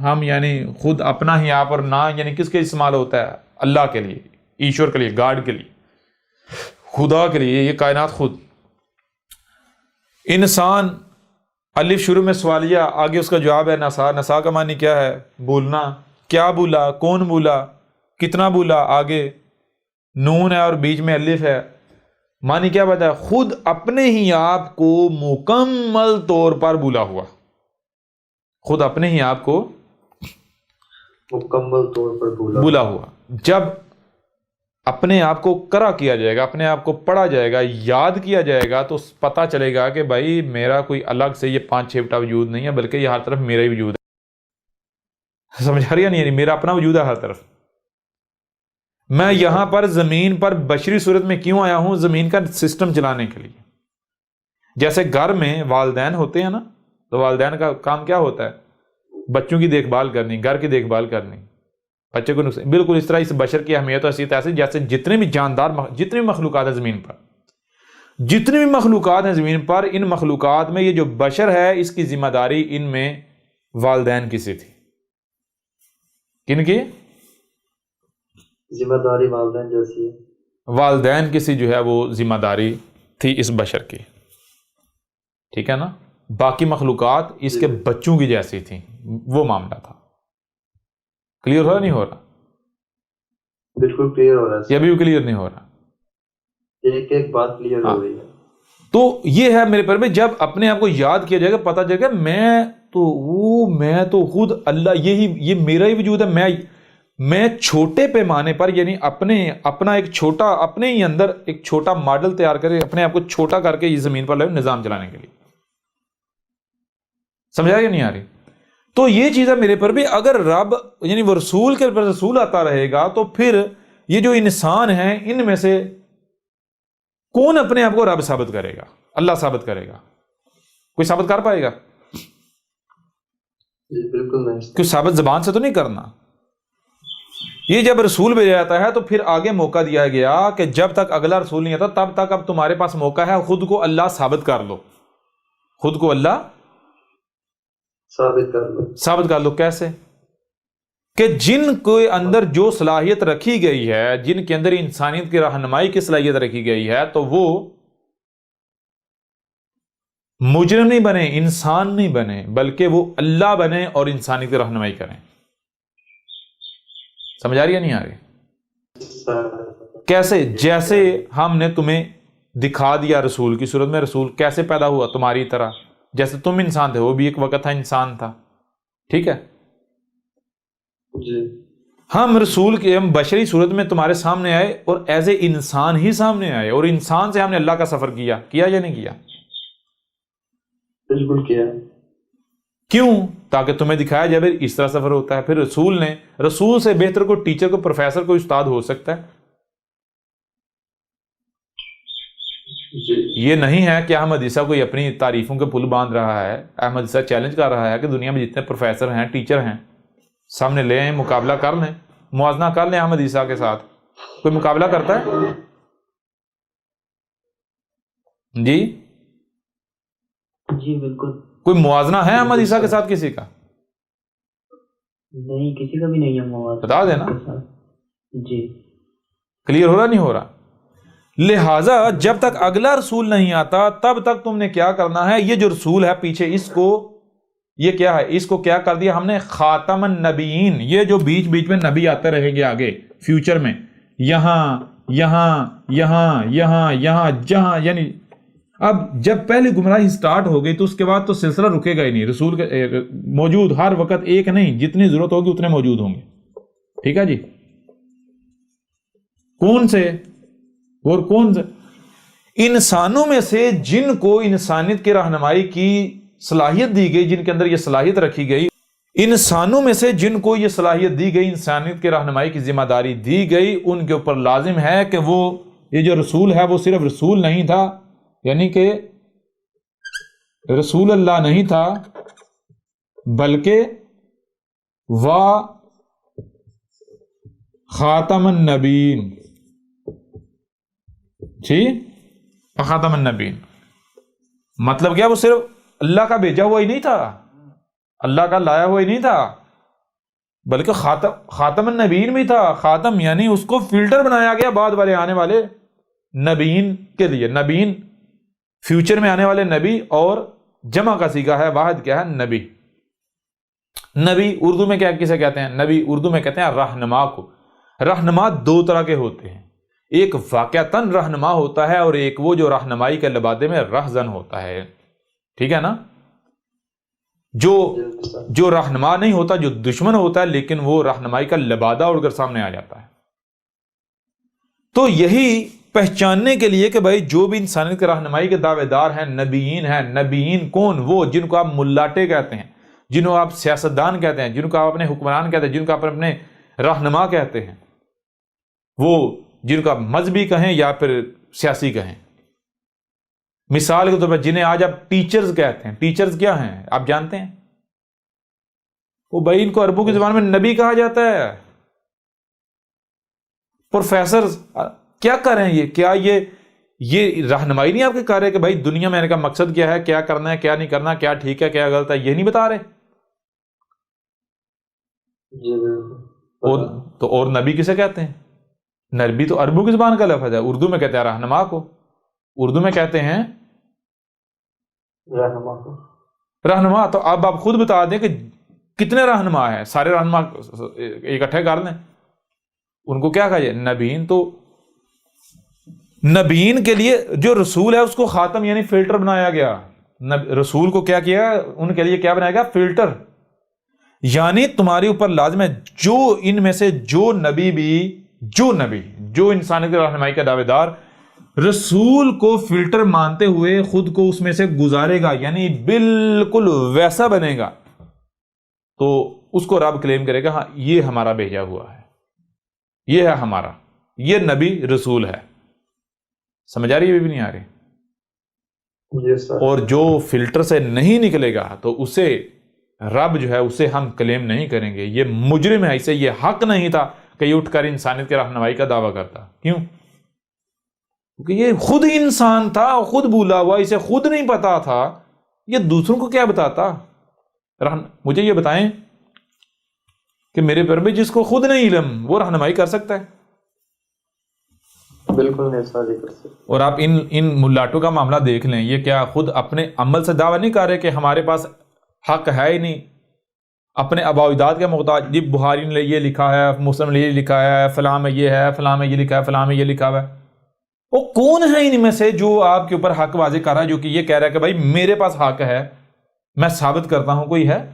ہم یعنی خود اپنا ہی آپ, اور نا یعنی کس کے استعمال ہوتا ہے؟ اللہ کے لیے, ایشور کے لیے, گاڈ کے لیے, خدا کے لیے, یہ کائنات خود. انسان, الف شروع میں سوالیہ, آگے اس کا جواب ہے نسا کا معنی کیا ہے؟ بھولنا. کیا بھولا, کون بھولا, کتنا بھولا, آگے نون ہے اور بیچ میں الف ہے, معنی کیا بتا ہے؟ خود اپنے ہی آپ کو مکمل طور پر بھولا ہوا, خود اپنے ہی آپ کو مکمل طور پر بھولا ہوا. جب اپنے آپ کو کرا کیا جائے گا, اپنے آپ کو پڑھا جائے گا, یاد کیا جائے گا, تو پتہ چلے گا کہ بھائی میرا کوئی الگ سے یہ 5-6 بٹا وجود نہیں ہے, بلکہ یہ ہر طرف میرا ہی وجود ہے. سمجھ آ رہی ہے نہیں؟ یعنی میرا اپنا وجود ہے ہر طرف. میں یہاں پر زمین پر بشری صورت میں کیوں آیا ہوں؟ زمین کا سسٹم چلانے کے لیے. جیسے گھر میں والدین ہوتے ہیں نا, تو والدین کا کام کیا ہوتا ہے؟ بچوں کی دیکھ بھال کرنی, گھر کی دیکھ بھال کرنی, بچے کو نقصان بالکل اس طرح اس بشر کی اہمیت و حیثیت ایسی جیسے جتنے بھی جاندار جتنی بھی مخلوقات ہیں زمین پر، جتنی بھی مخلوقات ہیں زمین پر، ان مخلوقات میں یہ جو بشر ہے اس کی ذمہ داری ان میں والدین کی سی تھی. کن کی ذمہ داری والدین جیسی ہے. والدین کی سی جو ہے وہ ذمہ داری تھی اس بشر کی. ٹھیک ہے نا. باقی مخلوقات اس کے بچوں کی جیسی تھیں، وہ معاملہ تھا. کلیئر ہو رہا نہیں ہو رہا؟ بالکل کلیئر ہو رہا ہے. یہ بھی کلیئر نہیں ہو رہا؟ ایک ایک بات کلیئر ہو رہی ہے. تو یہ ہے میرے پر میں جب اپنے آپ کو یاد کیا جائے گا، پتہ چلے گا میں تو خود اللہ، یہ میرا ہی وجود ہے. میں چھوٹے پیمانے پر یعنی اپنا ایک چھوٹا اپنے ہی اندر ایک چھوٹا ماڈل تیار کرے، اپنے آپ کو چھوٹا کر کے یہ زمین پر نظام چلانے کے لیے. سمجھا یا نہیں آ رہی؟ تو یہ چیز ہے میرے پر بھی. اگر رب یعنی وہ رسول کے پر رسول آتا رہے گا تو پھر یہ جو انسان ہیں ان میں سے کون اپنے آپ کو رب ثابت کرے گا؟ اللہ ثابت کرے گا. کوئی ثابت کر پائے گا؟ بالکل نہیں. کوئی ثابت زبان سے تو نہیں کرنا. یہ جب رسول بھیجا جاتا ہے تو پھر آگے موقع دیا گیا کہ جب تک اگلا رسول نہیں آتا تب تک اب تمہارے پاس موقع ہے خود کو اللہ ثابت کر لو. خود کو اللہ ثابت کر لو. کیسے؟ کہ جن کے اندر جو صلاحیت رکھی گئی ہے، جن کے اندر انسانیت کی رہنمائی کی صلاحیت رکھی گئی ہے، تو وہ مجرم نہیں بنے، انسان نہیں بنے، بلکہ وہ اللہ بنے اور انسانیت کی رہنمائی کریں. سمجھ آ رہی ہے نہیں آ رہی؟ کیسے؟ جیسے ہم نے تمہیں دکھا دیا رسول کی صورت میں. رسول کیسے پیدا ہوا؟ تمہاری طرح، جیسے تم انسان تھے وہ بھی ایک وقت تھا انسان تھا. ٹھیک ہے جی. ہم رسول کے ہم بشری صورت میں تمہارے سامنے آئے اور ایز اے انسان ہی سامنے آئے، اور انسان سے ہم نے اللہ کا سفر کیا یا نہیں کیا؟ بالکل کیا. کیوں؟ تاکہ تمہیں دکھایا جائے اس طرح سفر ہوتا ہے. پھر رسول سے بہتر کوئی ٹیچر، کوئی پروفیسر، کوئی استاد ہو سکتا ہے؟ یہ نہیں ہے کہ احمد عیسیٰ کوئی اپنی تعریفوں کے پل باندھ رہا ہے. احمد عیسیٰ چیلنج کر رہا ہے کہ دنیا میں جتنے پروفیسر ہیں، ٹیچر ہیں، سامنے لے آئیں، مقابلہ کر لیں، موازنہ کر لیں احمد عیسیٰ کے ساتھ. کوئی مقابلہ کرتا ہے؟ جی بالکل. کوئی موازنہ ہے احمد عیسیٰ کے ساتھ کسی کا؟ نہیں، کسی کا بھی نہیں ہے موازنہ. بتا دینا. جی کلیئر ہو رہا نہیں ہو رہا؟ لہٰذا جب تک اگلا رسول نہیں آتا تب تک تم نے کیا کرنا ہے؟ یہ جو رسول ہے پیچھے، اس کو یہ کیا ہے؟ اس کو کیا کر دیا ہم نے؟ خاتم النبیین. یہ جو بیچ بیچ میں نبی آتے رہیں گے آگے فیوچر میں، یہاں جہاں، یعنی اب جب پہلے گمراہی سٹارٹ ہو گئی تو اس کے بعد تو سلسلہ رکے گا ہی نہیں. رسول کے موجود ہر وقت ایک نہیں، جتنی ضرورت ہوگی اتنے موجود ہوں گے. ٹھیک ہے جی. کون سے؟ اور کون سے؟ انسانوں میں سے جن کو انسانیت کی رہنمائی کی صلاحیت دی گئی، جن کے اندر یہ صلاحیت رکھی گئی، انسانوں میں سے جن کو یہ صلاحیت دی گئی، انسانیت کی رہنمائی کی ذمہ داری دی گئی، ان کے اوپر لازم ہے کہ وہ یہ جو رسول ہے وہ صرف رسول نہیں تھا، یعنی کہ رسول اللہ نہیں تھا، بلکہ خاتم النبیین. ٹھیک، خاتم النبیین مطلب کیا؟ وہ صرف اللہ کا بھیجا ہوا ہی نہیں تھا، اللہ کا لایا ہوا ہی نہیں تھا، بلکہ خاتم النبیین بھی تھا. خاتم یعنی اس کو فلٹر بنایا گیا بعد والے آنے والے نبیین کے لیے. نبیین فیوچر میں آنے والے نبی، اور جمع کا صیغہ ہے، واحد کیا ہے؟ نبی. نبی اردو میں کیا کسے کہتے ہیں؟ نبی اردو میں کہتے ہیں رہنما کو. رہنما دو طرح کے ہوتے ہیں، ایک واقعتاً رہنما ہوتا ہے اور ایک وہ جو رہنمائی کے لبادے میں رہزن ہوتا ہے. ٹھیک ہے نا؟ جو رہنما نہیں ہوتا، جو دشمن ہوتا ہے، لیکن وہ رہنمائی کا لبادہ اڑ کر سامنے آ جاتا ہے. تو یہی پہچاننے کے لیے کہ بھائی جو بھی انسانیت کی رہنمائی کے دعوے دار ہیں نبیین ہیں. نبیین کون؟ وہ جن کو آپ ملاٹے کہتے ہیں، جن کو آپ سیاستدان کہتے ہیں، جن کو آپ اپنے حکمران کہتے ہیں، جن کو آپ اپنے رہنما کہتے ہیں، وہ جن کو آپ مذہبی کہیں یا پھر سیاسی کہیں. مثال کے طور پر جنہیں آج آپ ٹیچرز کہتے ہیں. ٹیچرز کیا ہیں آپ جانتے ہیں؟ وہ بھائی ان کو عربوں کی زبان میں نبی کہا جاتا ہے. پروفیسر کیا کر رہے ہیں یہ؟ کیا یہ رہنمائی نہیں آپ کے کر رہے کہ بھائی دنیا میں آنے کا مقصد کیا ہے، کیا کرنا ہے، کیا نہیں کرنا، کیا ٹھیک ہے کیا غلط ہے، یہ نہیں بتا رہے؟ جی بالکل۔ اور نبی کسے کہتے ہیں؟ نبی تو عربوں کی زبان کا لفظ ہے، اردو میں کہتے ہیں رہنما کو، اردو میں کہتے ہیں رہنما کو۔ رہنما۔ تو اب آپ خود بتا دیں کہ کتنے رہنما ہیں؟ سارے رہنما اکٹھے کر لیں، ان کو کیا کہا جائے؟ نبیین۔ تو نبیین کے لیے جو رسول ہے اس کو خاتم یعنی فلٹر بنایا گیا۔ رسول کو کیا کیا؟ ان کے لیے کیا بنایا گیا؟ فلٹر۔ یعنی تمہارے اوپر لازم ہے جو ان میں سے جو نبی جو انسانیت کی رہنمائی کا دعوے دار رسول کو فلٹر مانتے ہوئے خود کو اس میں سے گزارے گا، یعنی بالکل ویسا بنے گا، تو اس کو رب کلیم کرے گا ہاں یہ ہمارا بھیجا ہوا ہے، یہ ہے ہمارا، یہ نبی رسول ہے۔ سمجھ آ رہی ہے بھی نہیں آ رہی؟ یس سر۔ اور جو فلٹر سے نہیں نکلے گا تو اسے رب جو ہے اسے ہم کلیم نہیں کریں گے، یہ مجرم ہے، اسے یہ حق نہیں تھا کہ یہ اٹھ کر انسانیت کی رہنمائی کا دعویٰ کرتا۔ کیوں؟ کیونکہ یہ خود انسان تھا، خود بھولا ہوا، اسے خود نہیں پتا تھا، یہ دوسروں کو کیا بتاتا؟ مجھے یہ بتائیں کہ میرے پر بھی جس کو خود نہیں علم وہ رہنمائی کر سکتا ہے؟ بالکل نہیں سر، کر سکتے۔ اور آپ ان ملاٹوں کا معاملہ دیکھ لیں، یہ کیا خود اپنے عمل سے دعویٰ نہیں کر رہے کہ ہمارے پاس حق ہے ہی نہیں، اپنے آباء و اجداد کے محتاج؟ جی بخاری نے یہ لکھا ہے، مسلم نے یہ لکھا ہے، فلاں میں یہ ہے، فلاں میں یہ لکھا ہے، فلاں میں یہ لکھا ہوا ہے۔ وہ کون ہے ان میں سے جو آپ کے اوپر حق واضح کر رہا ہے، جو کہ یہ کہہ رہا ہے کہ بھائی میرے پاس حق ہے، میں ثابت کرتا ہوں؟ کوئی ہے؟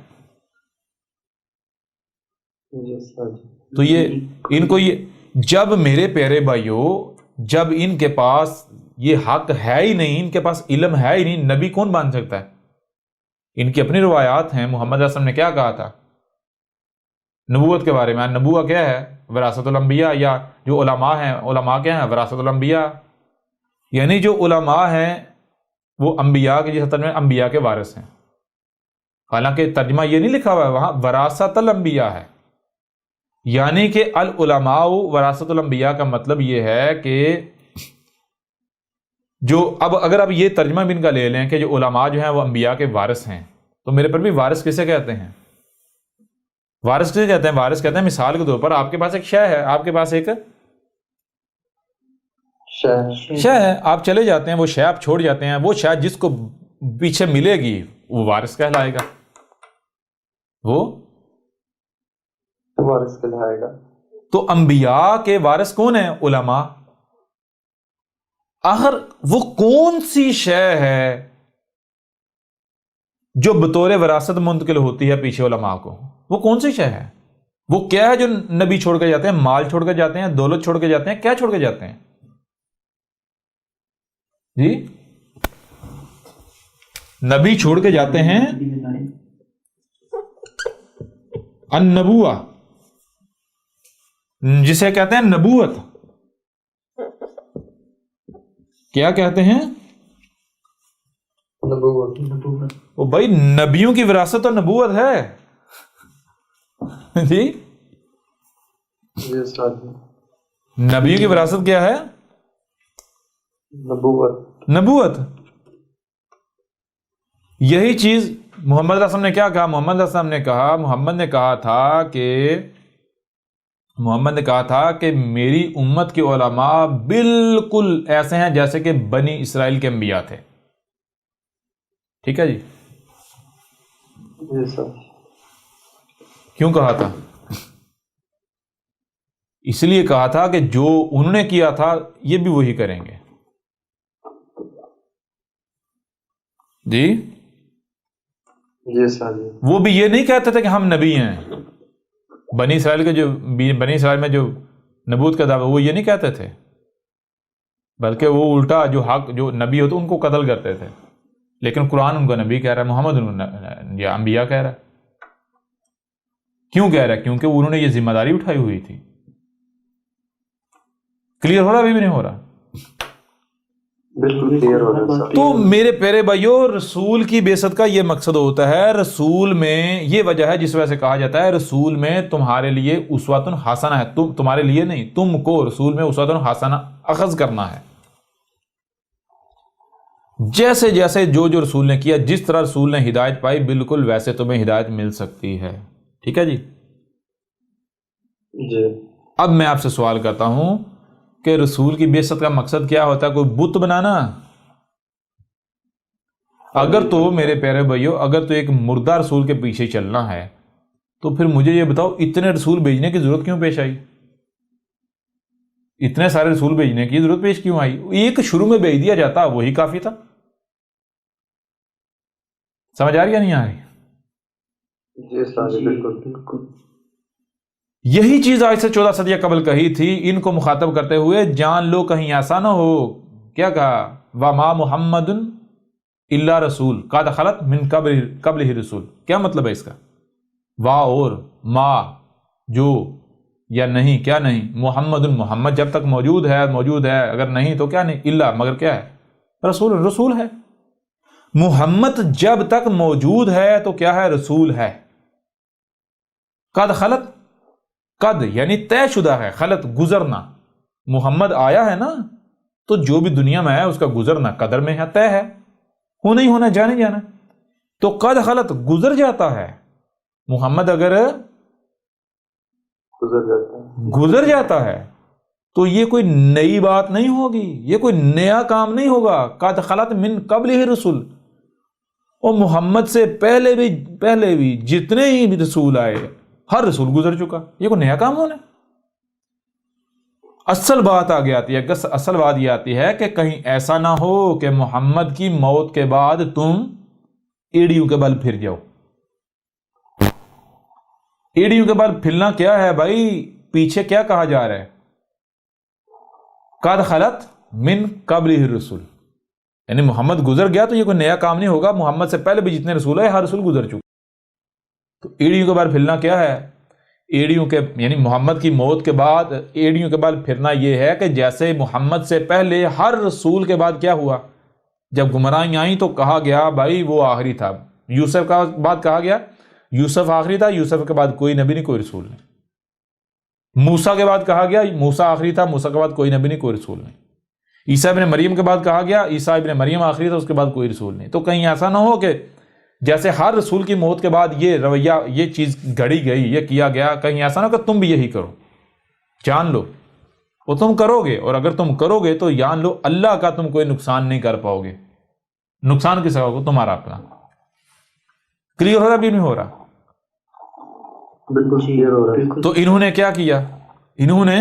یس سر۔ تو یہ ان کو یہ جب میرے پیارے بھائیوں جب ان کے پاس یہ حق ہے ہی نہیں، ان کے پاس علم ہے ہی نہیں، نبی کون بن سکتا ہے؟ ان کی اپنی روایات ہیں۔ محمد صلی اللہ علیہ وسلم نے کیا کہا تھا نبوت کے بارے میں؟ نبوت کیا ہے؟ وراثت الانبیاء، یا جو علماء ہیں، علماء کیا ہیں؟ وراثت الانبیاء۔ یعنی جو علماء ہیں وہ انبیاء کے جس حد میں انبیاء کے وارث ہیں، حالانکہ ترجمہ یہ نہیں لکھا ہوا ہے وہاں، وراثت الانبیاء ہے، یعنی کہ العلماء وراثت الانبیاء کا مطلب یہ ہے کہ جو اب اگر آپ یہ ترجمہ بھی ان کا لے لیں کہ جو علماء جو ہیں وہ انبیاء کے وارث ہیں، تو میرے پر بھی وارث کسے کہتے ہیں؟ وارث کسے کہتے ہیں؟ وارث کہتے ہیں مثال کے طور پر آپ کے پاس ایک شے ہے، آپ کے پاس ایک شے ہے، آپ چلے جاتے ہیں، وہ شے آپ چھوڑ جاتے ہیں، وہ شے جس کو پیچھے ملے گی وہ وارث کہلائے گا، وہ وارث کہلائے گا۔ تو انبیاء کے وارث کون ہیں؟ علماء۔ آخر وہ کون سی شے ہے جو بطور وراثت منتقل ہوتی ہے پیچھے علماء کو؟ وہ کون سی شے ہے؟ وہ کیا ہے جو نبی چھوڑ کے جاتے ہیں؟ مال چھوڑ کے جاتے ہیں، دولت چھوڑ کے جاتے ہیں، کیا چھوڑ کے جاتے ہیں جی؟ نبی چھوڑ کے جاتے ہیں النبوہ، جسے کہتے ہیں نبوت۔ کیا کہتے ہیں؟ نبوت۔ وہ بھائی نبیوں کی وراثت اور نبوت ہے جی۔ یس سر۔ نبیوں کی وراثت کیا ہے؟ نبوت۔ نبوت۔ یہی چیز محمد صلی اللہ علیہ وسلم نے کیا کہا؟ محمد صلی اللہ علیہ وسلم نے کہا، محمد نے کہا تھا کہ میری امت کے علماء بالکل ایسے ہیں جیسے کہ بنی اسرائیل کے انبیاء تھے۔ ٹھیک ہے جی؟ یس سر۔ کیوں کہا تھا؟ اس لیے کہا تھا کہ جو انہوں نے کیا تھا یہ بھی وہی کریں گے جی۔ جی سر۔ وہ بھی یہ نہیں کہتے تھے کہ ہم نبی ہیں، بنی اسرائیل میں جو نبوت کا دعویٰ وہ یہ نہیں کہتے تھے، بلکہ وہ الٹا جو حق جو نبی ہوتے ان کو قتل کرتے تھے، لیکن قرآن ان کو نبی کہہ رہا ہے، محمد ان کو یا انبیاء کہہ رہا ہے۔ کیوں کہہ رہا ہے؟ کیونکہ انہوں نے یہ ذمہ داری اٹھائی ہوئی تھی۔ کلیئر ہو رہا؟ ابھی بھی نہیں ہو رہا؟ بالکل کلیئر ہو رہا ہے۔ تو میرے پیارے بھائیوں، رسول کی بعثت کا یہ مقصد ہوتا ہے، رسول میں یہ وجہ ہے جس وجہ سے کہا جاتا ہے رسول میں تمہارے لیے اسوۃ حسنہ ہے، تمہارے لیے نہیں، تم کو رسول میں اسوۃ حسنہ اخذ کرنا ہے۔ جیسے جیسے جو رسول نے کیا، جس طرح رسول نے ہدایت پائی، بالکل ویسے تمہیں ہدایت مل سکتی ہے۔ ٹھیک ہے جی۔ جی اب میں آپ سے سوال کرتا ہوں کہ رسول کی بعثت کا مقصد کیا ہوتا ہے؟ کوئی بت بنانا؟ اگر تو میرے پیارے بھائیوں، اگر تو ایک مردہ رسول کے پیچھے چلنا ہے تو پھر مجھے یہ بتاؤ اتنے رسول بھیجنے کی ضرورت کیوں پیش آئی؟ اتنے سارے رسول بھیجنے کی ضرورت پیش کیوں آئی؟ ایک شروع میں بھیج دیا جاتا، وہی کافی تھا۔ سمجھ آ رہی یا نہیں آ رہی؟ جی استاد جی، بالکل۔ یہی چیز آج سے 14 صدیاں قبل کہی تھی، ان کو مخاطب کرتے ہوئے، جان لو کہیں ایسا نہ ہو، کیا کہا؟ وَمَا مُحَمَّدٌ إِلَّا رَسُولٌ قَدْ خَلَتْ مِن قَبْلِهِ رسول۔ کیا مطلب ہے اس کا؟ وا اور ما، جو یا نہیں، کیا نہیں؟ محمد، محمد جب تک موجود ہے موجود ہے، اگر نہیں تو کیا نہیں؟ الا، مگر کیا ہے؟ رسول، رسول ہے۔ محمد جب تک موجود ہے تو کیا ہے؟ رسول ہے۔ قد خلت، قد یعنی طے شدہ ہے، خلط گزرنا، محمد آیا ہے نا، تو جو بھی دنیا میں ہے اس کا گزرنا قدر میں ہے، طے ہے، ہونا ہی ہونا، جانے جانا۔ تو قد خلط گزر جاتا ہے، محمد اگر گزر جاتا ہے تو یہ کوئی نئی بات نہیں ہوگی، یہ کوئی نیا کام نہیں ہوگا۔ قد خلط من قبلہ رسول، اور محمد سے پہلے بھی جتنے ہی بھی رسول آئے، ہر رسول گزر چکا، یہ کوئی نیا کام ہونا ہے۔ اصل بات آگے آتی ہے، اصل بات یہ آتی ہے کہ کہیں ایسا نہ ہو کہ محمد کی موت کے بعد تم ایڑیوں کے بل پھر جاؤ۔ ایڑیوں کے بل پھرنا کیا ہے بھائی؟ پیچھے کیا کہا جا رہا ہے؟ قد خلط من قبلہ رسول، یعنی محمد گزر گیا تو یہ کوئی نیا کام نہیں ہوگا، محمد سے پہلے بھی جتنے رسول آئے ہر رسول گزر چکا۔ تو ایڑیوں کے بل پھرنا کیا ہے؟ ایڑیوں کے یعنی محمد کی موت کے بعد ایڑیوں کے بل پھرنا یہ ہے کہ جیسے محمد سے پہلے ہر رسول کے بعد کیا ہوا؟ جب گمراہیاں آئیں تو کہا گیا بھائی وہ آخری تھا۔ یوسف کا بعد کہا گیا یوسف آخری تھا، یوسف کے بعد کوئی نبی نہیں، کوئی رسول نہیں۔ موسیٰ کے بعد کہا گیا موسیٰ آخری تھا، موسیٰ کے بعد کوئی نبی نہیں، کوئی رسول نہیں۔ عیسیٰ ابن مریم کے بعد کہا گیا عیسیٰ ابن مریم آخری تھا، اس کے بعد کوئی رسول نہیں۔ تو کہیں ایسا نہ ہو کہ جیسے ہر رسول کی موت کے بعد یہ رویہ، یہ چیز گھڑی گئی، یہ کیا گیا، کہیں ایسا نہ ہو کہ تم بھی یہی کرو۔ جان لو وہ تم کرو گے، اور اگر تم کرو گے تو جان لو اللہ کا تم کوئی نقصان نہیں کر پاؤ گے، نقصان کس کا ہوگا؟ تمہارا اپنا۔ کلیئر ہو رہا بھی نہیں ہو رہا؟ بالکل کلیئر ہو رہا ہے۔ تو انہوں نے کیا کیا؟ انہوں نے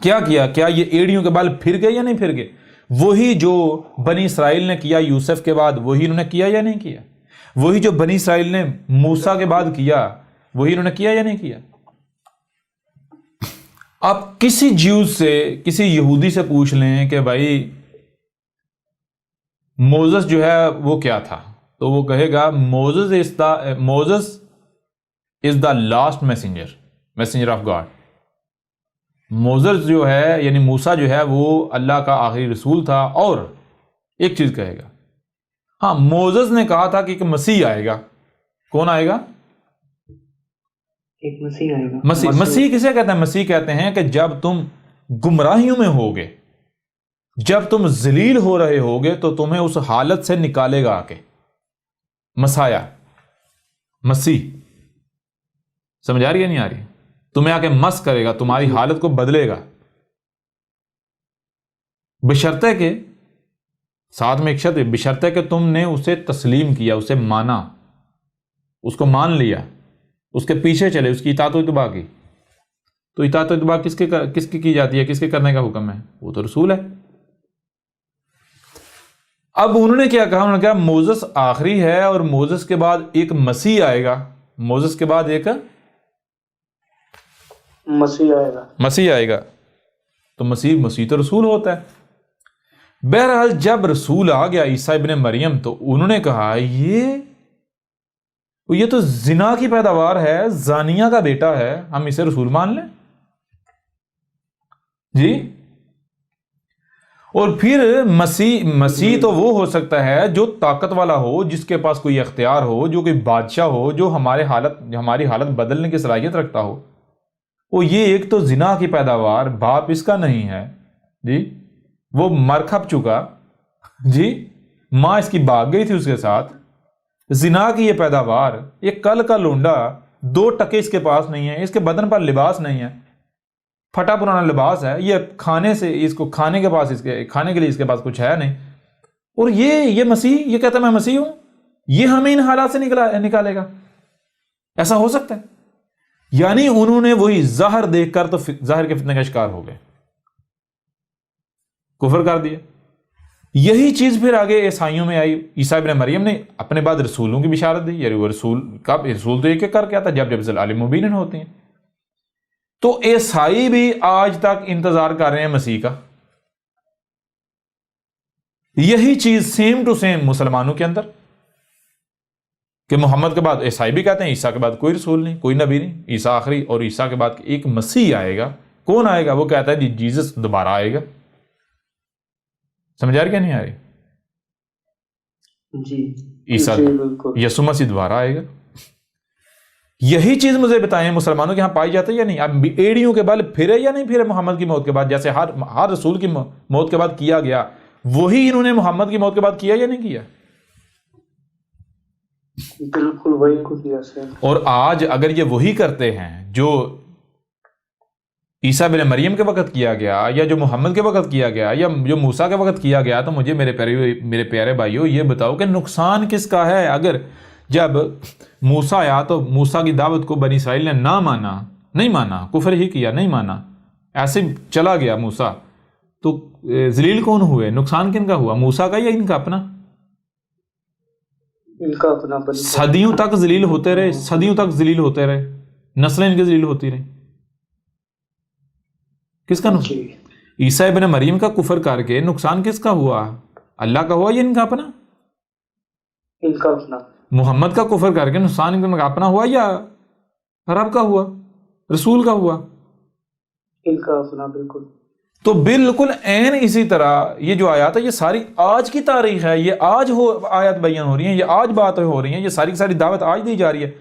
کیا کیا؟ کیا یہ ایڑیوں کے بال پھر گئے یا نہیں پھر گئے؟ وہی جو بنی اسرائیل نے کیا یوسف کے بعد، وہی انہوں نے کیا یا نہیں کیا؟ وہی جو بنی اسرائیل نے موسیٰ کے بعد کیا، وہی انہوں نے کیا یا نہیں کیا؟ آپ کسی جیوز سے، کسی یہودی سے پوچھ لیں کہ بھائی موزس جو ہے وہ کیا تھا، تو وہ کہے گا Moses is the last messenger of God. Moses جو ہے یعنی موسیٰ جو ہے وہ اللہ کا آخری رسول تھا۔ اور ایک چیز کہے گا، ہاں موزس نے کہا تھا کہ ایک مسیح آئے گا۔ کون آئے گا؟ ایک مسیح آئے گا۔ مسیح کسے کہتے ہیں؟ مسیح کہتے ہیں کہ جب تم گمراہیوں میں ہوگے، جب تم ذلیل ہو رہے ہوگے تو تمہیں اس حالت سے نکالے گا آ کے مسایہ، مسیح۔ سمجھ آ رہی ہے نہیں آ رہی؟ تمہیں آ کے مس کرے گا، تمہاری حالت کو بدلے گا، بشرطے کہ ساتھ میں ایک شرط ہے، بشرطے کہ تم نے اسے تسلیم کیا، اسے مانا، اس کو مان لیا، اس کے پیچھے چلے، اس کی اطاعت و اتباع کی۔ تو اطاعت و اتباع کس کی جاتی ہے؟ کس کے کرنے کا حکم ہے؟ وہ تو رسول ہے۔ اب انہوں نے کیا کہا؟ انہوں نے کہا موزس آخری ہے اور موزس کے بعد ایک مسیح آئے گا، موزس کے بعد ایک مسیح آئے گا۔ تو مسیح تو رسول ہوتا ہے۔ بہرحال جب رسول آ گیا عیسیٰ ابن مریم، تو انہوں نے کہا یہ تو زنا کی پیداوار ہے، زانیہ کا بیٹا ہے، ہم اسے رسول مان لیں؟ جی اور پھر مسیح تو وہ ہو سکتا ہے جو طاقت والا ہو، جس کے پاس کوئی اختیار ہو، جو کوئی بادشاہ ہو، جو ہماری حالت بدلنے کی صلاحیت رکھتا ہو۔ وہ یہ ایک تو زنا کی پیداوار باپ اس کا نہیں ہے جی، وہ مر کھپ چکا جی، ماں اس کی بھاگ گئی تھی اس کے ساتھ، زنا کی یہ پیداوار، یہ کل کا لونڈا، 2 ٹکے اس کے پاس نہیں ہے، اس کے بدن پر لباس نہیں ہے، پھٹا پرانا لباس ہے، یہ کھانے سے اس کو کھانے کے لیے اس کے پاس کچھ ہے نہیں، اور یہ مسیح یہ کہتا ہے میں مسیح ہوں، یہ ہمیں ان حالات سے نکالے گا؟ ایسا ہو سکتا ہے؟ یعنی انہوں نے وہی ظاہر دیکھ کر تو ظاہر کے فتنے کا شکار ہو گئے، کفر کر دیا۔ یہی چیز پھر آگے عیسائیوں میں آئی۔ عیسیٰ ابن مریم نے اپنے بعد رسولوں کی بشارت دی، یعنی وہ رسول تو ایک کر کے آتا جب ضلال مبین ہوتے ہیں۔ تو عیسائی بھی آج تک انتظار کر رہے ہیں مسیح کا۔ یہی چیز سیم ٹو سیم مسلمانوں کے اندر، کہ محمد کے بعد عیسائی بھی کہتے ہیں عیسیٰ کے بعد کوئی رسول نہیں، کوئی نبی نہیں، عیسیٰ آخری، اور عیسیٰ کے بعد ایک مسیح آئے گا۔ کون آئے گا؟ وہ کہتا ہے جی جیزس دوبارہ آئے گا۔ سمجھ آ رہی کہ نہیں آ رہی؟ جی عیسیٰ یسوع مسیح دوبارہ آئے گا۔ یہی چیز مجھے بتائیں مسلمانوں کے ہاں پائی جاتی ہے یا نہیں؟ اب ایڑیوں کے بل پھرے یا نہیں پھرے محمد کی موت کے بعد؟ جیسے ہر رسول کی موت کے بعد کیا گیا، وہی انہوں نے محمد کی موت کے بعد کیا یا نہیں کیا؟ بالکل وہی کو کیا سر۔ اور آج اگر یہ وہی کرتے ہیں جو عیسیٰ بن مریم کے وقت کیا گیا، یا جو محمد کے وقت کیا گیا، یا جو موسیٰ کے وقت کیا گیا، تو مجھے میرے پیارے بھائیوں یہ بتاؤ کہ نقصان کس کا ہے؟ اگر جب موسیٰ آیا تو موسیٰ کی دعوت کو بنی اسرائیل نے نہیں مانا، کفر ہی کیا، نہیں مانا، ایسے چلا گیا موسیٰ، تو ذلیل کون ہوئے؟ نقصان کن کا ہوا؟ موسیٰ کا یا ان کا اپنا؟ ان کا اپنا۔ صدیوں تک ذلیل ہوتے رہے، صدیوں تک ذلیل ہوتے رہے، نسلیں ان کی ذلیل ہوتی رہی۔ کس کا نقصان؟ عیسیٰ ابن مریم کا کفر کر کے نقصان کس کا ہوا؟ اللہ کا ہوا یا ان کا اپنا؟ ان کا اپنا۔ محمد کا کفر کر کے نقصان ان کا اپنا ہوا یا رب کا ہوا، رسول کا ہوا؟ ان کا اپنا، بالکل۔ تو بالکل عین اسی طرح یہ جو آیات ہے یہ ساری آج کی تاریخ ہے، یہ آج آیات بیان ہو رہی ہیں، یہ آج بات ہو رہی ہیں، یہ ساری کی ساری دعوت آج دی جا رہی ہے۔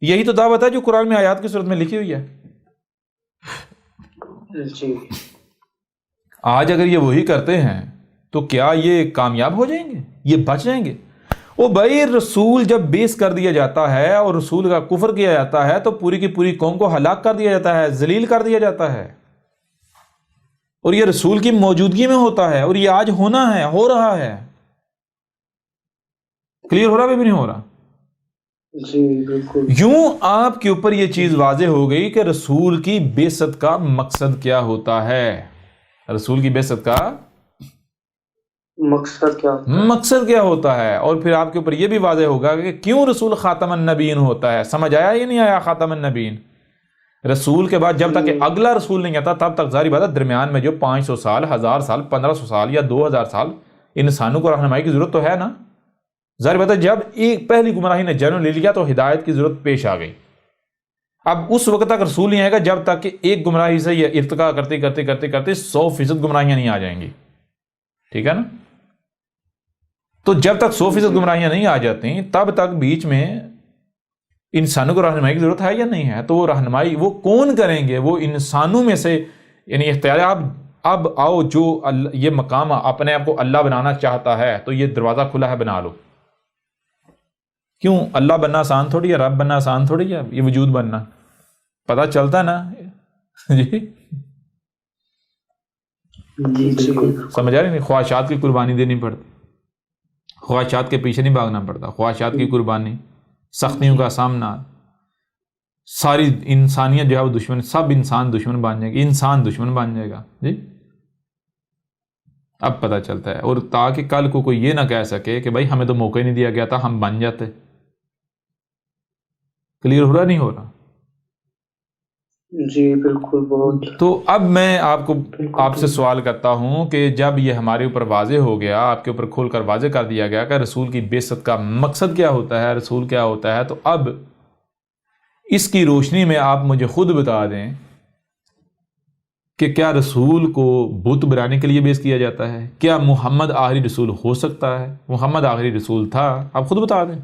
یہی تو دعوت ہے جو قرآن میں آیات کی صورت میں لکھی ہوئی ہے۔ جی آج اگر یہ وہی کرتے ہیں تو کیا یہ کامیاب ہو جائیں گے؟ یہ بچ جائیں گے؟ وہ بھائی رسول جب بیس کر دیا جاتا ہے اور رسول کا کفر کیا جاتا ہے تو پوری کی پوری قوم کو ہلاک کر دیا جاتا ہے، ذلیل کر دیا جاتا ہے، اور یہ رسول کی موجودگی میں ہوتا ہے، اور یہ آج ہونا ہے، ہو رہا ہے۔ کلیئر ہو رہا ہے بھی نہیں ہو رہا؟ جی بالکل۔ یوں آپ کے اوپر یہ چیز واضح ہو گئی کہ رسول کی بعثت کا مقصد کیا ہوتا ہے۔ رسول کی بعثت کا مقصد کیا ہوتا ہے، اور پھر آپ کے اوپر یہ بھی واضح ہوگا کہ کیوں رسول خاتم النبیین ہوتا ہے۔ سمجھ آیا یا نہیں آیا؟ خاتم النبیین رسول کے بعد جب تک کہ اگلا رسول نہیں آتا تب تک ظاہری بات ہے درمیان میں جو 500 سال، 1000 سال، 1500 سال یا 2000 سال انسانوں کو رہنمائی کی ضرورت تو ہے نا۔ ظاہر بات ہے جب ایک پہلی گمراہی نے جنم لے لیا تو ہدایت کی ضرورت پیش آ گئی۔ اب اس وقت تک رسول نہیں آئے گا جب تک کہ ایک گمراہی سے یہ ارتقا کرتے کرتے کرتے کرتے 100% گمراہیاں نہیں آ جائیں گی، ٹھیک ہے نا؟ تو جب تک 100% گمراہیاں نہیں آ جاتی تب تک بیچ میں انسانوں کو رہنمائی کی ضرورت ہے یا نہیں ہے؟ تو وہ رہنمائی وہ کون کریں گے؟ وہ انسانوں میں سے، یعنی اختیار اب آؤ جو یہ مقام اپنے آپ کو اللہ بنانا چاہتا ہے تو یہ دروازہ کھلا ہے، بنا لو۔ کیوں؟ اللہ بننا آسان تھوڑی ہے، رب بننا آسان تھوڑی ہے، یہ وجود بننا پتہ چلتا ہے نا جی جی بالکل۔ سمجھ آ رہی نہیں؟ خواہشات کی قربانی دینی پڑتی، خواہشات کے پیچھے نہیں بھاگنا پڑتا، خواہشات کی قربانی، سختیوں کا سامنا، ساری انسانیت جو ہے وہ دشمن، سب انسان دشمن بن جائے گا، انسان دشمن بن جائے گا جی۔ اب پتہ چلتا ہے، اور تاکہ کل کو کوئی یہ نہ کہہ سکے کہ بھائی ہمیں تو موقع ہی نہیں دیا گیا تھا، ہم بن جاتے۔ کلیئر ہو رہا نہیں ہو رہا؟ جی بالکل، بہت۔ تو اب میں آپ سے سوال کرتا ہوں کہ جب یہ ہمارے اوپر واضح ہو گیا، آپ کے اوپر کھول کر واضح کر دیا گیا کہ رسول کی بعثت کا مقصد کیا ہوتا ہے، رسول کیا ہوتا ہے، تو اب اس کی روشنی میں آپ مجھے خود بتا دیں کہ کیا رسول کو بت بنانے کے لیے بیس کیا جاتا ہے؟ کیا محمد آخری رسول ہو سکتا ہے؟ محمد آخری رسول تھا؟ آپ خود بتا دیں۔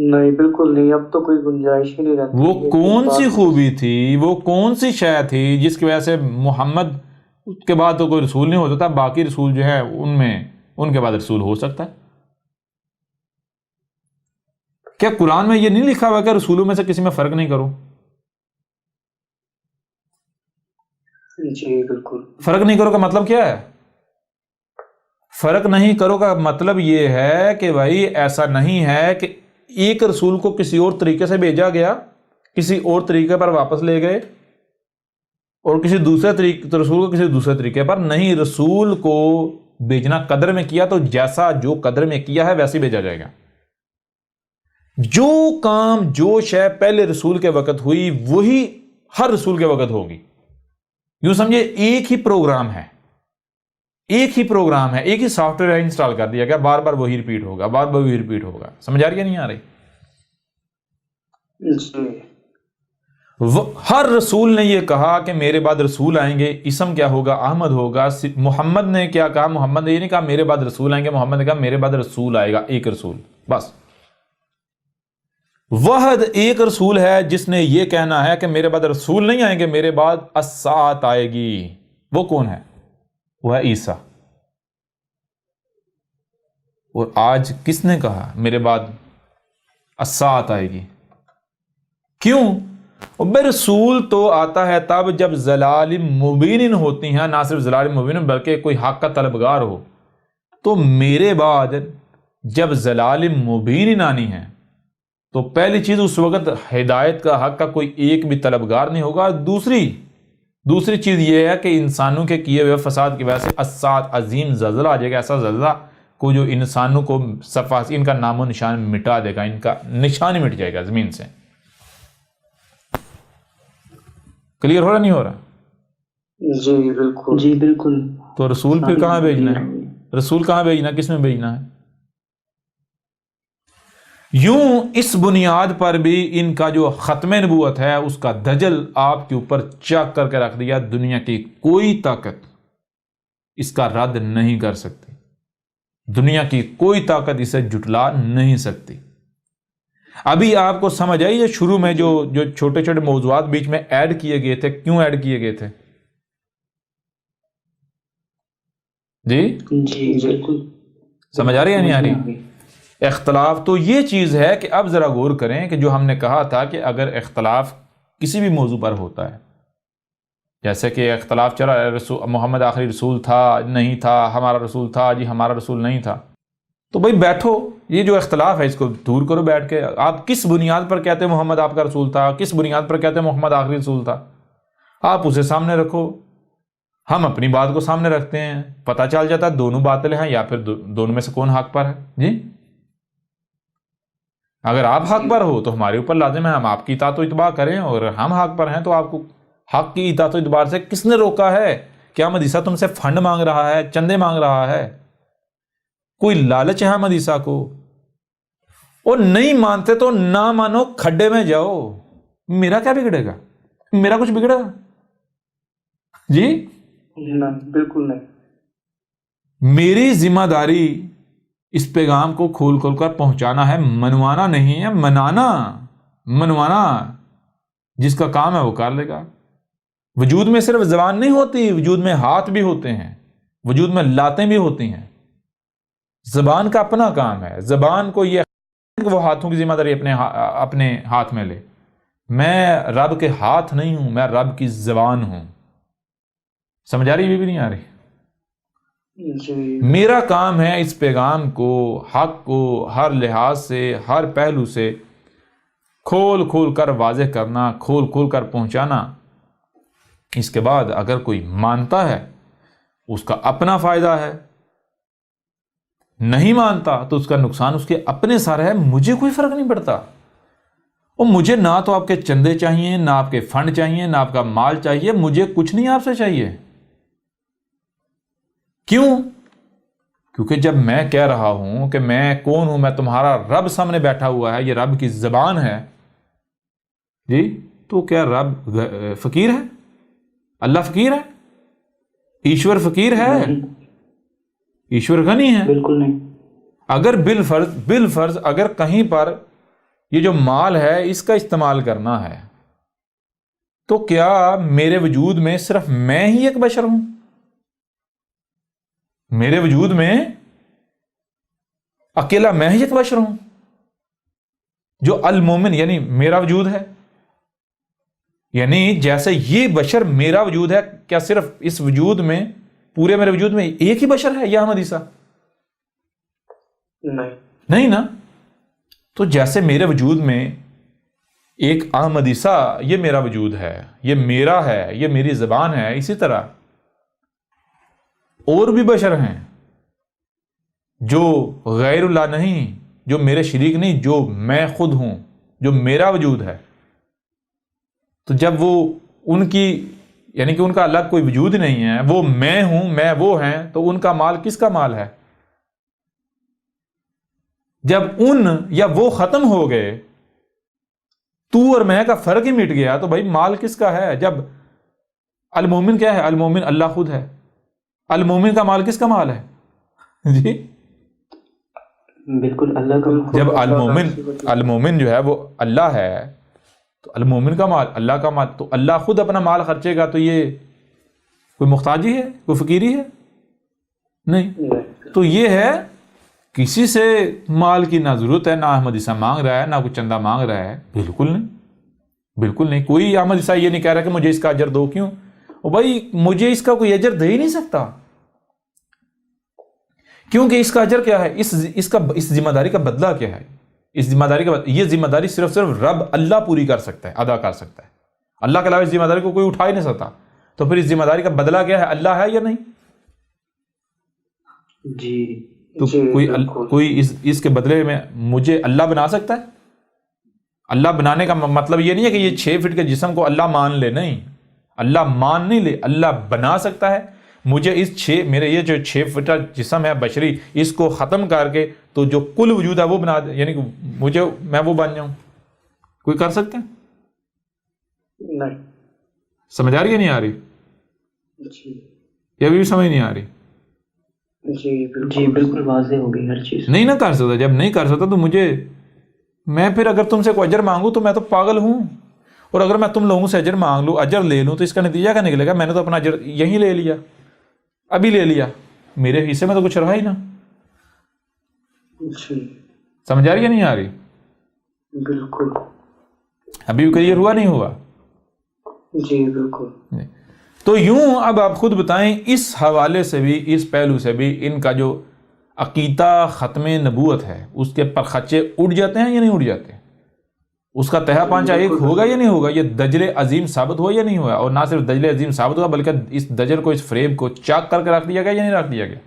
نہیں بالکل نہیں، اب تو کوئی گنجائش ہی نہیں رہتی۔ وہ کون سی خوبی تھی، وہ کون سی شے تھی جس کی وجہ سے محمد کے بعد تو کوئی رسول نہیں ہو سکتا، باقی رسول جو ہے ان کے بعد رسول ہو سکتا ہے؟ کیا قرآن میں یہ نہیں لکھا ہوا کہ رسولوں میں سے کسی میں فرق نہیں کرو؟ جی بالکل۔ فرق نہیں کرو کا مطلب کیا ہے؟ فرق نہیں کرو کا مطلب یہ ہے کہ بھائی ایسا نہیں ہے کہ ایک رسول کو کسی اور طریقے سے بھیجا گیا، کسی اور طریقے پر واپس لے گئے، اور کسی دوسرے رسول کو کسی دوسرے طریقے پر نہیں۔ رسول کو بھیجنا قدر میں کیا تو جیسا جو قدر میں کیا ہے ویسے بھیجا جائے گا۔ جو کام جو شے پہلے رسول کے وقت ہوئی وہی ہر رسول کے وقت ہوگی۔ یوں سمجھے ایک ہی پروگرام ہے، ایک ہی پروگرام ہے، ایک ہی سافٹ ویئر انسٹال کر دیا گیا، بار بار وہی ریپیٹ ہوگا، بار بار وہی ریپیٹ ہوگا۔ سمجھ آ رہی ہے نہیں آ رہی؟ جی ہر رسول نے یہ کہا کہ میرے بعد رسول آئیں گے، اسم کیا ہوگا؟ احمد ہوگا۔ محمد نے کیا کہا؟ محمد نے یہ نہیں کہا میرے بعد رسول آئیں گے، محمد نے کہا میرے بعد رسول آئے گا، ایک رسول بس۔ واحد ایک رسول ہے جس نے یہ کہنا ہے کہ میرے بعد رسول نہیں آئیں گے، میرے بعد الساعت آئے گی۔ وہ کون ہے؟ وہ ہے عیسیٰ۔ اور آج کس نے کہا میرے بعد الساعت آئے گی؟ کیوں؟ بے رسول تو آتا ہے تب جب ضلال مبین ہوتی ہیں، نہ صرف ضلال مبین بلکہ کوئی حق کا طلبگار ہو۔ تو میرے بعد جب ضلال مبین آنی ہے تو پہلی چیز اس وقت ہدایت کا حق کا کوئی ایک بھی طلبگار نہیں ہوگا۔ دوسری چیز یہ ہے کہ انسانوں کے کیے ہوئے فساد کی وجہ سے الساعت عظیم زلزلہ آ جائے گا، ایسا زلزلہ کو جو انسانوں کو ان کا نام و نشان مٹا دے گا، ان کا نشان ہی مٹ جائے گا زمین سے۔ کلیئر ہو رہا نہیں ہو رہا؟ جی بالکل جی بالکل۔ تو رسول پھر کہاں بھیجنا ہے؟ رسول کہاں بھیجنا ہے؟ کس میں بھیجنا ہے؟ یوں اس بنیاد پر بھی ان کا جو ختم نبوت ہے اس کا دجل آپ کے اوپر چاک کر کے رکھ دیا۔ دنیا کی کوئی طاقت اس کا رد نہیں کر سکتی، دنیا کی کوئی طاقت اسے جھٹلا نہیں سکتی۔ ابھی آپ کو سمجھ آئی جو شروع میں جو چھوٹے چھوٹے موضوعات بیچ میں ایڈ کیے گئے تھے، کیوں ایڈ کیے گئے تھے؟ جی جی بالکل سمجھ آ رہی ہے نہیں آ رہی؟ اختلاف تو یہ چیز ہے کہ اب ذرا غور کریں کہ جو ہم نے کہا تھا کہ اگر اختلاف کسی بھی موضوع پر ہوتا ہے، جیسے کہ اختلاف چلا محمد آخری رسول تھا نہیں تھا، ہمارا رسول تھا جی ہمارا رسول نہیں تھا، تو بھائی بیٹھو، یہ جو اختلاف ہے اس کو دور کرو بیٹھ کے۔ آپ کس بنیاد پر کہتے ہیں محمد آپ کا رسول تھا، کس بنیاد پر کہتے ہیں محمد آخری رسول تھا، آپ اسے سامنے رکھو، ہم اپنی بات کو سامنے رکھتے ہیں، پتہ چل جاتا ہے دونوں باطل ہیں یا پھر دونوں میں سے کون حق پر ہے۔ جی اگر آپ حق پر ہو تو ہمارے اوپر لازم ہے ہم آپ کی اطاعت و اتباع کریں، اور ہم حق پر ہیں تو آپ کو حق کی اطاعت و اتباع سے کس نے روکا ہے؟ کیا مدیسہ تم سے فنڈ مانگ رہا ہے، چندے مانگ رہا ہے؟ کوئی لالچ ہے مدیسہ کو؟ اور نہیں مانتے تو نہ مانو، کھڈے میں جاؤ، میرا کیا بگڑے گا؟ میرا کچھ بگڑے گا؟ جی نہیں بالکل نہیں۔ میری ذمہ داری اس پیغام کو کھول کھول کر پہنچانا ہے، منوانا نہیں ہے، منوانا جس کا کام ہے وہ کر لے گا۔ وجود میں صرف زبان نہیں ہوتی، وجود میں ہاتھ بھی ہوتے ہیں، وجود میں لاتیں بھی ہوتی ہیں۔ زبان کا اپنا کام ہے، زبان کو یہ کہ وہ ہاتھوں کی ذمہ داری اپنے ہاتھ میں لے۔ میں رب کے ہاتھ نہیں ہوں، میں رب کی زبان ہوں۔ سمجھ آ رہی بھی نہیں آ رہی؟ جی میرا کام ہے اس پیغام کو، حق کو ہر لحاظ سے، ہر پہلو سے کھول کھول کر واضح کرنا، کھول کھول کر پہنچانا۔ اس کے بعد اگر کوئی مانتا ہے اس کا اپنا فائدہ ہے، نہیں مانتا تو اس کا نقصان اس کے اپنے سر ہے، مجھے کوئی فرق نہیں پڑتا۔ اور مجھے نہ تو آپ کے چندے چاہیے، نہ آپ کے فنڈ چاہیے، نہ آپ کا مال چاہیے، مجھے کچھ نہیں آپ سے چاہیے۔ کیوں؟ کیونکہ جب میں کہہ رہا ہوں کہ میں کون ہوں، میں تمہارا رب سامنے بیٹھا ہوا ہے، یہ رب کی زبان ہے، جی تو کیا رب فقیر ہے؟ اللہ فقیر ہے؟ ایشور فقیر ہے؟ نہیں، ایشور غنی ہے؟ بالکل نہیں۔ اگر بالفرض اگر کہیں پر یہ جو مال ہے اس کا استعمال کرنا ہے تو کیا میرے وجود میں صرف میں ہی ایک بشر ہوں؟ میرے وجود میں اکیلا میں ہی ایک بشر ہوں جو المومن یعنی میرا وجود ہے؟ یعنی جیسے یہ بشر میرا وجود ہے، کیا صرف اس وجود میں پورے میرے وجود میں ایک ہی بشر ہے یا احمد عیسیٰ؟ نہیں نا۔ تو جیسے میرے وجود میں ایک احمد عیسیٰ یہ میرا وجود ہے، یہ میرا ہے، یہ میری زبان ہے، اسی طرح اور بھی بشر ہیں جو غیر اللہ نہیں، جو میرے شریک نہیں، جو میں خود ہوں، جو میرا وجود ہے۔ تو جب وہ ان کی یعنی کہ ان کا الگ کوئی وجود نہیں ہے، وہ میں ہوں، میں وہ ہیں، تو ان کا مال کس کا مال ہے؟ جب ان یا وہ ختم ہو گئے، تو اور میں کا فرق ہی مٹ گیا، تو بھائی مال کس کا ہے؟ جب المومن کیا ہے؟ المومن اللہ خود ہے۔ المومن کا مال کس کا مال ہے؟ جی بالکل اللہ کا۔ جب المومن جو ہے وہ اللہ ہے تو المومن کا مال اللہ کا مال، تو اللہ خود اپنا مال خرچے گا، تو یہ کوئی محتاجی ہے؟ کوئی فقیری ہے؟ نہیں۔ تو یہ ہے کسی سے مال کی نہ ضرورت ہے، نہ احمد عیسیٰ مانگ رہا ہے، نہ کوئی چندہ مانگ رہا ہے، بالکل نہیں، بالکل نہیں۔ کوئی احمد عیسیٰ یہ نہیں کہہ رہا کہ مجھے اس کا اجر دو، کیوں؟ بھائی مجھے اس کا کوئی اجر دے ہی نہیں سکتا، کیونکہ اس کا اجر کیا ہے؟ اس ذمہ داری کا بدلہ کیا ہے؟ اس ذمہ داری کا یہ ذمہ داری صرف رب اللہ پوری کر سکتا ہے، ادا کر سکتا ہے۔ اللہ کے علاوہ اس ذمہ داری کو کوئی اٹھا ہی نہیں سکتا، تو پھر اس ذمہ داری کا بدلہ کیا ہے؟ اللہ ہے یا نہیں؟ جی تو کوئی اس کے بدلے میں مجھے اللہ بنا سکتا ہے؟ اللہ بنانے کا مطلب یہ نہیں ہے کہ یہ 6 فٹ کے جسم کو اللہ مان لے، نہیں، اللہ مان نہیں لے، اللہ بنا سکتا ہے۔ مجھے میرے یہ جو 6 فٹ جسم ہے بشری، اس کو ختم کر کے تو جو کل وجود ہے وہ بنا دے، یعنی کہ میں وہ بن جاؤں۔ کوئی کر سکتا ہے؟ نہیں۔ سمجھ آ رہی ہے نہیں آ رہی؟ یہ بھی سمجھ نہیں آ رہی؟ جی بالکل واضح ہو گئی ہر چیز۔ نہیں نہ کر سکتا، جب نہیں کر سکتا تو میں پھر اگر تم سے کوئی اجر مانگوں تو میں تو پاگل ہوں، اور اگر میں تم لوگوں سے اجر مانگ لوں، اجر لے لوں، تو اس کا نتیجہ کیا نکلے گا؟ میں نے تو اپنا اجر یہیں لے لیا، ابھی لے لیا، میرے حصے میں تو کچھ رہا ہی نہ۔ سمجھ آ رہی ہے نہیں آ رہی؟ بالکل۔ ابھی بھی کلیئر ہوا نہیں ہوا؟ جی بالکل۔ تو یوں اب آپ خود بتائیں، اس حوالے سے بھی، اس پہلو سے بھی ان کا جو عقیدہ ختم نبوت ہے اس کے پر خچے اڑ جاتے ہیں یا نہیں اڑ جاتے؟ اس کا تہا پانچا ایک ہوگا یا نہیں ہوگا؟ یہ دجل عظیم ثابت ہوا یا نہیں ہوا؟ اور نہ صرف دجل عظیم ثابت ہوا بلکہ اس دجل کو، اس فریب کو چاک کر کے رکھ دیا گیا یا نہیں رکھ دیا گیا؟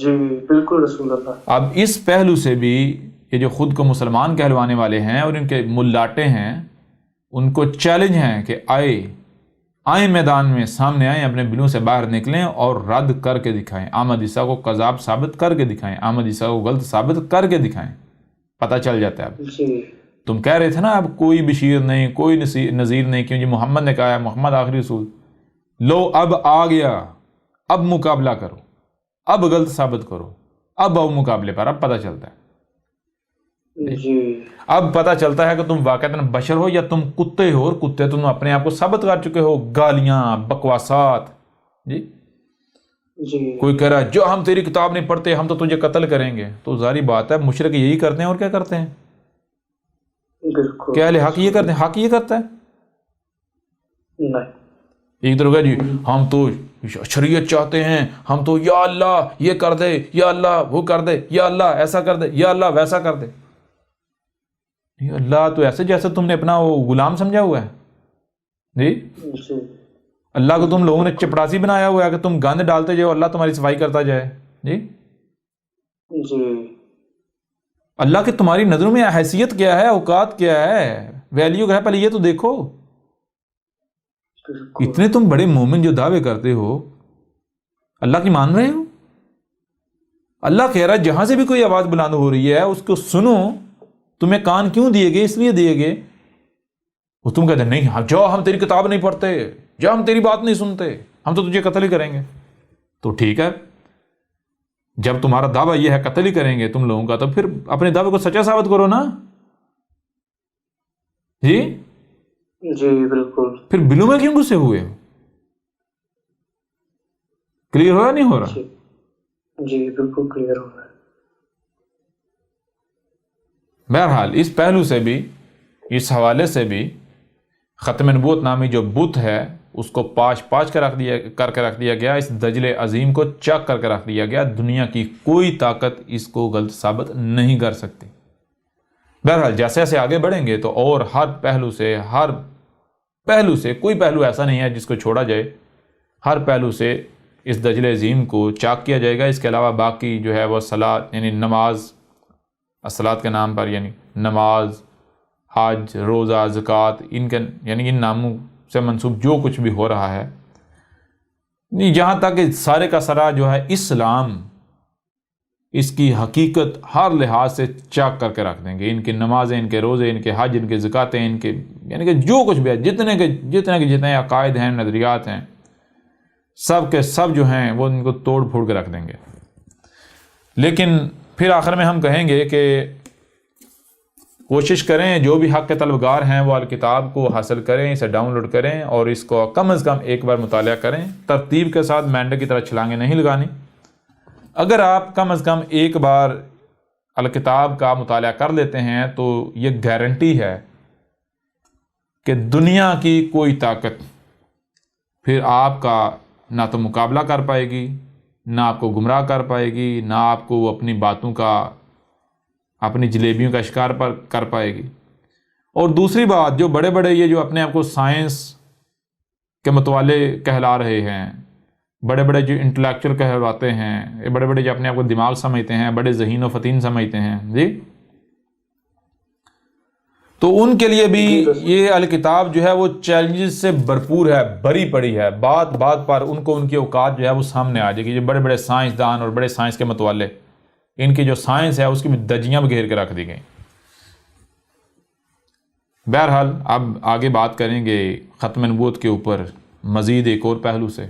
جی بالکل رسول اللہ۔ اب اس پہلو سے بھی یہ جو خود کو مسلمان کہلوانے والے ہیں اور ان کے ملاٹے ہیں، ان کو چیلنج ہے کہ آئیں میدان میں، سامنے آئیں، اپنے بلوں سے باہر نکلیں اور رد کر کے دکھائیں، احمد عیسیٰ کو کذاب ثابت کر کے دکھائیں، احمد عیسیٰ کو غلط ثابت کر کے دکھائیں۔ پتہ چل جاتا ہے اب۔ جی تم کہہ رہے تھے نا اب کوئی بشیر نہیں، کوئی نذیر نہیں، کیوں؟ جی محمد نے کہا ہے، محمد آخری رسول، لو اب آ گیا، اب مقابلہ کرو، اب غلط ثابت کرو، اب آؤ مقابلے پر، اب پتہ چلتا ہے۔ جی اب پتہ چلتا ہے کہ تم واقعتاً بشر ہو یا تم کتے ہو، اور کتے تم اپنے آپ کو ثابت کر چکے ہو، گالیاں، بکواسات۔ جی جی کوئی کہہ رہا ہے جو ہم تیری کتاب نہیں پڑھتے ہم تو تجھے قتل کریں گے، تو ظاہری بات ہے مشرک یہی کرتے ہیں، اور کیا کرتے ہیں؟ بالکل۔ کیا حق یہ کرتے ہیں؟ حق یہ کرتا ہے؟ نہیں۔ ایک طرف جی ہم تو شریعت چاہتے ہیں، ہم تو یا اللہ یہ کر دے، یا اللہ وہ کر دے، یا اللہ ایسا کر دے، یا اللہ ویسا کر دے۔ یا اللہ تو ایسے جیسے تم نے اپنا وہ غلام سمجھا ہوا ہے۔ جی جی اللہ کو تم لوگوں نے چپڑاسی بنایا ہوا ہے کہ تم گند ڈالتے جاؤ، اللہ تمہاری صفائی کرتا جائے۔ جی جی اللہ کی تمہاری نظروں میں حیثیت کیا ہے، اوقات کیا ہے، ویلیو کیا ہے، پہلے یہ تو دیکھو۔ اتنے تم بڑے مومن جو دعوے کرتے ہو، اللہ کی مان رہے ہو؟ اللہ کہہ رہا ہے جہاں سے بھی کوئی آواز بلند ہو رہی ہے اس کو سنو۔ تمہیں کان کیوں دیے گئے؟ اس لیے دیے گئے، وہ تم کہتے ہیں نہیں جو ہم تیری کتاب نہیں پڑھتے، جب ہم تیری بات نہیں سنتے ہم تو تجھے قتل ہی کریں گے. تو ٹھیک ہے، جب تمہارا دعویٰ یہ ہے قتل ہی کریں گے تم لوگوں کا، تو پھر اپنے دعوے کو سچا ثابت کرو نا. جی جی بالکل. پھر بلو میں کیوں غصے ہوئے؟ کلیئر ہو یا نہیں ہو رہا؟ جی بالکل کلیئر ہو رہا ہے. بہرحال اس پہلو سے بھی، اس حوالے سے بھی ختم نبوت نامی جو بت ہے اس کو پاش کر کے رکھ دیا گیا، اس دجل عظیم کو چک کر کے رکھ دیا گیا. دنیا کی کوئی طاقت اس کو غلط ثابت نہیں کر سکتی. بہرحال جیسے جیسے آگے بڑھیں گے تو اور ہر پہلو سے کوئی پہلو ایسا نہیں ہے جس کو چھوڑا جائے. ہر پہلو سے اس دجل عظیم کو چاک کیا جائے گا. اس کے علاوہ باقی جو ہے وہ صلاۃ یعنی نماز، الصلاۃ کے نام پر یعنی نماز، حج، روزہ، زکوٰۃ، ان ناموں سے منسوب جو کچھ بھی ہو رہا ہے، جہاں تک کہ سارے کا سارا جو ہے اسلام اس کی حقیقت ہر لحاظ سے چاک کر کے رکھ دیں گے. ان کی نمازیں، ان کے روزے، ان کے حج، ان کے زکاتیں، ان کے یعنی کہ جو کچھ بھی ہے، جتنے عقائد ہیں، نظریات ہیں، سب کے سب جو ہیں وہ ان کو توڑ پھوڑ کے رکھ دیں گے. لیکن پھر آخر میں ہم کہیں گے کہ کوشش کریں، جو بھی حق کے طلبگار ہیں وہ الکتاب کو حاصل کریں، اسے ڈاؤن لوڈ کریں اور اس کو کم از کم ایک بار مطالعہ کریں. ترتیب کے ساتھ مینڈے کی طرح چھلانگیں نہیں لگانی. اگر آپ کم از کم ایک بار الکتاب کا مطالعہ کر لیتے ہیں تو یہ گارنٹی ہے کہ دنیا کی کوئی طاقت پھر آپ کا نہ تو مقابلہ کر پائے گی، نہ آپ کو گمراہ کر پائے گی، نہ آپ کو اپنی باتوں کا، اپنی جلیبیوں کا شکار کر پائے گی. اور دوسری بات، جو بڑے بڑے یہ جو اپنے آپ کو سائنس کے متوالے کہلا رہے ہیں، بڑے بڑے جو انٹلیکچوئل کہلاتے ہیں، بڑے بڑے جو اپنے آپ کو دماغ سمجھتے ہیں، بڑے ذہین و فطین سمجھتے ہیں، جی، تو ان کے لیے بھی یہ الکتاب جو ہے وہ چیلنجز سے بھرپور ہے، بھری پڑی ہے. بات بات پر ان کو ان کی اوقات جو ہے وہ سامنے آ جائے گی. جو بڑے بڑے سائنسدان اور بڑے سائنس کے متوالے، ان کی جو سائنس ہے اس کی بھی دجیاں گھیر کے رکھ دی گئیں. بہرحال اب آگے بات کریں گے ختم نبوت کے اوپر مزید ایک اور پہلو سے.